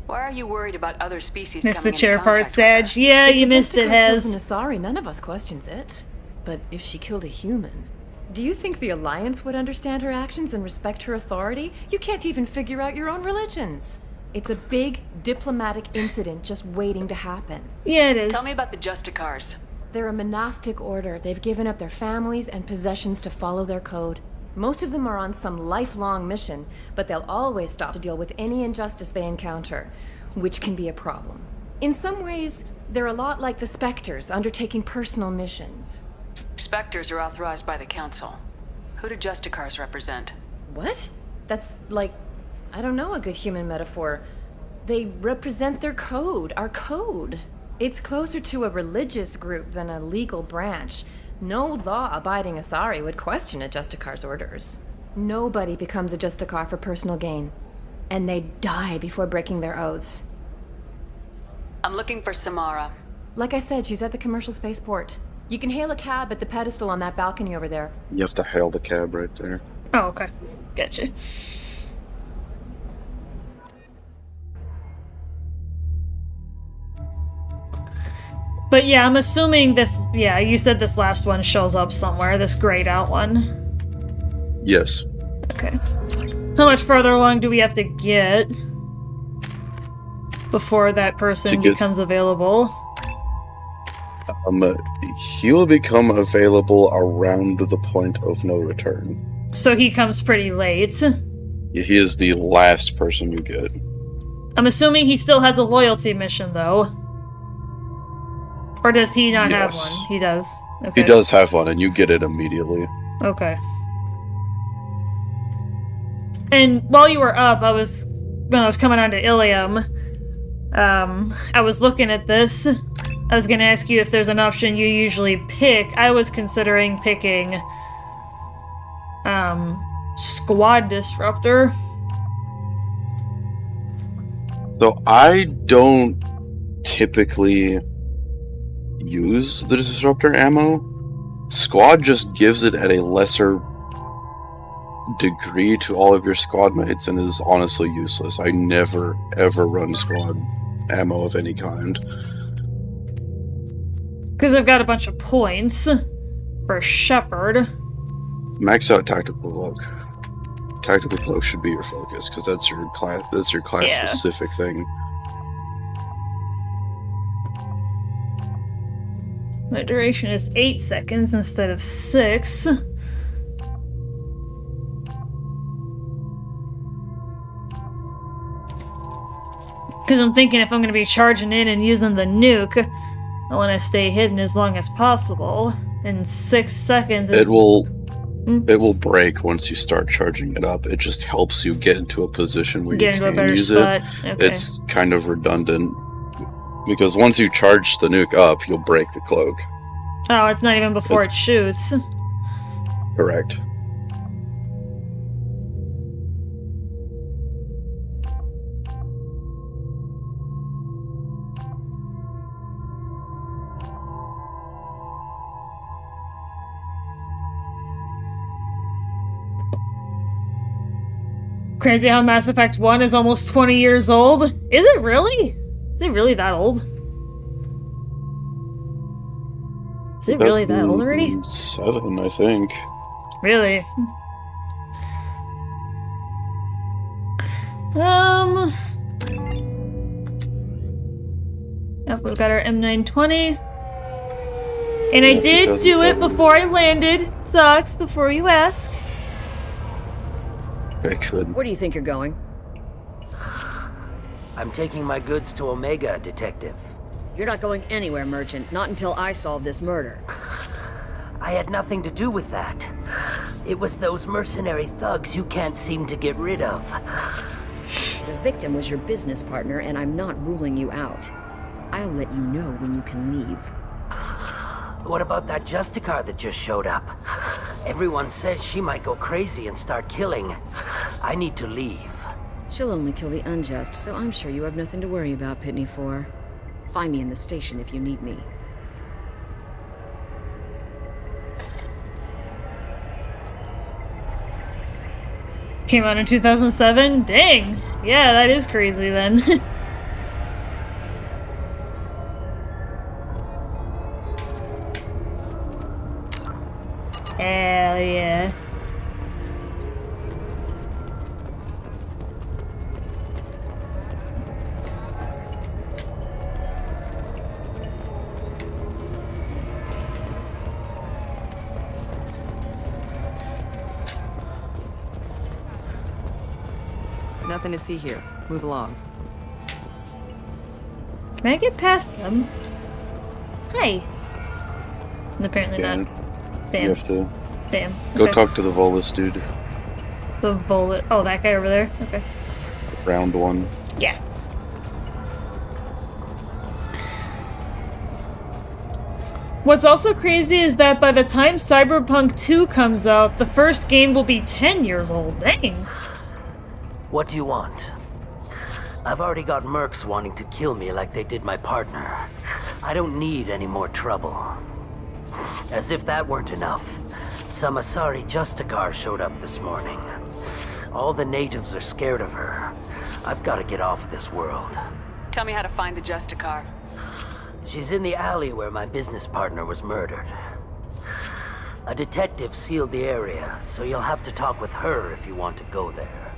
[SPEAKER 5] Why are you worried about other species
[SPEAKER 1] Missed the
[SPEAKER 5] coming
[SPEAKER 1] chair
[SPEAKER 5] into
[SPEAKER 1] part,
[SPEAKER 5] contact with her?
[SPEAKER 1] Sag. Yeah,
[SPEAKER 12] If
[SPEAKER 1] you
[SPEAKER 12] the
[SPEAKER 1] missed it,
[SPEAKER 12] Justicar
[SPEAKER 1] Hez.
[SPEAKER 12] kills an Asari, none of us questions it. But if she killed a human, do you think the Alliance would understand her actions and respect her authority? You can't even figure out your own religions. It's a big diplomatic incident just waiting to happen.
[SPEAKER 1] Yeah, it is.
[SPEAKER 5] Tell me about the Justicars.
[SPEAKER 12] They're a monastic order. They've given up their families and possessions to follow their code. Most of them are on some lifelong mission, but they'll always stop to deal with any injustice they encounter, which can be a problem. In some ways, they're a lot like the Spectres, undertaking personal missions.
[SPEAKER 5] Spectres are authorized by the Council. Who do Justicars represent?
[SPEAKER 12] What? That's like, I don't know, a good human metaphor. They represent their code, our code. It's closer to a religious group than a legal branch. No law-abiding Asari would question a Justicar's orders. Nobody becomes a Justicar for personal gain. And they die before breaking their oaths.
[SPEAKER 5] I'm looking for Samara.
[SPEAKER 12] Like I said, she's at the commercial spaceport. You can hail a cab at the pedestal on that balcony over there.
[SPEAKER 2] You have to hail the cab right there.
[SPEAKER 1] Oh, okay. Gotcha. But yeah, I'm assuming this... Yeah, you said this last one shows up somewhere, this grayed out one.
[SPEAKER 2] Yes.
[SPEAKER 1] Okay. How much further along do we have to get before that person becomes available?
[SPEAKER 2] He will become available around the point of no return.
[SPEAKER 1] So he comes pretty late.
[SPEAKER 2] He is the last person you get.
[SPEAKER 1] I'm assuming he still has a loyalty mission, though. Or does he not have one? He does. Okay.
[SPEAKER 2] He does have one, and you get it immediately.
[SPEAKER 1] Okay. And while you were up, when I was coming on to Ilium, I was looking at this. I was gonna ask you if there's an option you usually pick. I was considering picking, Squad Disruptor.
[SPEAKER 2] So I don't typically use the Disruptor ammo. Squad just gives it at a lesser degree to all of your squad mates and is honestly useless. I never ever run squad ammo of any kind.
[SPEAKER 1] Because I've got a bunch of points for Shepard.
[SPEAKER 2] Max out tactical cloak. Tactical cloak should be your focus because that's your class. That's your class specific thing.
[SPEAKER 1] The duration is 8 seconds instead of 6. Because I'm thinking if I'm going to be charging in and using the nuke, I want to stay hidden as long as possible. And 6 seconds is...
[SPEAKER 2] It will break once you start charging it up. It just helps you get into a position where you can use it.
[SPEAKER 1] Okay.
[SPEAKER 2] It's kind of redundant. Because once you charge the nuke up, you'll break the cloak.
[SPEAKER 1] Oh, it's not even before it shoots.
[SPEAKER 2] Correct.
[SPEAKER 1] Crazy how Mass Effect 1 is almost 20 years old. Is it really? Is it really that old? Is it really that old already?
[SPEAKER 2] 7, I think.
[SPEAKER 1] Really? Yep, we've got our M920. And I did do it before I landed. Sucks, before you ask.
[SPEAKER 2] I could.
[SPEAKER 21] Where do you think you're going?
[SPEAKER 22] I'm taking my goods to Omega, Detective.
[SPEAKER 21] You're not going anywhere, Merchant. Not until I solve this murder.
[SPEAKER 22] I had nothing to do with that. It was those mercenary thugs you can't seem to get rid of.
[SPEAKER 21] The victim was your business partner, and I'm not ruling you out. I'll let you know when you can leave.
[SPEAKER 22] What about that Justicar that just showed up? Everyone says she might go crazy and start killing. I need to leave.
[SPEAKER 21] She'll only kill the unjust, so I'm sure you have nothing to worry about, Pitney 4. Find me in the station if you need me.
[SPEAKER 1] Came out in 2007? Dang! Yeah, that is crazy then. Hell yeah.
[SPEAKER 18] Nothing to see here. Move along.
[SPEAKER 1] Can I get past them? Hi. And apparently not. Damn.
[SPEAKER 2] You have to
[SPEAKER 1] Damn.
[SPEAKER 2] go
[SPEAKER 1] Okay.
[SPEAKER 2] talk to the Volus dude.
[SPEAKER 1] The bullet. Oh, that guy over there? Okay.
[SPEAKER 2] Round one.
[SPEAKER 1] Yeah. What's also crazy is that by the time Cyberpunk 2 comes out, the first game will be 10 years old. Dang.
[SPEAKER 22] What do you want? I've already got mercs wanting to kill me like they did my partner. I don't need any more trouble. As if that weren't enough, some Asari Justicar showed up this morning. All the natives are scared of her. I've got to get off this world.
[SPEAKER 5] Tell me how to find the Justicar.
[SPEAKER 22] She's in the alley where my business partner was murdered. A detective sealed the area, so you'll have to talk with her if you want to go there.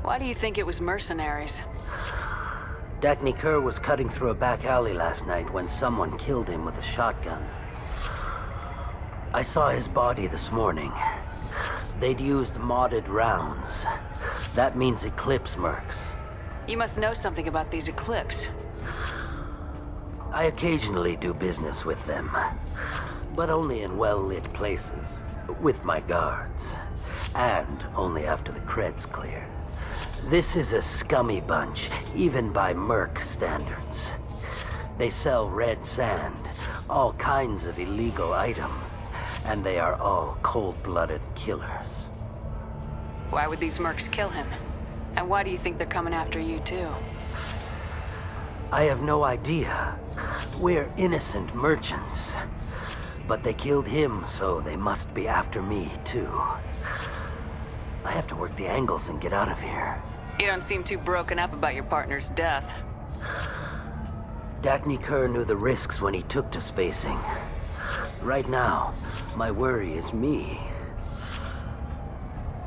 [SPEAKER 5] Why do you think it was mercenaries?
[SPEAKER 22] Dagny Kerr was cutting through a back alley last night when someone killed him with a shotgun. I saw his body this morning. They'd used modded rounds. That means Eclipse mercs.
[SPEAKER 5] You must know something about these Eclipse.
[SPEAKER 22] I occasionally do business with them, but only in well-lit places, with my guards, and only after the creds clear. This is a scummy bunch, even by merc standards. They sell red sand, all kinds of illegal items, and they are all cold-blooded killers.
[SPEAKER 5] Why would these mercs kill him? And why do you think they're coming after you too?
[SPEAKER 22] I have no idea. We're innocent merchants. But they killed him, so they must be after me too. I have to work the angles and get out of here.
[SPEAKER 5] You don't seem too broken up about your partner's death.
[SPEAKER 22] Dagny Kerr knew the risks when he took to spacing. Right now, my worry is me.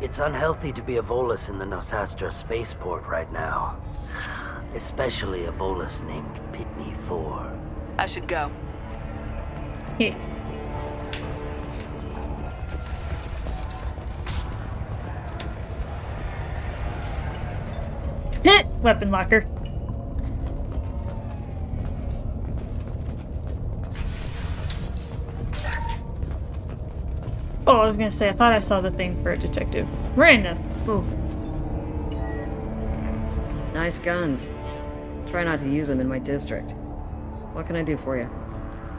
[SPEAKER 22] It's unhealthy to be a Volus in the Nosastra spaceport right now. Especially a Volus named Pitney 4.
[SPEAKER 5] I should go.
[SPEAKER 1] Hey. Hit! Weapon locker. Oh, I was gonna say, I thought I saw the thing for a detective. Miranda. Ooh.
[SPEAKER 21] Nice guns. Try not to use them in my district. What can I do for you?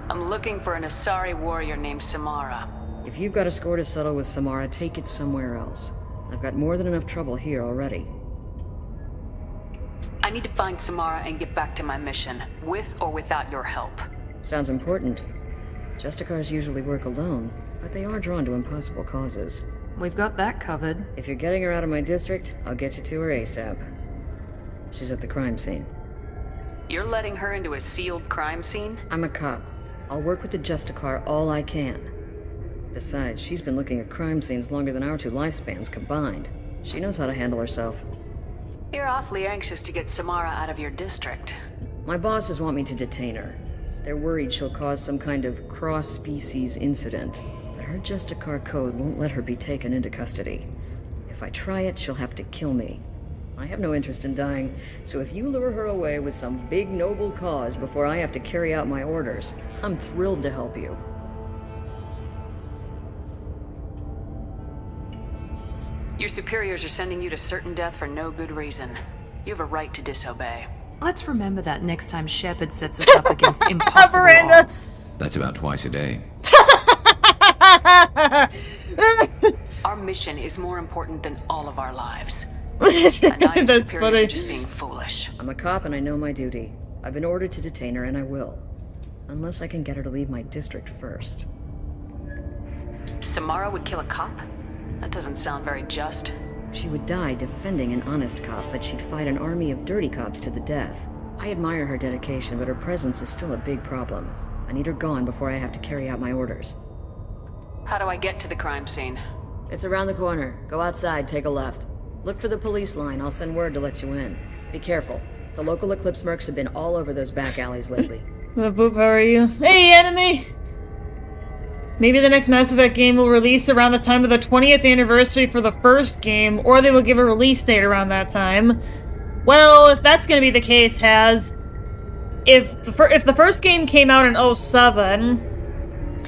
[SPEAKER 5] I'm looking for an Asari warrior named Samara.
[SPEAKER 21] If you've got a score to settle with Samara, take it somewhere else. I've got more than enough trouble here already.
[SPEAKER 5] I need to find Samara and get back to my mission, with or without your help.
[SPEAKER 21] Sounds important. Justicars usually work alone, but they are drawn to impossible causes.
[SPEAKER 12] We've got that covered.
[SPEAKER 21] If you're getting her out of my district, I'll get you to her ASAP. She's at the crime scene.
[SPEAKER 5] You're letting her into a sealed crime scene?
[SPEAKER 21] I'm a cop. I'll work with the Justicar all I can. Besides, she's been looking at crime scenes longer than our two lifespans combined. She knows how to handle herself.
[SPEAKER 5] You're awfully anxious to get Samara out of your district.
[SPEAKER 21] My bosses want me to detain her. They're worried she'll cause some kind of cross-species incident, but her Justicar code won't let her be taken into custody. If I try it, she'll have to kill me. I have no interest in dying, so if you lure her away with some big noble cause before I have to carry out my orders, I'm thrilled to help you.
[SPEAKER 5] Your superiors are sending you to certain death for no good reason. You have a right to disobey.
[SPEAKER 12] Let's remember that next time Shepard sets us up against impossible odds.
[SPEAKER 8] That's about twice a day.
[SPEAKER 5] Our mission is more important than all of our lives.
[SPEAKER 1] That's funny.
[SPEAKER 5] Just being foolish.
[SPEAKER 21] I'm a cop and I know my duty. I've been ordered to detain her and I will. Unless I can get her to leave my district first.
[SPEAKER 5] Samara would kill a cop? That doesn't sound very just.
[SPEAKER 21] She would die defending an honest cop, but she'd fight an army of dirty cops to the death. I admire her dedication, but her presence is still a big problem. I need her gone before I have to carry out my orders.
[SPEAKER 5] How do I get to the crime scene?
[SPEAKER 21] It's around the corner. Go outside, take a left. Look for the police line. I'll send word to let you in. Be careful. The local Eclipse mercs have been all over those back alleys lately.
[SPEAKER 1] Boop, how are you? Hey, enemy! Maybe the next Mass Effect game will release around the time of the 20th anniversary for the first game, or they will give a release date around that time. Well, if that's going to be the case, if the first game came out in 07,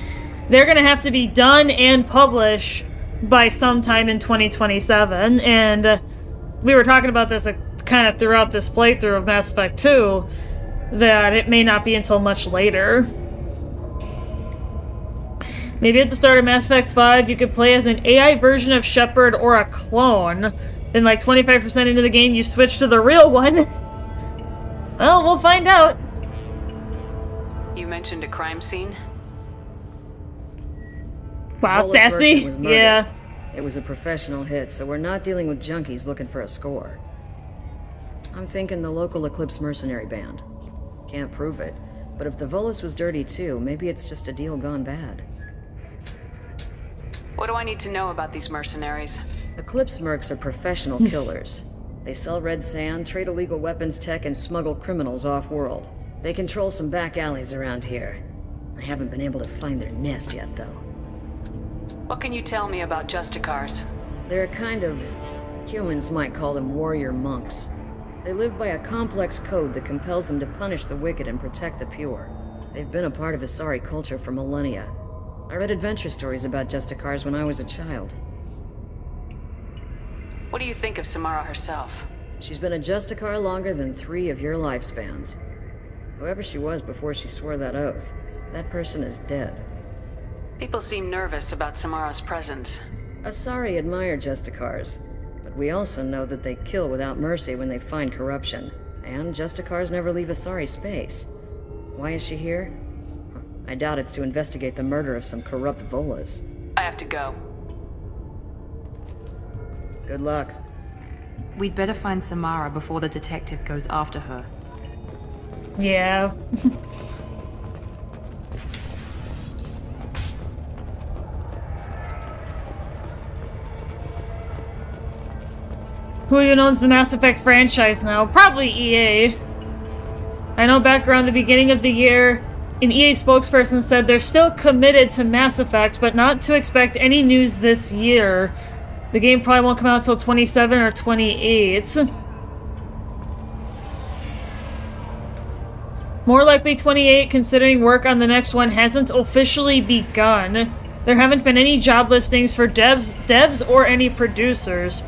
[SPEAKER 1] they're going to have to be done and published by sometime in 2027, and we were talking about this kind of throughout this playthrough of Mass Effect 2, that it may not be until much later. Maybe at the start of Mass Effect 5, you could play as an AI version of Shepard or a clone. Then like 25% into the game, you switch to the real one. Well, we'll find out.
[SPEAKER 5] You mentioned a crime scene?
[SPEAKER 1] Wow,
[SPEAKER 21] Volus
[SPEAKER 1] sassy.
[SPEAKER 21] Merchant was murdered.
[SPEAKER 1] Yeah.
[SPEAKER 21] It was a professional hit, so we're not dealing with junkies looking for a score. I'm thinking the local Eclipse mercenary band. Can't prove it, but if the Volus was dirty too, maybe it's just a deal gone bad.
[SPEAKER 5] What do I need to know about these mercenaries?
[SPEAKER 21] Eclipse mercs are professional killers. They sell red sand, trade illegal weapons tech, and smuggle criminals off-world. They control some back alleys around here. I haven't been able to find their nest yet, though.
[SPEAKER 5] What can you tell me about Justicars?
[SPEAKER 21] They're a kind of... humans might call them warrior monks. They live by a complex code that compels them to punish the wicked and protect the pure. They've been a part of Asari culture for millennia. I read adventure stories about Justicars when I was a child.
[SPEAKER 5] What do you think of Samara herself?
[SPEAKER 21] She's been a Justicar longer than 3 of your lifespans. Whoever she was before she swore that oath, that person is dead.
[SPEAKER 5] People seem nervous about Samara's presence.
[SPEAKER 21] Asari admire Justicars, but we also know that they kill without mercy when they find corruption, and Justicars never leave Asari space. Why is she here? I doubt it's to investigate the murder of some corrupt Volas.
[SPEAKER 5] I have to go.
[SPEAKER 21] Good luck.
[SPEAKER 3] We'd better find Samara before the detective goes after her.
[SPEAKER 1] Yeah. Who even owns the Mass Effect franchise now? Probably EA. I know back around the beginning of the year, an EA spokesperson said they're still committed to Mass Effect, but not to expect any news this year. The game probably won't come out until 27 or 28. More likely 28, considering work on the next one hasn't officially begun. There haven't been any job listings for devs or any producers.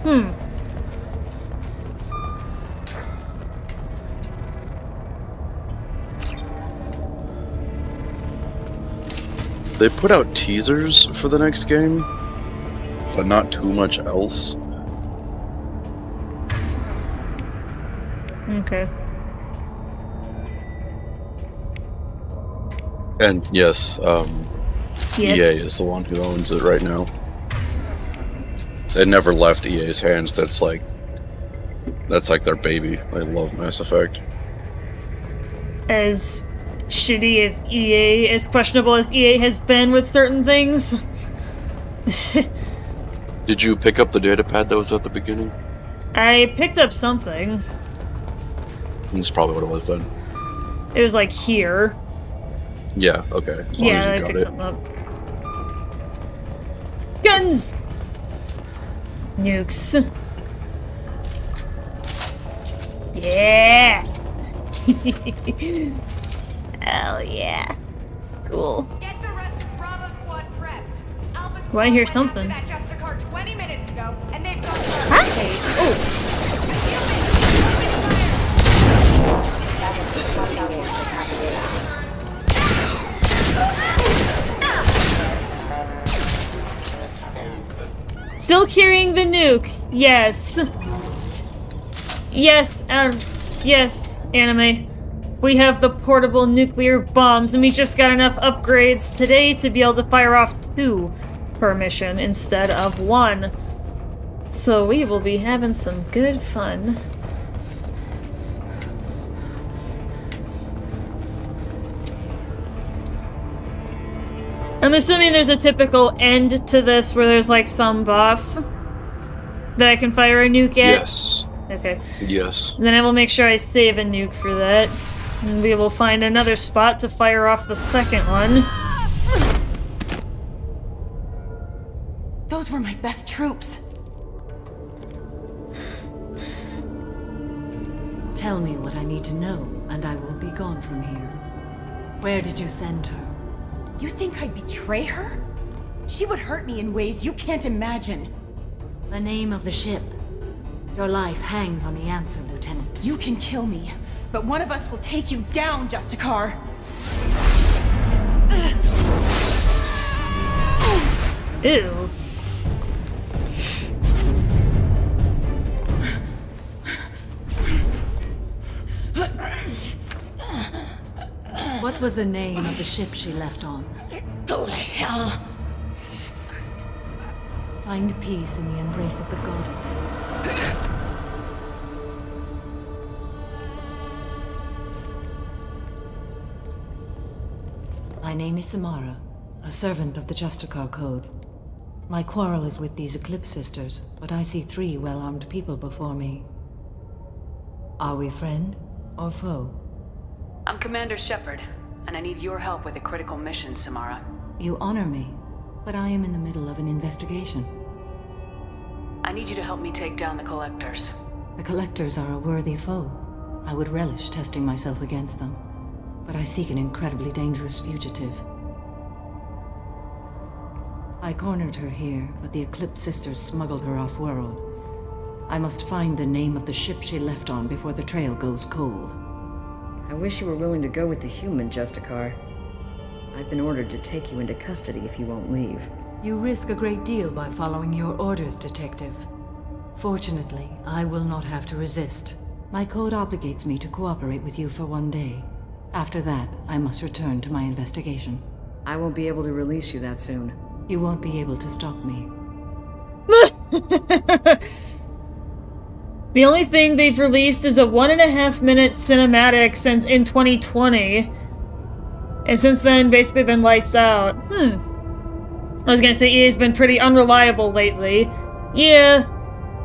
[SPEAKER 2] They put out teasers for the next game, but not too much else.
[SPEAKER 1] Okay.
[SPEAKER 2] And yes,
[SPEAKER 1] Yes.
[SPEAKER 2] EA is the one who owns it right now. It never left EA's hands. That's like their baby. They love Mass Effect.
[SPEAKER 1] As shitty as EA, as questionable as EA has been with certain things.
[SPEAKER 2] Did you pick up the datapad that was at the beginning?
[SPEAKER 1] I picked up something.
[SPEAKER 2] That's probably what it was then.
[SPEAKER 1] It was like here.
[SPEAKER 2] Yeah, okay. As long
[SPEAKER 1] Yeah,
[SPEAKER 2] as
[SPEAKER 1] I
[SPEAKER 2] you got
[SPEAKER 1] picked
[SPEAKER 2] it.
[SPEAKER 1] something up. Guns! Nukes. Yeah! Hell yeah. Cool.
[SPEAKER 10] Get the rest of Bravo Squad prepped. Alpha
[SPEAKER 1] Well, I hear something.
[SPEAKER 10] that Justicar 20 minutes ago, and they've got
[SPEAKER 1] Still carrying the nuke. Yes. Yes, yes, anime. We have the portable nuclear bombs, and we just got enough upgrades today to be able to fire off 2 per mission instead of 1. So we will be having some good fun. I'm assuming there's a typical end to this where there's like some boss that I can fire a nuke at?
[SPEAKER 2] Yes.
[SPEAKER 1] Okay.
[SPEAKER 2] Yes.
[SPEAKER 1] Then I will make sure I save a nuke for that. And we will find another spot to fire off the second one.
[SPEAKER 20] Those were my best troops.
[SPEAKER 6] Tell me what I need to know, and I will be gone from here. Where did you send her?
[SPEAKER 20] You think I'd betray her? She would hurt me in ways you can't imagine.
[SPEAKER 6] The name of the ship. Your life hangs on the answer, Lieutenant.
[SPEAKER 20] You can kill me, but one of us will take you down, Justicar.
[SPEAKER 1] Ew.
[SPEAKER 6] What was the name of the ship she left on?
[SPEAKER 20] Go to hell.
[SPEAKER 6] Find peace in the embrace of the goddess. My name is Samara, a servant of the Justicar Code. My quarrel is with these Eclipse Sisters, but I see 3 well-armed people before me. Are we friend or foe?
[SPEAKER 5] I'm Commander Shepard, and I need your help with a critical mission, Samara.
[SPEAKER 6] You honor me, but I am in the middle of an investigation.
[SPEAKER 5] I need you to help me take down the Collectors.
[SPEAKER 6] The Collectors are a worthy foe. I would relish testing myself against them, but I seek an incredibly dangerous fugitive. I cornered her here, but the Eclipse Sisters smuggled her off-world. I must find the name of the ship she left on before the trail goes cold.
[SPEAKER 21] I wish you were willing to go with the human, Justicar. I've been ordered to take you into custody if you won't leave.
[SPEAKER 6] You risk a great deal by following your orders, Detective. Fortunately, I will not have to resist. My code obligates me to cooperate with you for 1 day. After that, I must return to my investigation.
[SPEAKER 21] I won't be able to release you that soon.
[SPEAKER 6] You won't be able to stop me.
[SPEAKER 1] The only thing they've released is a 1.5-minute cinematic since in 2020. And since then, basically been lights out. I was gonna say EA's been pretty unreliable lately. Yeah.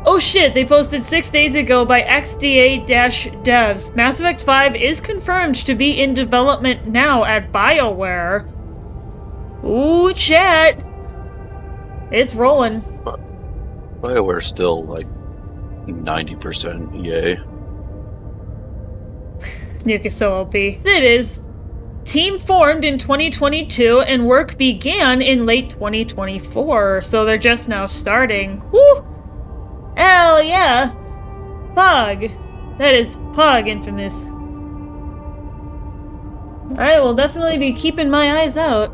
[SPEAKER 1] Oh shit, they posted 6 days ago by XDA-devs. Mass Effect 5 is confirmed to be in development now at BioWare. Ooh, chat. It's rolling.
[SPEAKER 2] BioWare's still like 90% EA.
[SPEAKER 1] NUKES so OP. It is. Team formed in 2022 and work began in late 2024, so they're just now starting. Woo! Hell yeah! Pog. That is Pog infamous. I will definitely be keeping my eyes out.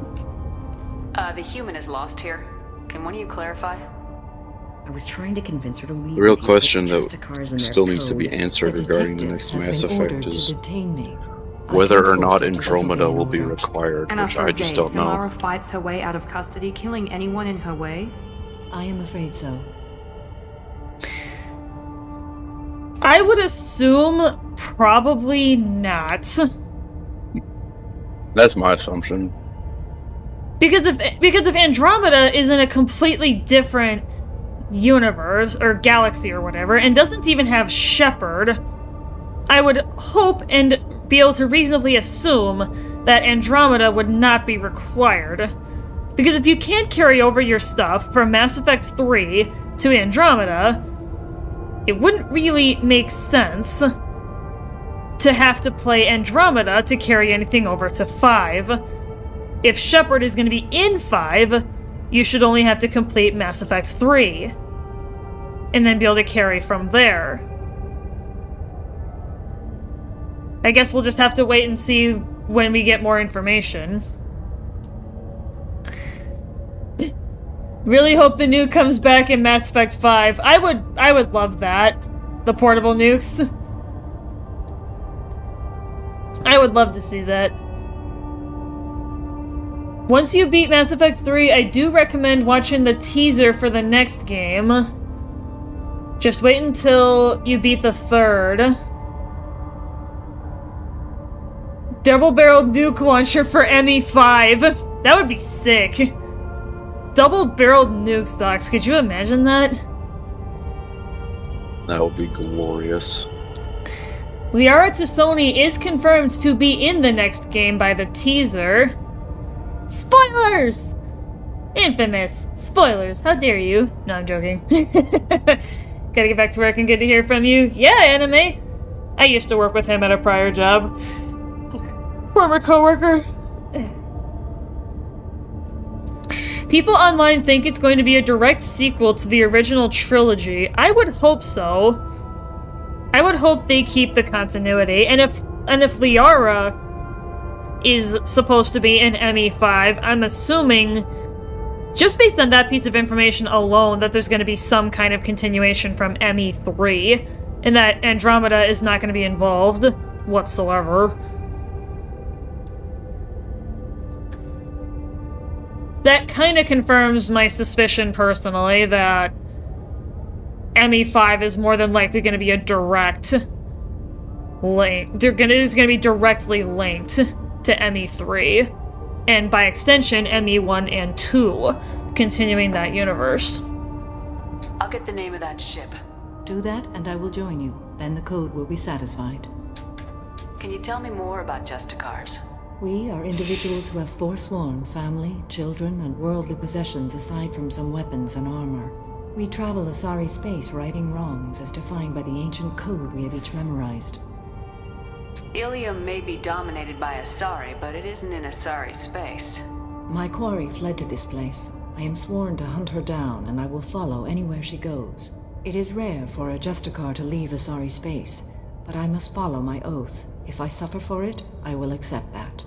[SPEAKER 5] The human is lost here. Can one of you clarify?
[SPEAKER 21] I was trying to convince her to leave.
[SPEAKER 2] The real question that still needs to be answered regarding the next Mass Effect is whether or not Andromeda will be required,
[SPEAKER 3] And
[SPEAKER 2] which
[SPEAKER 3] after
[SPEAKER 2] I
[SPEAKER 3] a
[SPEAKER 2] just
[SPEAKER 3] day,
[SPEAKER 2] don't know.
[SPEAKER 3] Samara fights her way out of custody, killing anyone in her way?
[SPEAKER 6] I am afraid so.
[SPEAKER 1] I would assume probably not.
[SPEAKER 2] That's my assumption.
[SPEAKER 1] Because if Andromeda is in a completely different universe or galaxy or whatever and doesn't even have Shepard, I would hope and be able to reasonably assume that Andromeda would not be required. Because if you can't carry over your stuff from Mass Effect 3 to Andromeda, it wouldn't really make sense to have to play Andromeda to carry anything over to 5. If Shepard is going to be in 5, you should only have to complete Mass Effect 3. And then be able to carry from there. I guess we'll just have to wait and see when we get more information. Really hope the nuke comes back in Mass Effect 5. I would love that. the portable nukes. I would love to see that. Once you beat Mass Effect 3, I do recommend watching the teaser for the next game. Just wait until you beat the third. Double-barreled nuke launcher for ME5. That would be sick. Double-barreled nuke stocks. Could you imagine that?
[SPEAKER 2] That would be glorious.
[SPEAKER 1] Liara Tassoni is confirmed to be in the next game by the teaser. Spoilers! Infamous. Spoilers. How dare you? No, I'm joking. Gotta get back to work and good to hear from you. Yeah, Anime. I used to work with him at a prior job. Former coworker. People online think it's going to be a direct sequel to the original trilogy. I would hope so. I would hope they keep the continuity. And if Liara is supposed to be in ME5, I'm assuming, just based on that piece of information alone, that there's going to be some kind of continuation from ME3, and that Andromeda is not going to be involved whatsoever. That kind of confirms my suspicion, personally, that ME5 is more than likely going to be a direct link. Is going to be directly linked to ME3, and by extension, ME1 and 2, continuing that universe.
[SPEAKER 5] I'll get the name of that ship.
[SPEAKER 6] Do that, and I will join you. Then the code will be satisfied.
[SPEAKER 5] Can you tell me more about Justicars?
[SPEAKER 6] We are individuals who have forsworn family, children, and worldly possessions aside from some weapons and armor. We travel Asari space righting wrongs as defined by the ancient code we have each memorized.
[SPEAKER 5] Ilium may be dominated by Asari, but it isn't in Asari space.
[SPEAKER 6] My quarry fled to this place. I am sworn to hunt her down, and I will follow anywhere she goes. It is rare for a Justicar to leave Asari space, but I must follow my oath. If I suffer for it, I will accept that.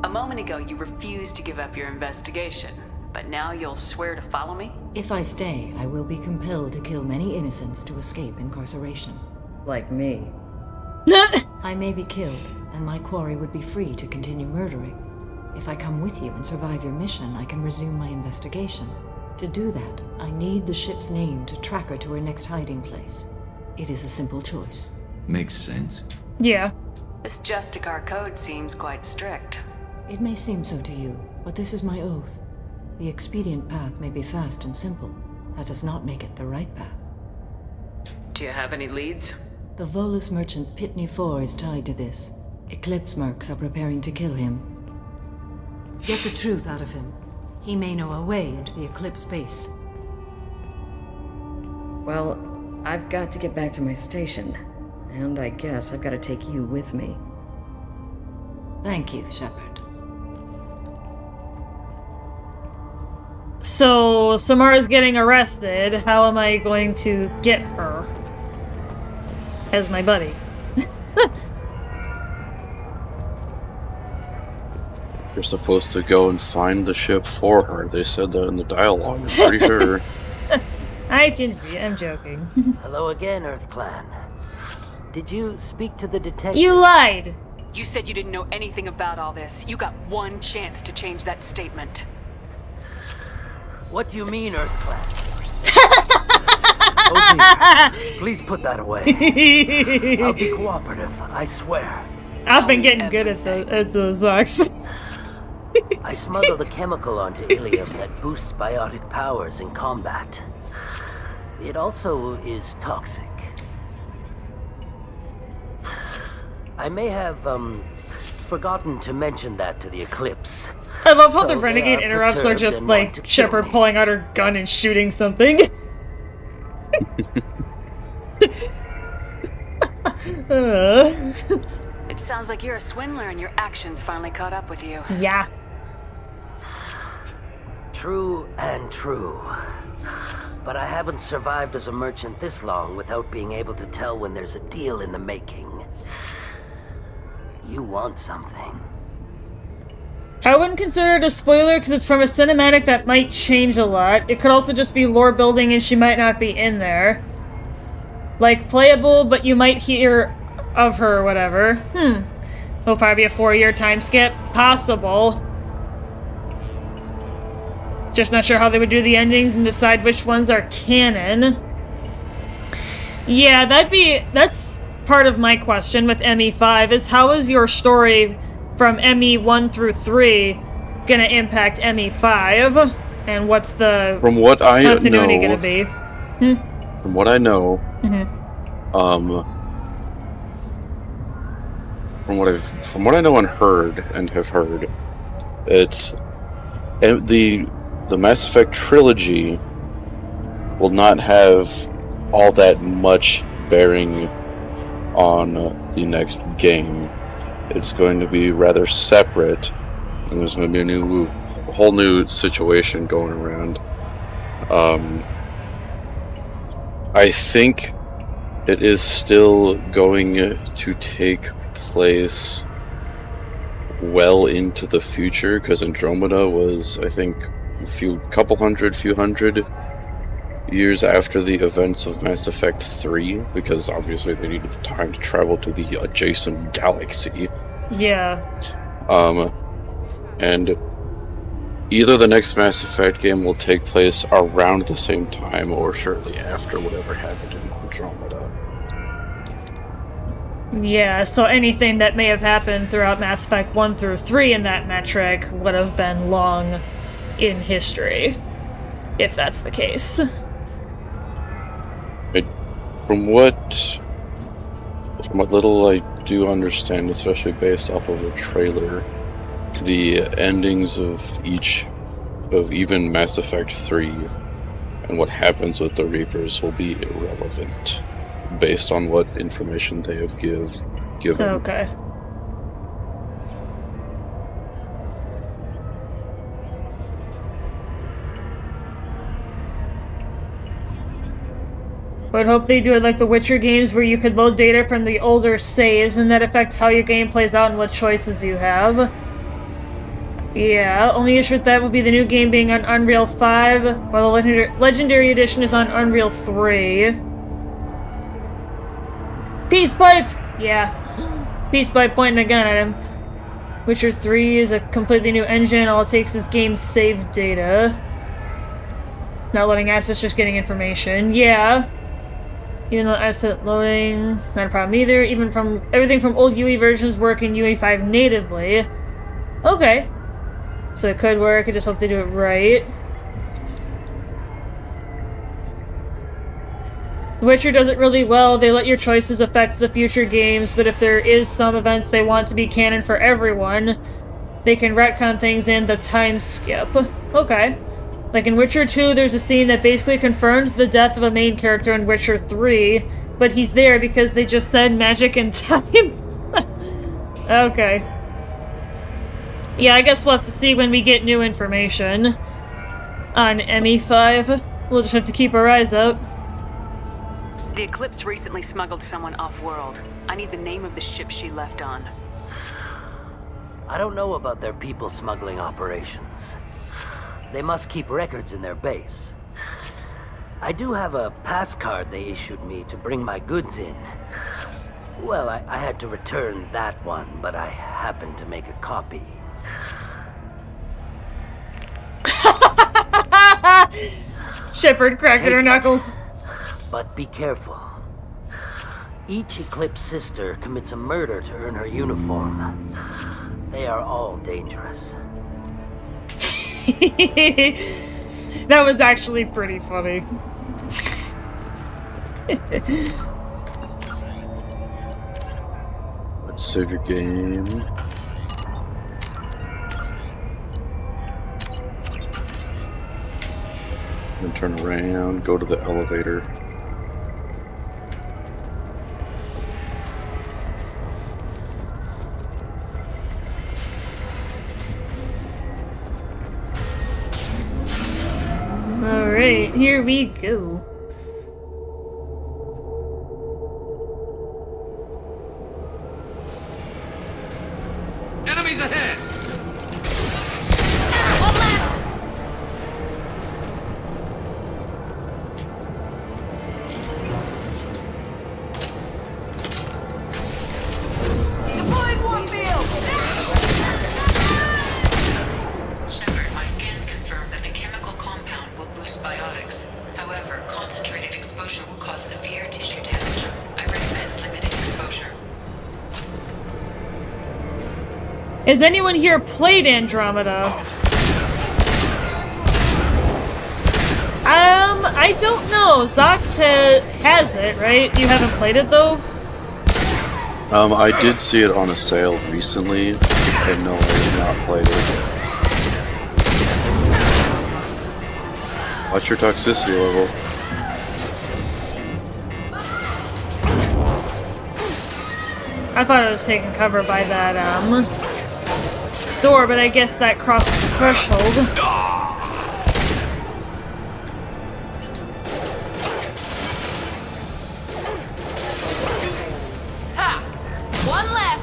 [SPEAKER 5] A moment ago, you refused to give up your investigation, but now you'll swear to follow me?
[SPEAKER 6] If I stay, I will be compelled to kill many innocents to escape incarceration.
[SPEAKER 21] Like me.
[SPEAKER 6] I may be killed, and my quarry would be free to continue murdering. If I come with you and survive your mission, I can resume my investigation. To do that, I need the ship's name to track her to her next hiding place. It is a simple choice.
[SPEAKER 8] Makes sense.
[SPEAKER 1] Yeah.
[SPEAKER 5] This Justicar code seems quite strict.
[SPEAKER 6] It may seem so to you, but this is my oath. The expedient path may be fast and simple. That does not make it the right path.
[SPEAKER 5] Do you have any leads?
[SPEAKER 6] The Volus merchant Pitney 4 is tied to this. Eclipse mercs are preparing to kill him. Get the truth out of him. He may know a way into the Eclipse base.
[SPEAKER 21] Well, I've got to get back to my station. And I guess I've got to take you with me.
[SPEAKER 6] Thank you, Shepard.
[SPEAKER 1] So, Samara's getting arrested. How am I going to get her? As my buddy.
[SPEAKER 2] You're supposed to go and find the ship for her. They said that in the dialogue, I'm pretty sure.
[SPEAKER 1] I can see. I'm joking.
[SPEAKER 22] Hello again, Earth Clan. Did you speak to the detective?
[SPEAKER 1] You lied!
[SPEAKER 5] You said you didn't know anything about all this. You got one chance to change that statement.
[SPEAKER 22] What do you mean, Earth Clan? Oh dear. Please put that away. I'll be cooperative, I swear.
[SPEAKER 1] I've been getting good at those locks.
[SPEAKER 22] I smuggled a chemical onto Ilium that boosts biotic powers in combat. It also is toxic. I may have, forgotten to mention that to the Eclipse.
[SPEAKER 1] I love how the
[SPEAKER 22] So
[SPEAKER 1] renegade
[SPEAKER 22] they are
[SPEAKER 1] interrupts are
[SPEAKER 22] perturbed
[SPEAKER 1] just
[SPEAKER 22] and want
[SPEAKER 1] like
[SPEAKER 22] to kill
[SPEAKER 1] Shepard
[SPEAKER 22] me.
[SPEAKER 1] pulling out her gun and shooting something.
[SPEAKER 5] It sounds like you're a swindler and your actions finally caught up with you.
[SPEAKER 1] Yeah.
[SPEAKER 22] True and true. But I haven't survived as a merchant this long without being able to tell when there's a deal in the making. You want something.
[SPEAKER 1] I wouldn't consider it a spoiler because it's from a cinematic that might change a lot. It could also just be lore building and she might not be in there. Like, playable, but you might hear of her or whatever. It'll probably be a 4-year time skip. Possible. Just not sure how they would do the endings and decide which ones are canon. Yeah, that's part of my question with ME5 is how is your story from ME1 through 3 gonna impact ME5? And what's the continuity gonna be?
[SPEAKER 2] From what I know, from what I know and have heard, it's the Mass Effect trilogy will not have all that much bearing on the next game. It's going to be rather separate, and there's going to be a whole new situation going around. I think it is still going to take place well into the future, because Andromeda was, I think, a few hundred years after the events of Mass Effect 3, because obviously they needed the time to travel to the adjacent galaxy.
[SPEAKER 1] Yeah.
[SPEAKER 2] And either the next Mass Effect game will take place around the same time or shortly after whatever happened in Andromeda.
[SPEAKER 1] Yeah, so anything that may have happened throughout Mass Effect 1 through 3 in that metric would have been long in history, if that's the case.
[SPEAKER 2] From what little I do understand, especially based off of the trailer, the endings of even Mass Effect 3 and what happens with the Reapers will be irrelevant based on what information they have given.
[SPEAKER 1] Okay. I would hope they do it like the Witcher games where you could load data from the older saves and that affects how your game plays out and what choices you have. Yeah, only issue with that would be the new game being on Unreal 5, while the Legendary Edition is on Unreal 3. Peace Pipe! Yeah. Peace Pipe pointing a gun at him. Witcher 3 is a completely new engine, all it takes is game save data. Not loading assets, just getting information. Yeah. Even though asset loading, not a problem either. Everything from old UE versions work in UE5 natively. Okay. So it could work, I just hope they do it right. The Witcher does it really well. They let your choices affect the future games, but if there is some events they want to be canon for everyone, they can retcon things in the time skip. Okay. Like in Witcher 2, there's a scene that basically confirms the death of a main character in Witcher 3, but he's there because they just said magic and time. Okay. Yeah, I guess we'll have to see when we get new information on ME5. We'll just have to keep our eyes out.
[SPEAKER 3] The Eclipse recently smuggled someone off-world. I need the name of the ship she left on.
[SPEAKER 22] I don't know about their people smuggling operations. They must keep records in their base. I do have a pass card they issued me to bring my goods in. Well, I had to return that one, but I happened to make a copy.
[SPEAKER 1] Shepard cracking her knuckles.
[SPEAKER 22] But be careful. Each Eclipse sister commits a murder to earn her uniform. They are all dangerous.
[SPEAKER 1] That was actually pretty funny.
[SPEAKER 2] Let's save your game. Then turn around, go to the elevator.
[SPEAKER 1] Alright, here we go.
[SPEAKER 8] Enemies ahead!
[SPEAKER 1] Has anyone here played Andromeda? I don't know. Zox has it, right? You haven't played it though?
[SPEAKER 2] I did see it on a sale recently, and no, I have not played it. What's your toxicity level?
[SPEAKER 1] I thought I was taking cover by that, door, but I guess that crossed the threshold.
[SPEAKER 10] Ha! One less!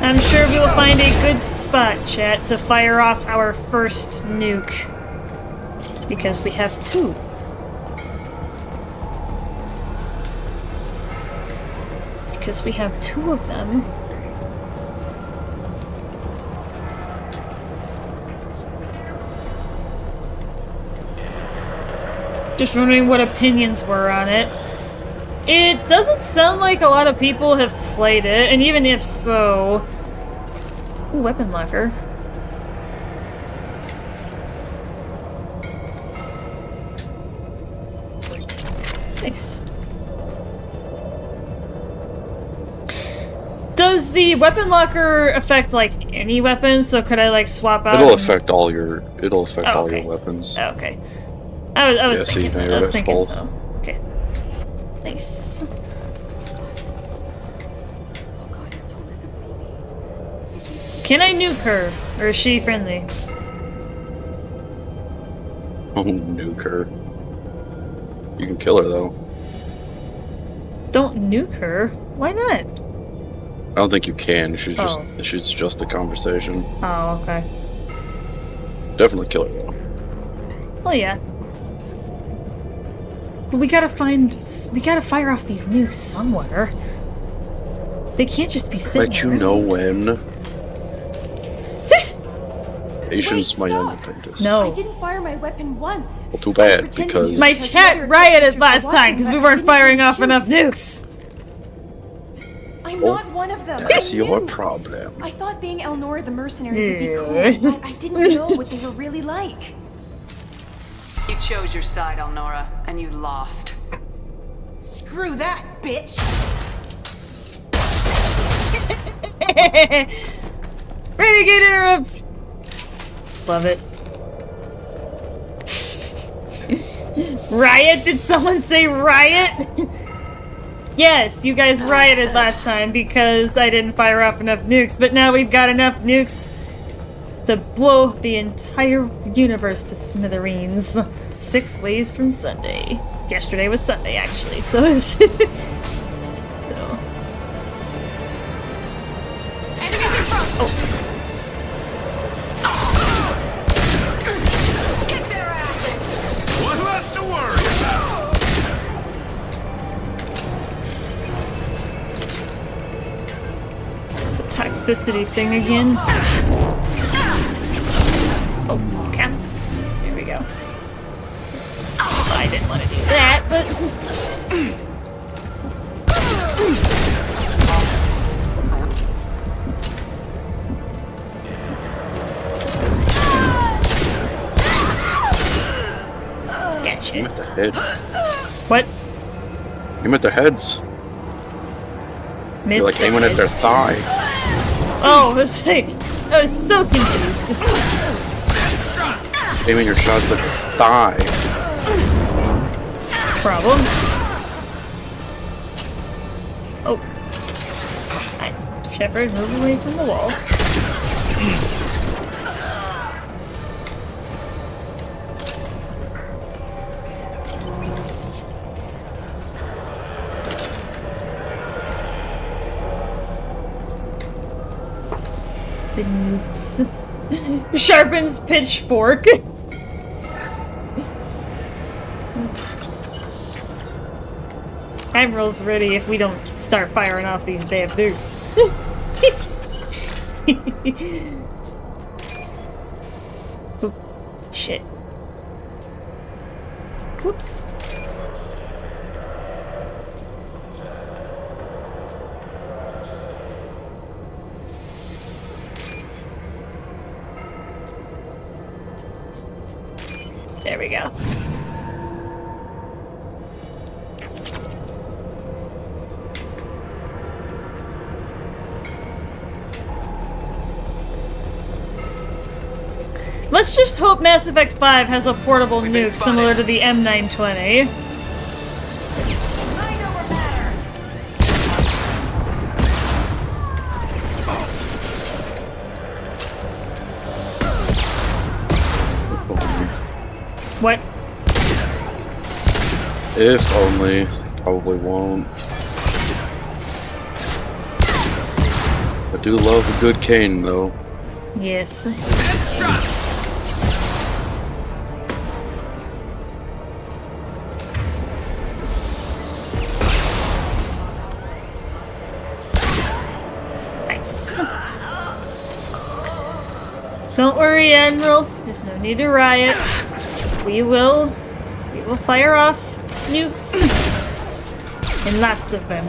[SPEAKER 1] I'm sure we will find a good spot, chat, to fire off our first nuke. Because we have two. Because we have two of them. Just wondering what opinions were on it. It doesn't sound like a lot of people have played it, and even if so... Ooh, weapon locker. Nice. Does the weapon locker affect like any weapons? So could I like swap out?
[SPEAKER 2] It'll affect all your. It'll affect all your weapons.
[SPEAKER 1] Okay. I was thinking so. Okay. Nice. Can I nuke her, or is she friendly?
[SPEAKER 2] Oh, nuke her. You can kill her though.
[SPEAKER 1] Don't nuke her. Why not?
[SPEAKER 2] I don't think you can. She's just a conversation.
[SPEAKER 1] Oh, okay.
[SPEAKER 2] Definitely kill her though.
[SPEAKER 1] Well, yeah. But we gotta fire off these nukes somewhere. They can't just be sitting
[SPEAKER 2] Let you
[SPEAKER 1] around.
[SPEAKER 2] know when. Patience, my young apprentice.
[SPEAKER 1] No.
[SPEAKER 10] I didn't fire my weapon once.
[SPEAKER 2] Well, too bad, because...
[SPEAKER 1] My chat rioted last time because we weren't firing off enough nukes.
[SPEAKER 10] I'm not one of them.
[SPEAKER 2] That's your problem.
[SPEAKER 10] I thought being Elnora the mercenary would be cool. I didn't know what they were really like.
[SPEAKER 3] You chose your side, Elnora, and you lost.
[SPEAKER 10] Screw that, bitch!
[SPEAKER 1] Renegade interrupts! Love it. Riot? Did someone say riot? Yes, you guys rioted last time because I didn't fire off enough nukes, but now we've got enough nukes to blow the entire universe to smithereens. 6 ways from Sunday. Yesterday was Sunday, actually, so it's...
[SPEAKER 15] One less to worry about.
[SPEAKER 1] It's a toxicity thing again. Oh, okay. Here we go. I didn't want to do that, but... Gotcha.
[SPEAKER 2] You meant the head.
[SPEAKER 1] What?
[SPEAKER 2] You meant their heads. You're like aiming at their thigh.
[SPEAKER 1] Oh, I was so confused.
[SPEAKER 2] Aiming your shots at their thigh.
[SPEAKER 1] Problem. Oh. Shepard, move away from the wall. Oops. Sharpens pitchfork. I Admiral's ready if we don't start firing off these damn nukes. Oop. Shit. Whoops. There we go. Let's just hope Mass Effect 5 has a portable nuke similar to the M920. What?
[SPEAKER 2] If only. Probably won't. I do love a good cane, though.
[SPEAKER 1] Yes. Nice. Don't worry, Admiral. There's no need to riot. We will fire off nukes. And lots of them.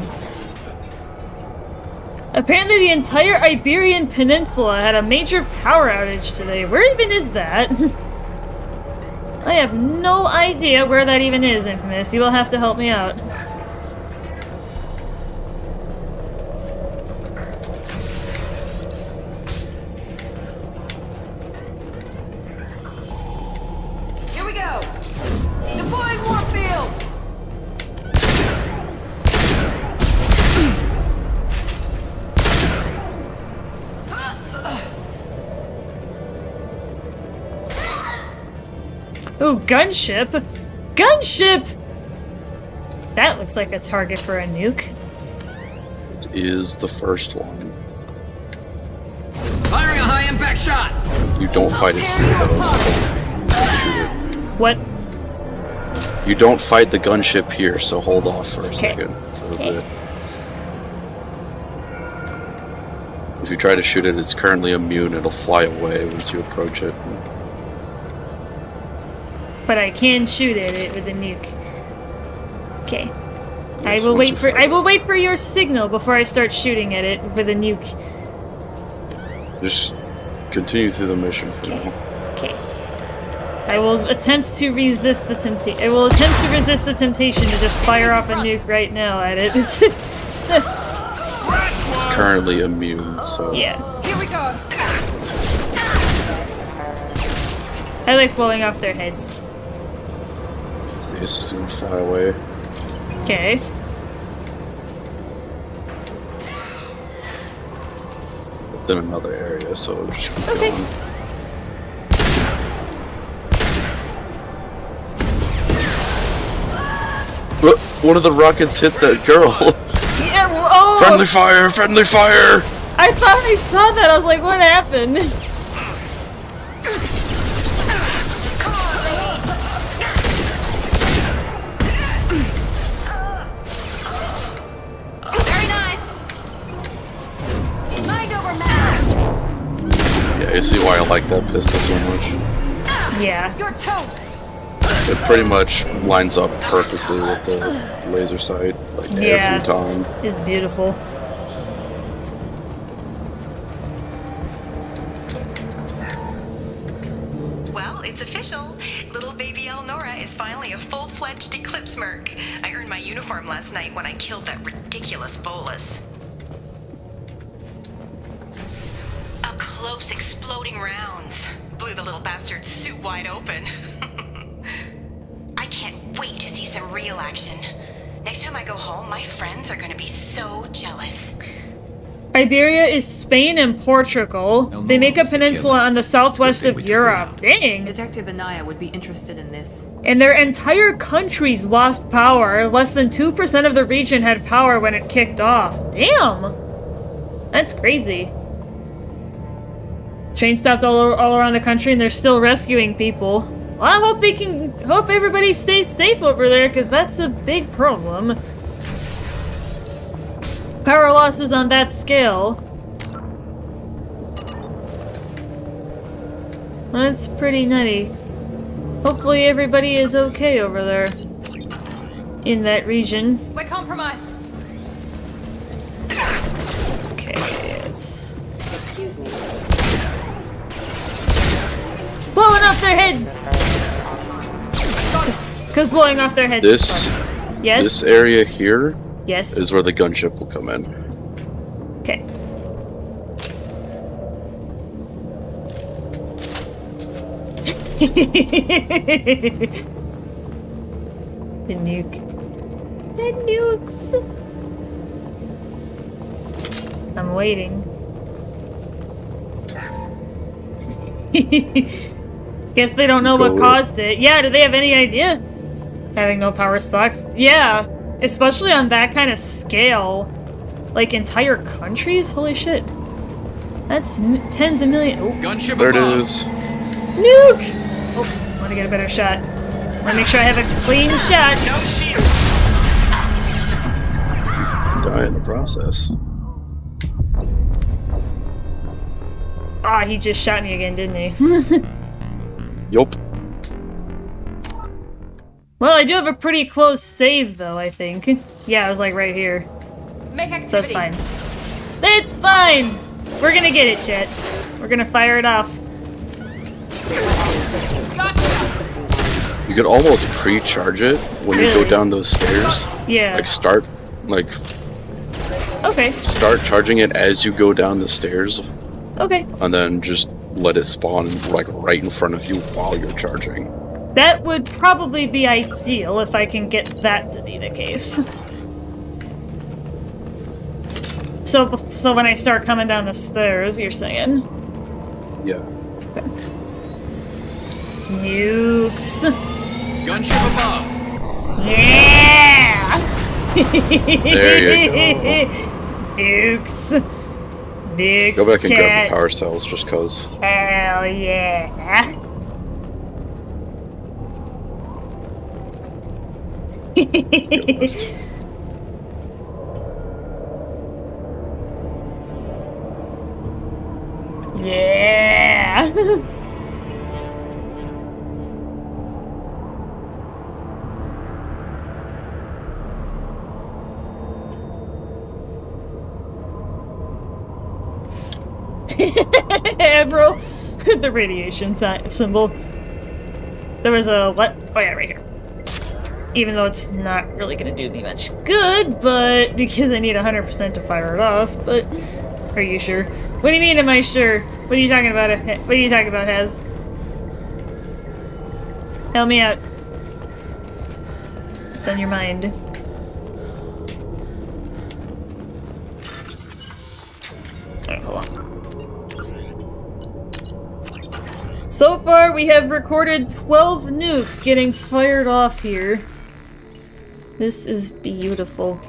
[SPEAKER 1] Apparently the entire Iberian Peninsula had a major power outage today. Where even is that? I have no idea where that even is, Infamous. You will have to help me out.
[SPEAKER 9] Here we go! Deploying Warfield!
[SPEAKER 1] Ooh, gunship! Gunship! That looks like a target for a nuke.
[SPEAKER 2] It is the first one.
[SPEAKER 7] Firing a high impact shot!
[SPEAKER 2] You don't fight it here, though, so shoot it.
[SPEAKER 1] What?
[SPEAKER 2] You don't fight the gunship here, so hold off for a second. For a bit. If you try to shoot it, it's currently immune. It'll fly away once you approach it.
[SPEAKER 1] But I can shoot at it with a nuke. Okay.
[SPEAKER 2] Yes,
[SPEAKER 1] I will wait for your signal before I start shooting at it with a nuke.
[SPEAKER 2] Just continue through the mission for now.
[SPEAKER 1] Okay. I will attempt to resist the temptation. I will attempt to resist the temptation to just fire off a nuke right now at it.
[SPEAKER 2] It's currently immune, so
[SPEAKER 1] yeah.
[SPEAKER 9] Here we go!
[SPEAKER 1] I like blowing off their heads.
[SPEAKER 2] they just soon fly away.
[SPEAKER 1] Okay.
[SPEAKER 2] Within another area, so it should be
[SPEAKER 1] Okay.
[SPEAKER 2] gone. One of the rockets hit that girl.
[SPEAKER 1] Yeah, oh!
[SPEAKER 2] Friendly fire! Friendly fire!
[SPEAKER 1] I thought I saw that. I was like, what happened?
[SPEAKER 10] Very nice. Mind over matter.
[SPEAKER 2] Yeah, you see why I like that pistol so much.
[SPEAKER 1] Yeah.
[SPEAKER 10] You're toast.
[SPEAKER 2] It pretty much lines up perfectly with the laser sight, like
[SPEAKER 1] Yeah.
[SPEAKER 2] every time.
[SPEAKER 1] It's beautiful.
[SPEAKER 11] Well, it's official. Little baby Elnora is finally a full-fledged Eclipse merc. I earned my uniform last night when I killed that ridiculous bolus. Up close, exploding rounds. Blew the little bastard's suit wide open. I can't wait to see some real action. Next time I go home, my friends are gonna be so jealous.
[SPEAKER 1] Iberia is Spain and Portugal. They make a peninsula on the southwest of Europe. Dang.
[SPEAKER 5] Detective Anaya would be interested in this.
[SPEAKER 1] And their entire countries lost power. Less than 2% of the region had power when it kicked off. Damn. That's crazy. Train stopped all around the country and they're still rescuing people. Well, I hope everybody stays safe over there, because that's a big problem. Power losses on that scale. That's pretty nutty. Hopefully everybody is okay over there. In that region.
[SPEAKER 12] We're compromised.
[SPEAKER 1] Okay, it's...
[SPEAKER 18] Excuse me.
[SPEAKER 1] Blowing off their heads! Because blowing off their heads is fun. Yes?
[SPEAKER 2] This area here
[SPEAKER 1] yes.
[SPEAKER 2] is where the gunship will come in.
[SPEAKER 1] Okay. The nuke. The nukes! I'm waiting. Guess they don't know what caused it. Yeah, do they have any idea? Having no power sucks. Yeah, especially on that kind of scale. Like entire countries? Holy shit. That's tens of millions. Oh.
[SPEAKER 2] Gunship there it is.
[SPEAKER 1] Nuke! Oh, I want to get a better shot. I want to make sure I have a clean shot.
[SPEAKER 2] No shield. Die in the process.
[SPEAKER 1] Ah, he just shot me again, didn't he?
[SPEAKER 2] Yup.
[SPEAKER 1] Well, I do have a pretty close save, though, I think. Yeah, I was like right here.
[SPEAKER 12] Make activity.
[SPEAKER 1] So it's fine. It's fine! We're gonna get it, chat. We're gonna fire it off.
[SPEAKER 2] You could almost pre-charge it when you go down those stairs.
[SPEAKER 1] Yeah.
[SPEAKER 2] Like start charging it as you go down the stairs.
[SPEAKER 1] Okay.
[SPEAKER 2] And then just let it spawn like right in front of you while you're charging.
[SPEAKER 1] That would probably be ideal if I can get that to be the case. So when I start coming down the stairs, you're saying?
[SPEAKER 2] Yeah.
[SPEAKER 1] Okay. Nukes.
[SPEAKER 8] Gunship above.
[SPEAKER 1] Yeah!
[SPEAKER 2] There you go.
[SPEAKER 1] Nukes. Nukes.
[SPEAKER 2] Go back and
[SPEAKER 1] chat.
[SPEAKER 2] grab the power cells just cause.
[SPEAKER 1] Hell yeah. Yeah. Admiral, the radiation symbol. There was a what? Oh yeah, right here. Even though it's not really gonna do me much good, but because I need 100% to fire it off. But are you sure? What do you mean? Am I sure? What are you talking about? What are you talking about, Hez? Help me out. What's on your mind? Alright, hold on. So far, we have recorded 12 nukes getting fired off here. This is beautiful.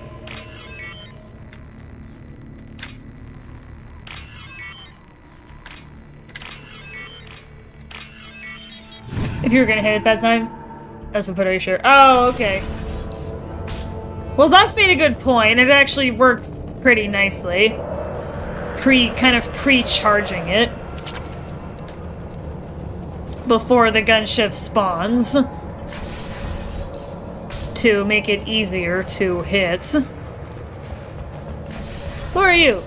[SPEAKER 1] If you were gonna hit it that time, that's what pretty sure. Oh, okay. Well, Zox made a good point. It actually worked pretty nicely. Kind of pre-charging it before the gunship spawns to make it easier to hit. Who are you?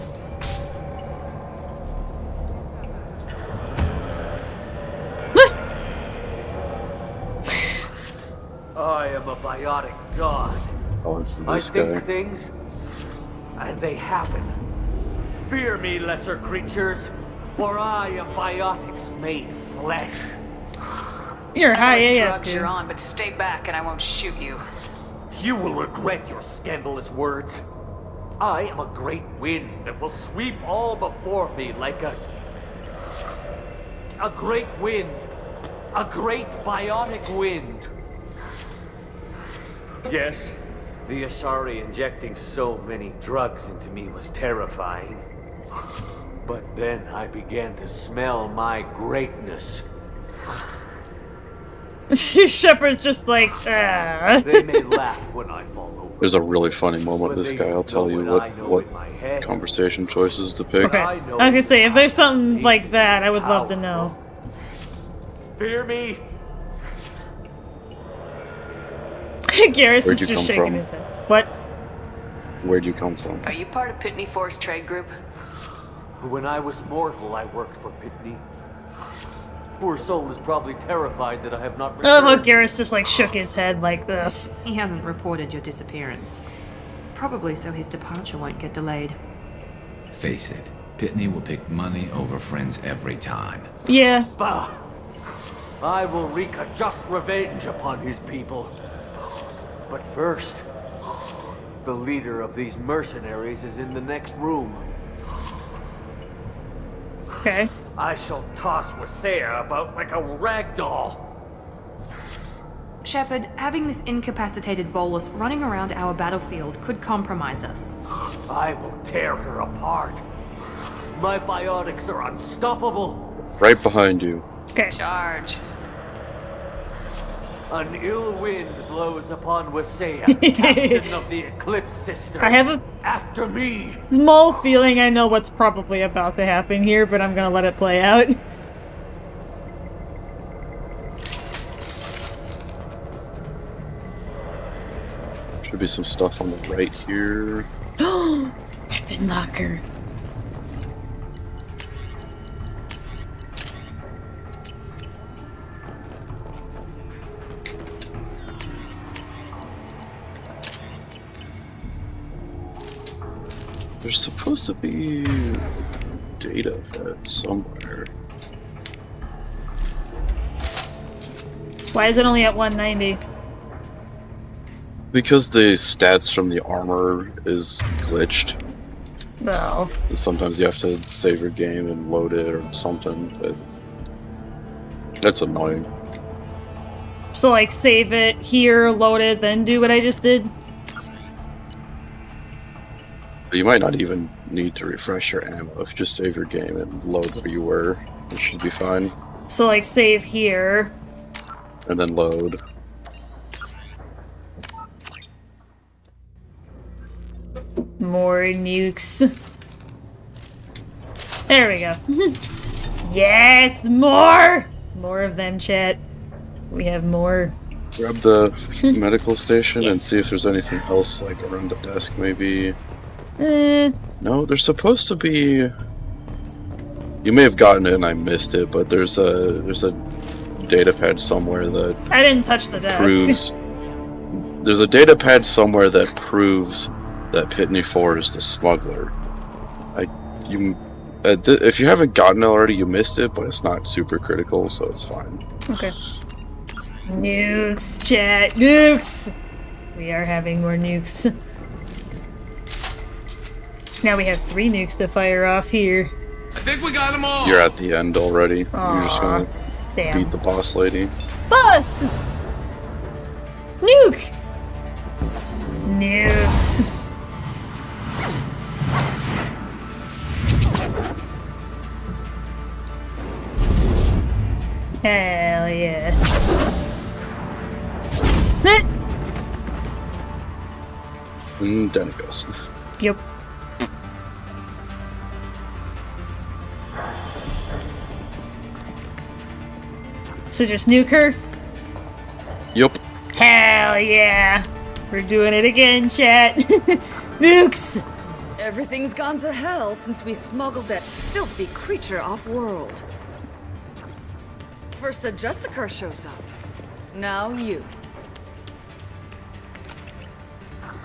[SPEAKER 7] I am a biotic god.
[SPEAKER 2] Oh, it's
[SPEAKER 7] I
[SPEAKER 2] this
[SPEAKER 7] think
[SPEAKER 2] guy.
[SPEAKER 7] things, and they happen. Fear me, lesser creatures, for I am biotics made flesh.
[SPEAKER 1] You're high
[SPEAKER 3] I know what
[SPEAKER 1] AF,
[SPEAKER 3] drugs
[SPEAKER 1] dude.
[SPEAKER 3] you're on, but stay back and I won't shoot you.
[SPEAKER 7] You will regret your scandalous words. I am a great wind that will sweep all before me like a great wind. A great biotic wind. Yes, the Asari injecting so many drugs into me was terrifying. But then I began to smell my greatness.
[SPEAKER 1] Shepard's just like,
[SPEAKER 7] They may laugh when I fall over.
[SPEAKER 2] There's a really funny moment with this guy. I'll tell you what conversation choices to pick.
[SPEAKER 1] Okay. I was gonna say, if there's something like that, I would love to know.
[SPEAKER 7] Fear me.
[SPEAKER 1] Garrus
[SPEAKER 2] Where'd
[SPEAKER 1] is
[SPEAKER 2] you
[SPEAKER 1] just
[SPEAKER 2] come
[SPEAKER 1] shaking
[SPEAKER 2] from?
[SPEAKER 1] his head. What?
[SPEAKER 2] Where'd you come from?
[SPEAKER 3] Are you part of Pitney Force trade group?
[SPEAKER 7] When I was mortal, I worked for Pitney. Poor soul is probably terrified that I have not
[SPEAKER 1] Oh,
[SPEAKER 7] returned.
[SPEAKER 1] look, Garrus just like shook his head like this.
[SPEAKER 5] He hasn't reported your disappearance. Probably so his departure won't get delayed.
[SPEAKER 8] Face it, Pitney will pick money over friends every time.
[SPEAKER 1] Yeah.
[SPEAKER 7] Bah! I will wreak a just revenge upon his people. But first, the leader of these mercenaries is in the next room.
[SPEAKER 1] Okay.
[SPEAKER 7] I shall toss Wasea about like a rag doll.
[SPEAKER 5] Shepard, having this incapacitated Volus running around our battlefield could compromise us.
[SPEAKER 7] I will tear her apart. My biotics are unstoppable.
[SPEAKER 2] Right behind you.
[SPEAKER 1] Okay.
[SPEAKER 3] Charge.
[SPEAKER 7] An ill wind blows upon Wasea, captain of the Eclipse Sisters.
[SPEAKER 1] I have a
[SPEAKER 7] After me.
[SPEAKER 1] small feeling I know what's probably about to happen here, but I'm gonna let it play out.
[SPEAKER 2] Should be some stuff on the right here.
[SPEAKER 1] Weapon locker.
[SPEAKER 2] There's supposed to be data somewhere.
[SPEAKER 1] Why is it only at 190?
[SPEAKER 2] Because the stats from the armor is glitched.
[SPEAKER 1] No.
[SPEAKER 2] Sometimes you have to save your game and load it or something. That's annoying.
[SPEAKER 1] So like save it here, load it, then do what I just did?
[SPEAKER 2] You might not even need to refresh your ammo. If you just save your game and load where you were, it should be fine.
[SPEAKER 1] So like save here.
[SPEAKER 2] And then load.
[SPEAKER 1] More nukes. There we go. Yes, more! More of them, chat. We have more.
[SPEAKER 2] Grab the medical station and
[SPEAKER 1] Yes.
[SPEAKER 2] see if there's anything else like around the desk maybe.
[SPEAKER 1] Eh.
[SPEAKER 2] No, there's supposed to be... You may have gotten it and I missed it, but there's a data pad somewhere that
[SPEAKER 1] I didn't touch the desk.
[SPEAKER 2] proves... There's a data pad somewhere that proves that Pitney 4 is the smuggler. If you haven't gotten it already, you missed it, but it's not super critical, so it's fine.
[SPEAKER 1] Okay. Nukes, chat. Nukes! We are having more nukes. Now we have 3 nukes to fire off here.
[SPEAKER 8] I think we got them all!
[SPEAKER 2] You're at the end already. You're just gonna
[SPEAKER 1] damn.
[SPEAKER 2] beat the boss lady.
[SPEAKER 1] Boss! Nuke! Nukes. Hell yeah.
[SPEAKER 2] And then it goes.
[SPEAKER 1] Yep. So just nuke her?
[SPEAKER 2] Yup.
[SPEAKER 1] Hell yeah! We're doing it again, chat. Nukes!
[SPEAKER 20] Everything's gone to hell since we smuggled that filthy creature off-world. First a Justicar shows up. Now you.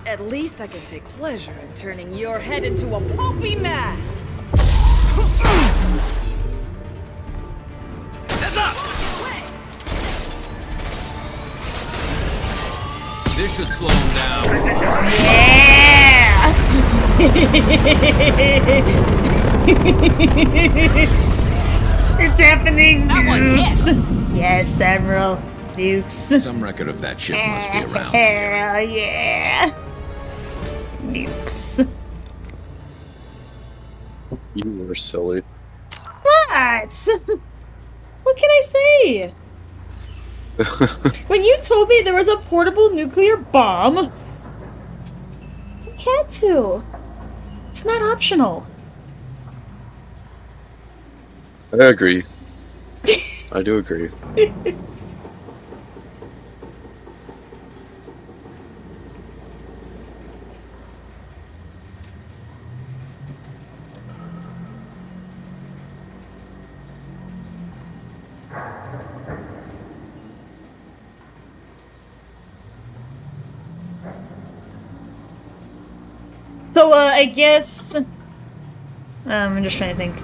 [SPEAKER 20] At least I can take pleasure in turning your head into a pulpy mass!
[SPEAKER 8] Heads up! This should slow him down.
[SPEAKER 1] Yeah! It's happening, nukes! Yes, Admiral. Nukes.
[SPEAKER 8] Some record of that ship must be around here.
[SPEAKER 1] Hell yeah! Nukes.
[SPEAKER 2] You were silly.
[SPEAKER 1] What? What can I say? When you told me there was a portable nuclear bomb, I had to. It's not optional.
[SPEAKER 2] I agree. I do agree.
[SPEAKER 1] So, I guess... I'm just trying to think.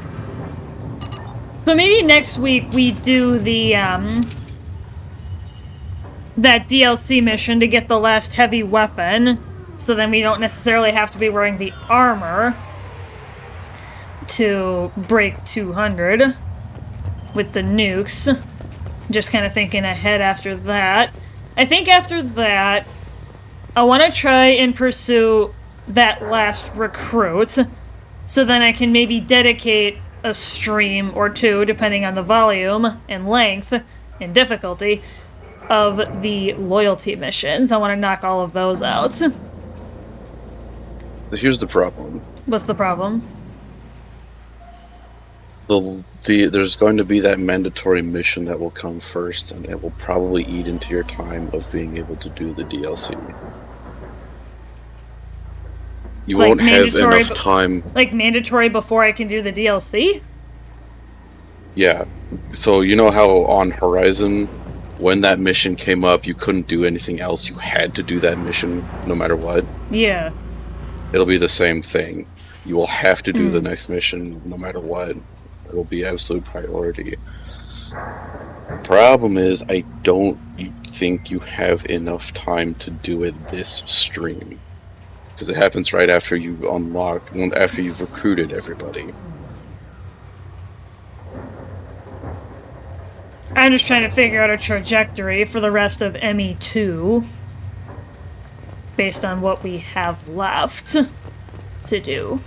[SPEAKER 1] So maybe next week we do the, that DLC mission to get the last heavy weapon, so then we don't necessarily have to be wearing the armor to break 200 with the nukes. Just kind of thinking ahead after that. I think after that, I want to try and pursue that last recruit, so then I can maybe dedicate a stream or two, depending on the volume and length and difficulty of the loyalty missions. I want to knock all of those out.
[SPEAKER 2] Here's the problem.
[SPEAKER 1] What's the problem?
[SPEAKER 2] There's going to be that mandatory mission that will come first, and it will probably eat into your time of being able to do the DLC. You
[SPEAKER 1] Like
[SPEAKER 2] won't have
[SPEAKER 1] mandatory
[SPEAKER 2] enough time.
[SPEAKER 1] Like mandatory before I can do the DLC?
[SPEAKER 2] Yeah. So you know how on Horizon, when that mission came up, you couldn't do anything else. You had to do that mission no matter what.
[SPEAKER 1] Yeah.
[SPEAKER 2] It'll be the same thing. You will have to do the next mission no matter what. It'll be absolute priority. Problem is, I don't think you have enough time to do it this stream. Because it happens right after you unlock, after you've recruited everybody.
[SPEAKER 1] I'm just trying to figure out a trajectory for the rest of ME2 based on what we have left to do.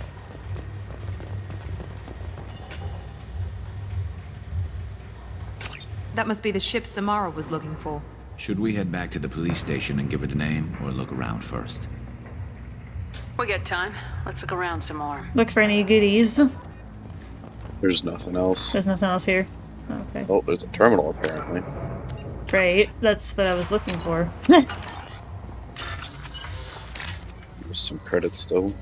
[SPEAKER 12] That must be the ship Samara was looking for.
[SPEAKER 8] Should we head back to the police station and give her the name, or look around first?
[SPEAKER 3] We got time. Let's look around some more.
[SPEAKER 1] Look for any goodies.
[SPEAKER 2] There's nothing else.
[SPEAKER 1] There's nothing else here. Okay.
[SPEAKER 2] Oh, there's a terminal apparently.
[SPEAKER 1] Great. That's what I was looking for.
[SPEAKER 2] There's some credits though.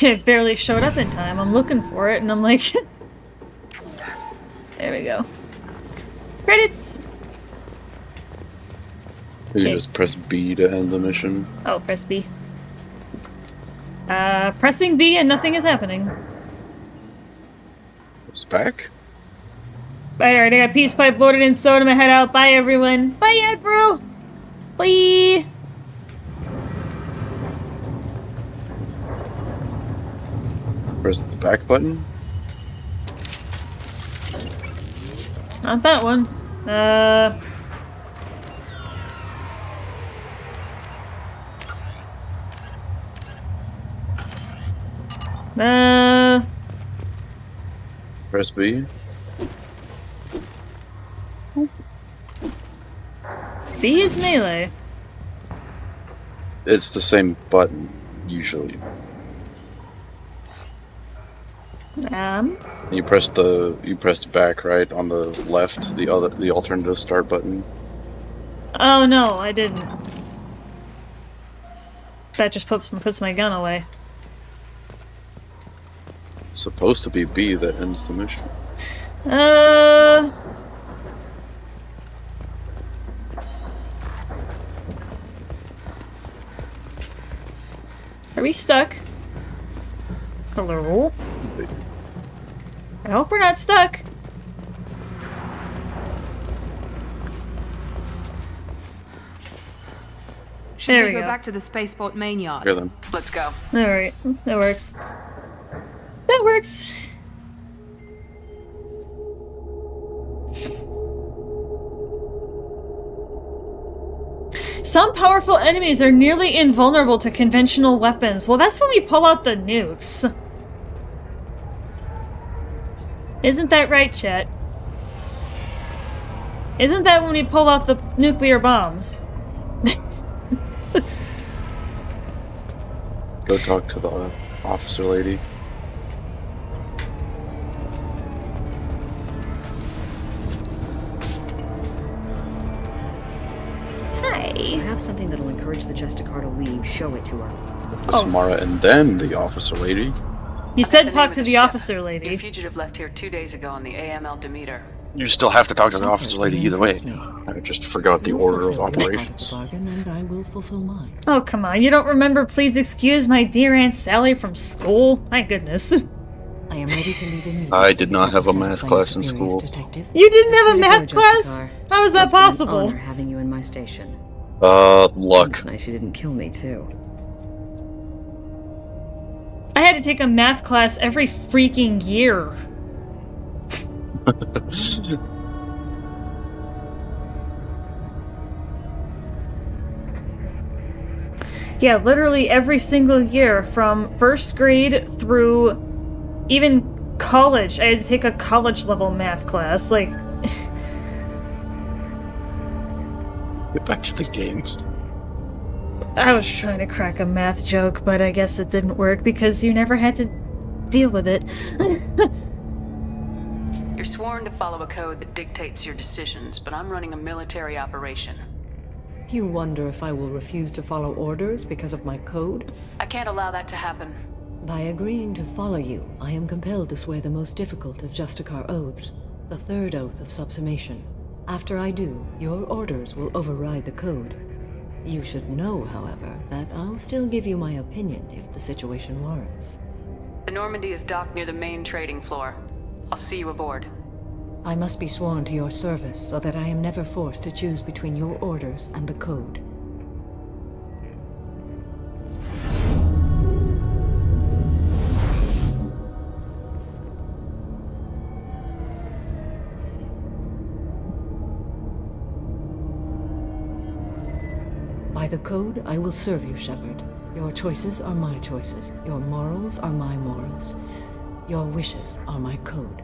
[SPEAKER 1] It barely showed up in time. I'm looking for it, and I'm like... There we go. Credits!
[SPEAKER 2] You just press B to end the mission.
[SPEAKER 1] Oh, press B. Pressing B and nothing is happening.
[SPEAKER 2] It's back?
[SPEAKER 1] Bye, alright, I got peace pipe loaded and soda in my head out. Bye, everyone. Bye, Admiral! Bye!
[SPEAKER 2] Press the back button?
[SPEAKER 1] It's not that one.
[SPEAKER 2] Press B?
[SPEAKER 1] B is melee.
[SPEAKER 2] It's the same button, usually. You pressed back, right, on the left, the alternative start button.
[SPEAKER 1] Oh no, I didn't. That just puts my gun away.
[SPEAKER 2] It's supposed to be B that ends the mission.
[SPEAKER 1] Are we stuck? Hello? I hope we're not stuck.
[SPEAKER 12] Should we go back to the spaceport main yard?
[SPEAKER 2] Here then.
[SPEAKER 3] Let's go.
[SPEAKER 1] Alright, that works. That works. Some powerful enemies are nearly invulnerable to conventional weapons. Well, that's when we pull out the nukes. Isn't that right, chat? Isn't that when we pull out the nuclear bombs?
[SPEAKER 2] Go talk to the officer lady.
[SPEAKER 21] I have something that'll encourage the Justicar to leave. Show it to her.
[SPEAKER 2] Samara and then the officer lady.
[SPEAKER 1] You said talk to the officer lady.
[SPEAKER 3] Your fugitive left here 2 days ago on the AML Demeter.
[SPEAKER 2] You still have to talk to the officer lady either way. I just forgot the order of operations.
[SPEAKER 6] And I will fulfill mine.
[SPEAKER 1] Oh, come on. You don't remember please excuse my dear Aunt Sally from school? My goodness.
[SPEAKER 6] I am ready to leave immediately.
[SPEAKER 2] I did not have a math class in school.
[SPEAKER 1] You didn't have a math class? How is that possible?
[SPEAKER 21] It's been an honor having you in my station.
[SPEAKER 2] Luck.
[SPEAKER 21] It's nice you didn't kill me, too.
[SPEAKER 1] I had to take a math class every freaking year. Yeah, literally every single year from first grade through even college. I had to take a college level math class. Like,
[SPEAKER 2] get back to the games.
[SPEAKER 1] I was trying to crack a math joke, but I guess it didn't work because you never had to deal with it.
[SPEAKER 3] You're sworn to follow a code that dictates your decisions, but I'm running a military operation.
[SPEAKER 6] You wonder if I will refuse to follow orders because of my code?
[SPEAKER 3] I can't allow that to happen.
[SPEAKER 6] By agreeing to follow you, I am compelled to swear the most difficult of Justicar oaths, the third oath of subsumation. After I do, your orders will override the code. You should know, however, that I'll still give you my opinion if the situation warrants.
[SPEAKER 3] The Normandy is docked near the main trading floor. I'll see you aboard.
[SPEAKER 6] I must be sworn to your service so that I am never forced to choose between your orders and the code. By the code, I will serve you, Shepard. Your choices are my choices. Your morals are my morals. Your wishes are my code.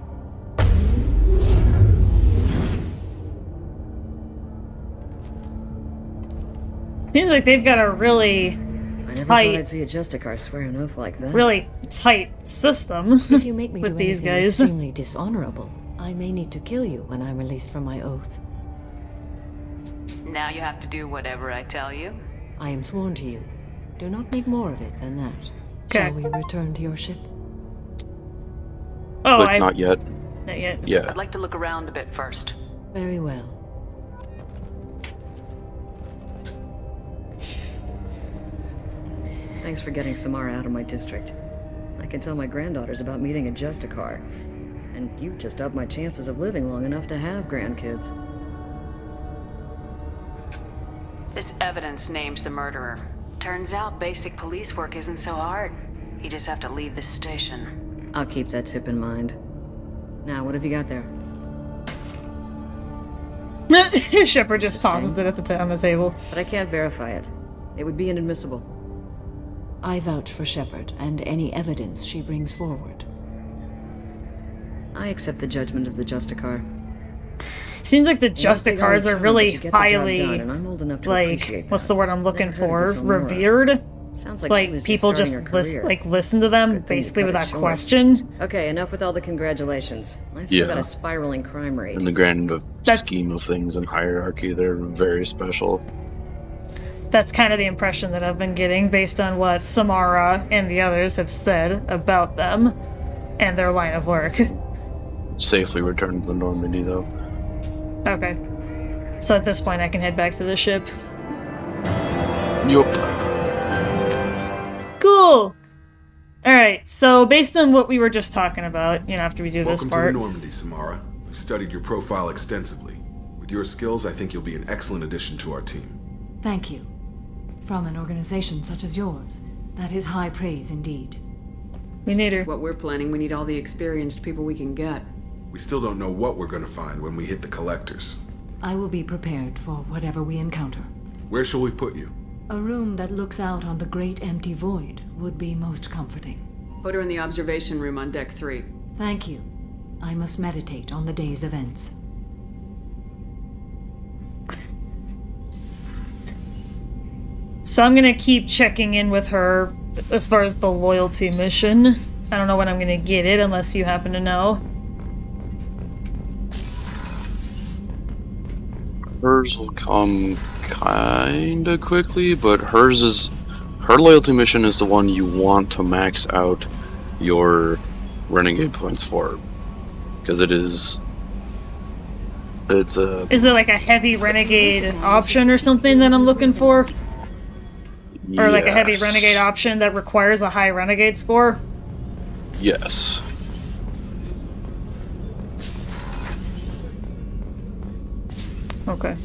[SPEAKER 1] Seems like they've got a really
[SPEAKER 21] I never thought
[SPEAKER 1] tight,
[SPEAKER 21] I'd see a Justicar swear an oath like that.
[SPEAKER 1] really tight system
[SPEAKER 6] If you make me
[SPEAKER 1] with
[SPEAKER 6] do
[SPEAKER 1] these
[SPEAKER 6] anything
[SPEAKER 1] guys.
[SPEAKER 6] extremely dishonorable, I may need to kill you when I'm released from my oath.
[SPEAKER 3] Now you have to do whatever I tell you.
[SPEAKER 6] I am sworn to you. Do not make more of it than that.
[SPEAKER 1] Okay.
[SPEAKER 6] Shall we return to your ship?
[SPEAKER 1] Oh,
[SPEAKER 2] But not yet.
[SPEAKER 1] Not yet.
[SPEAKER 2] Yeah.
[SPEAKER 3] I'd like to look around a bit first.
[SPEAKER 6] Very well.
[SPEAKER 21] Thanks for getting Samara out of my district. I can tell my granddaughters about meeting a Justicar. And you've just upped my chances of living long enough to have grandkids.
[SPEAKER 3] This evidence names the murderer. Turns out basic police work isn't so hard. You just have to leave the station.
[SPEAKER 21] I'll keep that tip in mind. Now, what have you got there?
[SPEAKER 1] Shepard just tosses it at on the table.
[SPEAKER 21] But I can't verify it. It would be inadmissible.
[SPEAKER 6] I vouch for Shepard and any evidence she brings forward.
[SPEAKER 21] I accept the judgment of the Justicar.
[SPEAKER 1] Seems like the
[SPEAKER 21] They don't think
[SPEAKER 1] Justicars
[SPEAKER 21] I'm
[SPEAKER 1] are
[SPEAKER 21] but
[SPEAKER 1] really
[SPEAKER 21] you get the job
[SPEAKER 1] highly,
[SPEAKER 21] done, and I'm old enough to
[SPEAKER 1] like,
[SPEAKER 21] appreciate
[SPEAKER 1] what's the word I'm looking
[SPEAKER 21] Never heard of
[SPEAKER 1] for?
[SPEAKER 21] this Aurora.
[SPEAKER 1] Revered?
[SPEAKER 21] Sounds like she was just
[SPEAKER 1] people just
[SPEAKER 21] starting her career.
[SPEAKER 1] listen to them
[SPEAKER 21] Good thing you
[SPEAKER 1] basically
[SPEAKER 21] cut it
[SPEAKER 1] without
[SPEAKER 21] short.
[SPEAKER 1] question.
[SPEAKER 21] Okay, enough with all the congratulations. I've still
[SPEAKER 2] Yeah.
[SPEAKER 21] got a spiraling crime rate.
[SPEAKER 2] In the grand scheme of things and hierarchy, they're very special.
[SPEAKER 1] That's kind of the impression that I've been getting based on what Samara and the others have said about them and their line of work.
[SPEAKER 2] Safely returned to the Normandy, though.
[SPEAKER 1] Okay. So at this point I can head back to the ship.
[SPEAKER 2] Yup.
[SPEAKER 1] Cool! Alright, so based on what we were just talking about, after we do this
[SPEAKER 17] Welcome
[SPEAKER 1] part.
[SPEAKER 17] to the Normandy, Samara. We've studied your profile extensively. With your skills, I think you'll be an excellent addition to our team.
[SPEAKER 6] Thank you. From an organization such as yours, that is high praise indeed.
[SPEAKER 1] We need her.
[SPEAKER 14] What we're planning, we need all the experienced people we can get.
[SPEAKER 13] We still don't know what we're gonna find when we hit the collectors.
[SPEAKER 6] I will be prepared for whatever we encounter.
[SPEAKER 13] Where shall we put you?
[SPEAKER 6] A room that looks out on the great empty void would be most comforting.
[SPEAKER 14] Put her in the observation room on deck 3.
[SPEAKER 6] Thank you. I must meditate on the day's events.
[SPEAKER 1] So I'm gonna keep checking in with her as far as the loyalty mission. I don't know when I'm gonna get it unless you happen to know.
[SPEAKER 2] Hers will come kinda quickly, but her loyalty mission is the one you want to max out your renegade points for. Because it's a...
[SPEAKER 1] Is it like a heavy renegade option or something that I'm looking for? Or like a heavy renegade option that requires a high renegade score?
[SPEAKER 2] Yes.
[SPEAKER 1] Okay.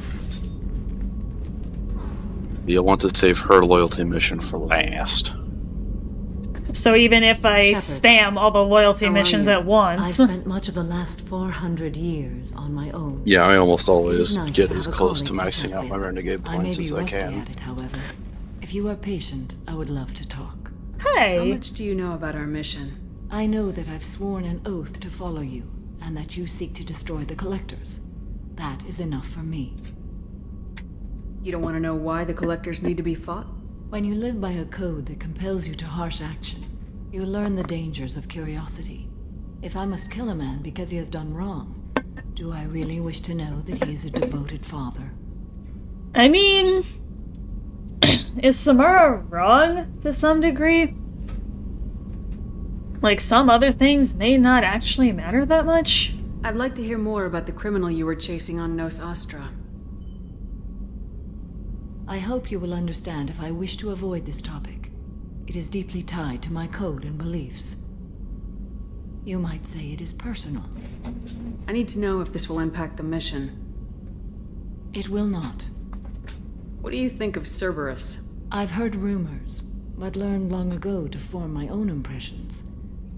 [SPEAKER 2] You'll want to save her loyalty mission for last.
[SPEAKER 1] So even if I spam all the loyalty missions at
[SPEAKER 6] I've
[SPEAKER 1] once...
[SPEAKER 6] spent much of the last 400 years on my own.
[SPEAKER 2] Yeah, I almost always
[SPEAKER 6] nice
[SPEAKER 2] get
[SPEAKER 6] to
[SPEAKER 2] as
[SPEAKER 6] have a
[SPEAKER 2] close to
[SPEAKER 6] colleague to
[SPEAKER 2] maxing
[SPEAKER 6] chat
[SPEAKER 2] out
[SPEAKER 6] with.
[SPEAKER 2] my renegade
[SPEAKER 6] I may
[SPEAKER 2] points
[SPEAKER 6] be
[SPEAKER 2] as I
[SPEAKER 6] rusty
[SPEAKER 2] can.
[SPEAKER 6] at it, however. If you are patient, I would love to talk.
[SPEAKER 1] Hey!
[SPEAKER 14] How much do you know about our mission?
[SPEAKER 6] I know that I've sworn an oath to follow you, and that you seek to destroy the Collectors. That is enough for me.
[SPEAKER 14] You don't want to know why the Collectors need to be fought?
[SPEAKER 6] When you live by a code that compels you to harsh action, you learn the dangers of curiosity. If I must kill a man because he has done wrong, do I really wish to know that he is a devoted father?
[SPEAKER 1] I mean... is Samara wrong to some degree? Like, some other things may not actually matter that much?
[SPEAKER 14] I'd like to hear more about the criminal you were chasing on Nos Astra.
[SPEAKER 6] I hope you will understand if I wish to avoid this topic. It is deeply tied to my code and beliefs. You might say it is personal.
[SPEAKER 14] I need to know if this will impact the mission.
[SPEAKER 6] It will not.
[SPEAKER 14] What do you think of Cerberus?
[SPEAKER 6] I've heard rumors, but learned long ago to form my own impressions.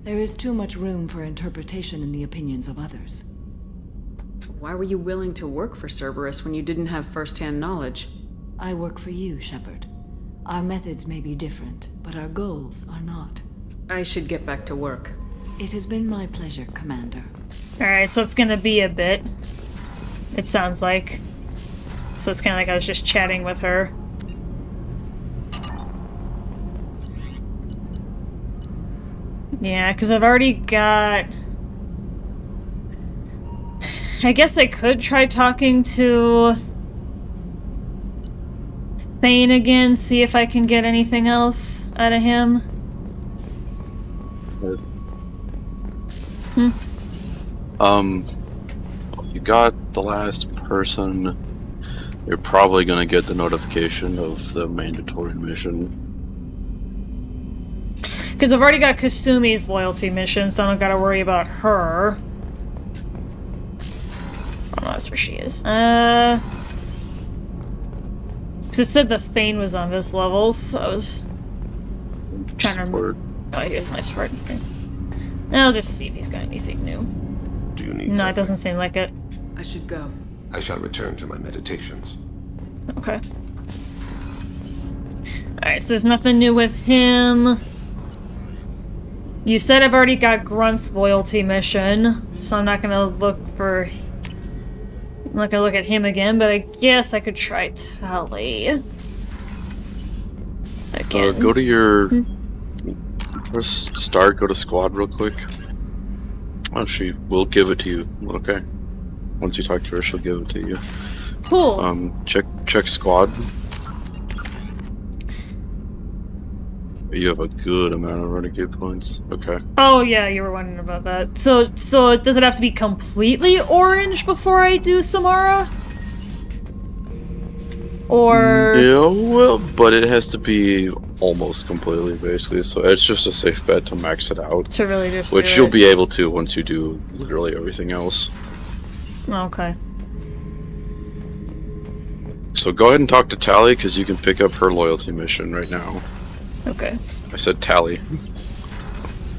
[SPEAKER 6] There is too much room for interpretation in the opinions of others.
[SPEAKER 14] Why were you willing to work for Cerberus when you didn't have first-hand knowledge?
[SPEAKER 6] I work for you, Shepard. Our methods may be different, but our goals are not.
[SPEAKER 14] I should get back to work.
[SPEAKER 6] It has been my pleasure, Commander.
[SPEAKER 1] Alright, so it's gonna be a bit. It sounds like. So it's kinda like I was just chatting with her. Yeah, because I've already got... I guess I could try talking to... Thane again, see if I can get anything else out of him.
[SPEAKER 2] You got the last person. You're probably gonna get the notification of the mandatory mission.
[SPEAKER 1] Because I've already got Kasumi's loyalty mission, so I don't gotta worry about her. Oh, that's where she is. Because it said the Thane was on this level, so I was trying to remember. Oh, here's my support. I'll just see if he's got anything new.
[SPEAKER 17] Do you need
[SPEAKER 1] No,
[SPEAKER 17] something?
[SPEAKER 1] it doesn't seem like it.
[SPEAKER 14] I should go.
[SPEAKER 17] I shall return to my meditations.
[SPEAKER 1] Okay. Alright, so there's nothing new with him. You said I've already got Grunt's loyalty mission, so I'm not gonna look for... I'm not gonna look at him again, but I guess I could try Tally. Again.
[SPEAKER 2] Go to your... Press start, go to squad real quick. Oh, she will give it to you. Okay. Once you talk to her, she'll give it to you.
[SPEAKER 1] Cool.
[SPEAKER 2] Check squad. You have a good amount of renegade points. Okay.
[SPEAKER 1] Oh yeah, you were wondering about that. So does it have to be completely orange before I do Samara? Or...
[SPEAKER 2] Yeah, well, but it has to be almost completely, basically, so it's just a safe bet to max it out.
[SPEAKER 1] To really just
[SPEAKER 2] Which
[SPEAKER 1] do
[SPEAKER 2] you'll
[SPEAKER 1] it.
[SPEAKER 2] be able to once you do literally everything else.
[SPEAKER 1] Okay.
[SPEAKER 2] So go ahead and talk to Tally, because you can pick up her loyalty mission right now.
[SPEAKER 1] Okay.
[SPEAKER 2] I said Tally.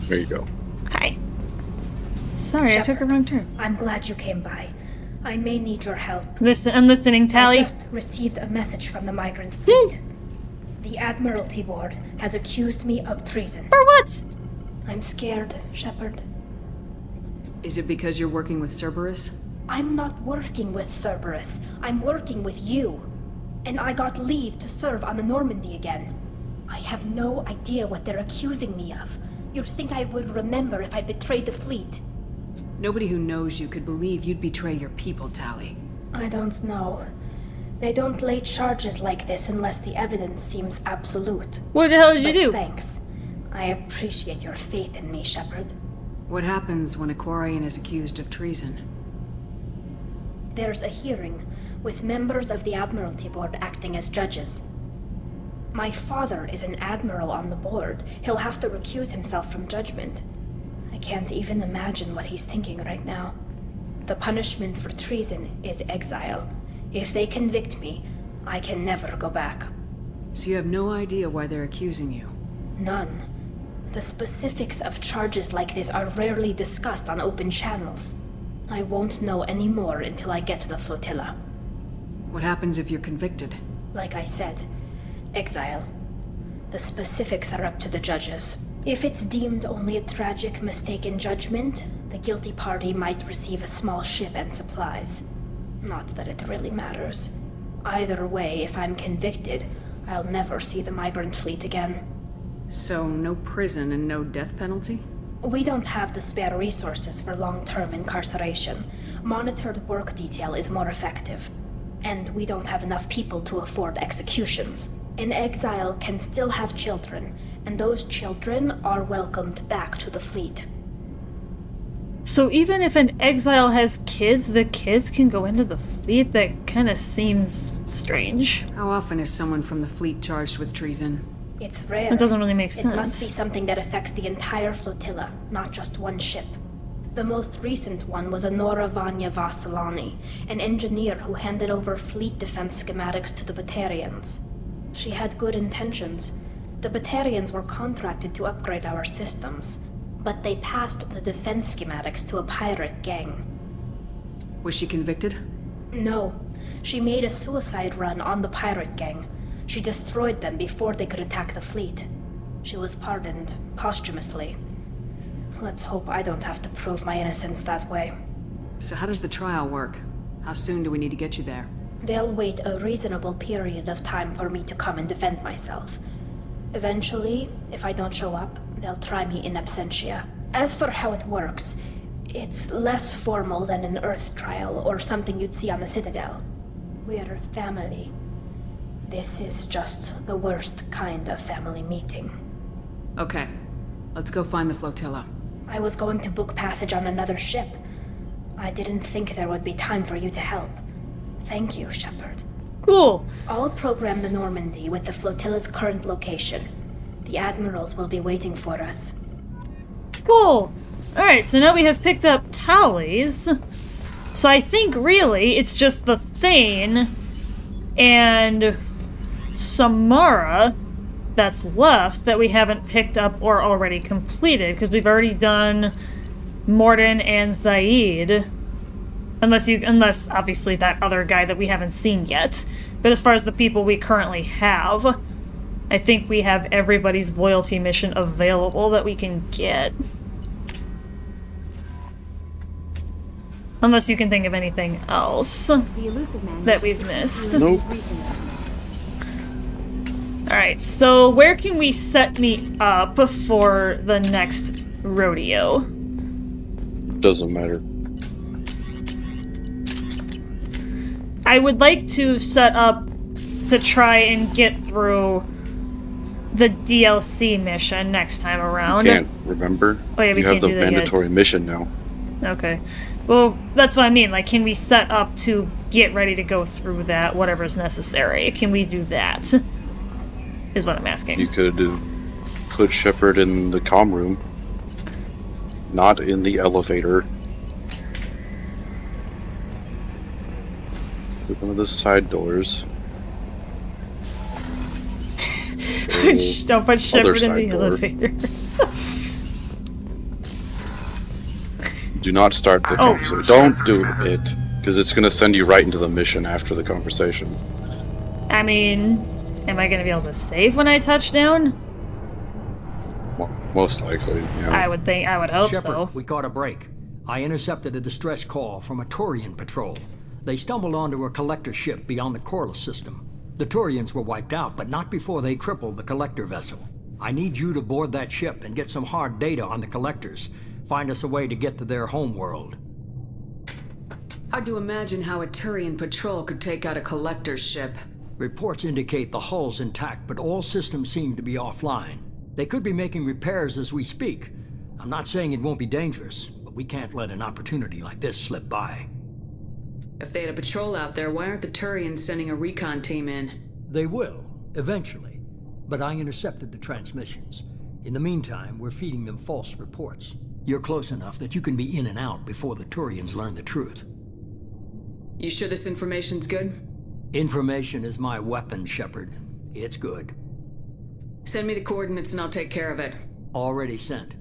[SPEAKER 2] There you go.
[SPEAKER 1] Hi. Sorry, I took a wrong turn.
[SPEAKER 16] I'm glad you came by. I may need your help.
[SPEAKER 1] Listen, I'm listening, Tally.
[SPEAKER 16] I just received a message from the migrant fleet. The Admiralty Board has accused me of treason.
[SPEAKER 1] For what?
[SPEAKER 16] I'm scared, Shepard.
[SPEAKER 14] Is it because you're working with Cerberus?
[SPEAKER 16] I'm not working with Cerberus. I'm working with you. And I got leave to serve on the Normandy again. I have no idea what they're accusing me of. You'd think I would remember if I betrayed the fleet.
[SPEAKER 14] Nobody who knows you could believe you'd betray your people, Tally.
[SPEAKER 16] I don't know. They don't lay charges like this unless the evidence seems absolute.
[SPEAKER 1] What the hell did you do?
[SPEAKER 16] Thanks. I appreciate your faith in me, Shepard.
[SPEAKER 14] What happens when a Quarian is accused of treason?
[SPEAKER 16] There's a hearing, with members of the Admiralty Board acting as judges. My father is an admiral on the board. He'll have to recuse himself from judgment. I can't even imagine what he's thinking right now. The punishment for treason is exile. If they convict me, I can never go back.
[SPEAKER 14] So you have no idea why they're accusing you?
[SPEAKER 16] None. The specifics of charges like this are rarely discussed on open channels. I won't know any more until I get to the flotilla.
[SPEAKER 14] What happens if you're convicted?
[SPEAKER 16] Like I said, exile. The specifics are up to the judges. If it's deemed only a tragic mistake in judgment, the guilty party might receive a small ship and supplies. Not that it really matters. Either way, if I'm convicted, I'll never see the migrant fleet again.
[SPEAKER 14] So, no prison and no death penalty?
[SPEAKER 16] We don't have the spare resources for long-term incarceration. Monitored work detail is more effective. And we don't have enough people to afford executions. An exile can still have children, and those children are welcomed back to the fleet.
[SPEAKER 1] So even if an exile has kids, the kids can go into the fleet? That kind of seems strange.
[SPEAKER 14] How often is someone from the fleet charged with treason?
[SPEAKER 16] It's rare.
[SPEAKER 1] That doesn't really make sense.
[SPEAKER 16] It must be something that affects the entire flotilla, not just one ship. The most recent one was Honora Vanya Vassilani, an engineer who handed over fleet defense schematics to the Batarians. She had good intentions. The Batarians were contracted to upgrade our systems, but they passed the defense schematics to a pirate gang.
[SPEAKER 14] Was she convicted?
[SPEAKER 16] No. She made a suicide run on the pirate gang. She destroyed them before they could attack the fleet. She was pardoned, posthumously. Let's hope I don't have to prove my innocence that way.
[SPEAKER 14] So how does the trial work? How soon do we need to get you there?
[SPEAKER 16] They'll wait a reasonable period of time for me to come and defend myself. Eventually, if I don't show up, they'll try me in absentia. As for how it works, it's less formal than an Earth trial or something you'd see on the Citadel. We're family. This is just the worst kind of family meeting.
[SPEAKER 14] Okay, let's go find the flotilla.
[SPEAKER 16] I was going to book passage on another ship. I didn't think there would be time for you to help. Thank you, Shepard.
[SPEAKER 1] Cool.
[SPEAKER 16] I'll program the Normandy with the flotilla's current location. The admirals will be waiting for us.
[SPEAKER 1] Cool. Alright, so now we have picked up Tallies. So I think really it's just the Thane and Samara that's left that we haven't picked up or already completed, because we've already done Mordin and Zaid. Unless obviously that other guy that we haven't seen yet. But as far as the people we currently have, I think we have everybody's loyalty mission available that we can get. Unless you can think of anything else that we've missed.
[SPEAKER 2] Nope.
[SPEAKER 1] Alright, so where can we set me up for the next rodeo?
[SPEAKER 2] Doesn't matter.
[SPEAKER 1] I would like to set up to try and get through the DLC mission next time around.
[SPEAKER 2] You can't, remember?
[SPEAKER 1] Oh yeah, we
[SPEAKER 2] you
[SPEAKER 1] can't
[SPEAKER 2] have the
[SPEAKER 1] do that
[SPEAKER 2] mandatory
[SPEAKER 1] yet.
[SPEAKER 2] mission now.
[SPEAKER 1] Okay. Well, that's what I mean. Like, can we set up to get ready to go through that, whatever's necessary? Can we do that? Is what I'm asking.
[SPEAKER 2] You could put Shepard in the comm room, not in the elevator. Open the side doors.
[SPEAKER 1] Don't put Shepard in the
[SPEAKER 2] door.
[SPEAKER 1] elevator.
[SPEAKER 2] Do not start the conversation. Don't do it, because it's going to send you right into the mission after the conversation.
[SPEAKER 1] I mean, am I going to be able to save when I touch down?
[SPEAKER 2] Well, most likely, yeah.
[SPEAKER 1] I would hope
[SPEAKER 4] Shepard,
[SPEAKER 1] so.
[SPEAKER 4] we caught a break. I intercepted a distress call from a Turian patrol. They stumbled onto a collector ship beyond the Corliss system. The Turians were wiped out, but not before they crippled the collector vessel. I need you to board that ship and get some hard data on the collectors. Find us a way to get to their homeworld.
[SPEAKER 14] Hard to imagine how a Turian patrol could take out a collector's ship.
[SPEAKER 4] Reports indicate the hull's intact, but all systems seem to be offline. They could be making repairs as we speak. I'm not saying it won't be dangerous, but we can't let an opportunity like this slip by.
[SPEAKER 14] If they had a patrol out there, why aren't the Turians sending a recon team in?
[SPEAKER 4] They will, eventually. But I intercepted the transmissions. In the meantime, we're feeding them false reports. You're close enough that you can be in and out before the Turians learn the truth.
[SPEAKER 14] You sure this information's good?
[SPEAKER 4] Information is my weapon, Shepard. It's good.
[SPEAKER 14] Send me the coordinates and I'll take care of it.
[SPEAKER 4] Already sent.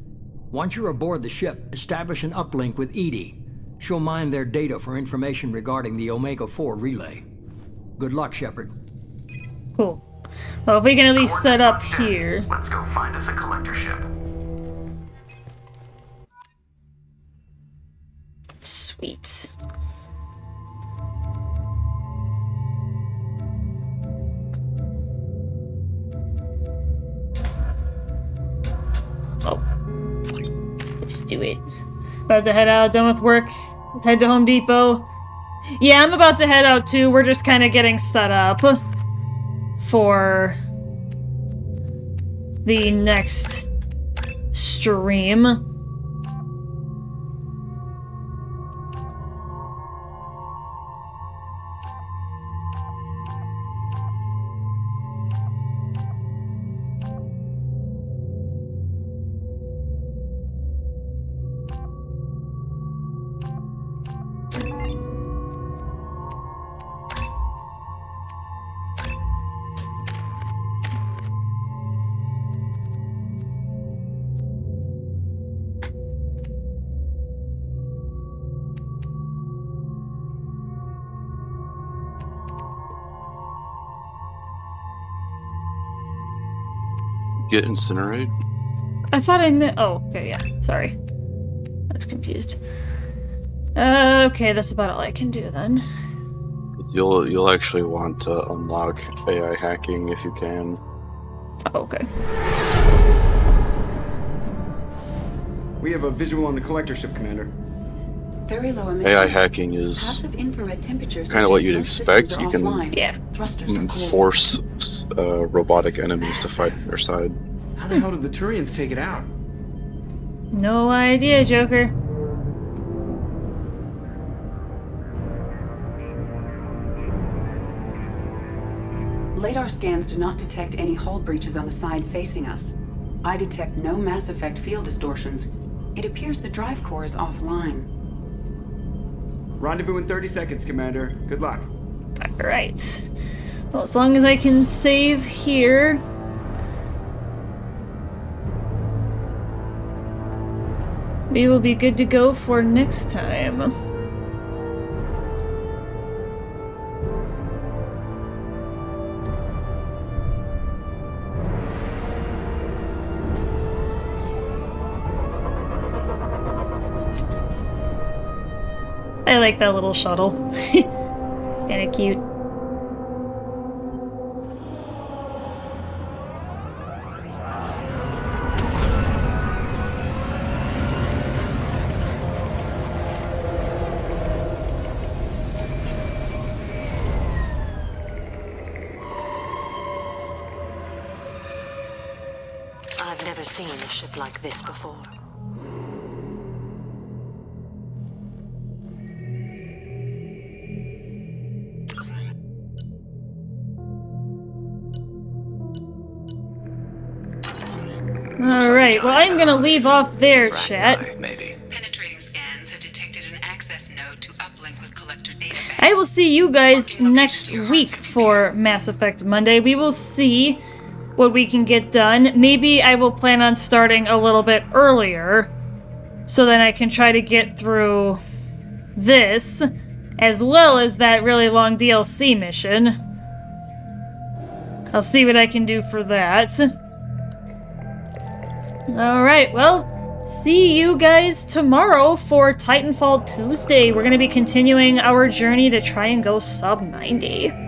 [SPEAKER 4] Once you're aboard the ship, establish an uplink with Edie. She'll mine their data for information regarding the Omega-4 relay. Good luck, Shepard.
[SPEAKER 1] Cool. Well, if we can at least set up here.
[SPEAKER 19] Let's go find us a collector ship.
[SPEAKER 1] Sweet. Oh. Let's do it. About to head out, done with work. Head to Home Depot. Yeah, I'm about to head out too. We're just kind of getting set up for the next stream.
[SPEAKER 2] Get incinerated?
[SPEAKER 1] I thought I meant. Oh, okay, yeah. Sorry. I was confused. Okay, that's about all I can do then.
[SPEAKER 2] You'll actually want to unlock AI hacking if you can.
[SPEAKER 1] Oh, okay.
[SPEAKER 23] We have a visual on the collector ship, Commander.
[SPEAKER 24] Very low emissions.
[SPEAKER 2] AI hacking is
[SPEAKER 24] Passive infrared temperatures
[SPEAKER 2] kind of what you'd expect. You
[SPEAKER 24] can
[SPEAKER 2] force robotic enemies to fight on their side.
[SPEAKER 23] How the hell did the Turians take it out?
[SPEAKER 1] No idea, Joker.
[SPEAKER 24] Radar scans do not detect any hull breaches on the side facing us. I detect no mass effect field distortions. It appears the drive core is offline.
[SPEAKER 23] Rendezvous in 30 seconds, Commander. Good luck.
[SPEAKER 1] Alright. Well, as long as I can save here. We will be good to go for next time. I like that little shuttle. It's kind of cute.
[SPEAKER 3] I've never seen a ship like this before.
[SPEAKER 1] Alright, well I'm gonna leave off there, chat.
[SPEAKER 14] Penetrating scans have detected an access node to uplink with collector data banks.
[SPEAKER 1] I will see you guys next week for Mass Effect Monday. We will see what we can get done. Maybe I will plan on starting a little bit earlier So then I can try to get through this, as well as that really long DLC mission. I'll see what I can do for that. Alright, well, see you guys tomorrow for Titanfall Tuesday. We're going to be continuing our journey to try and go sub 90.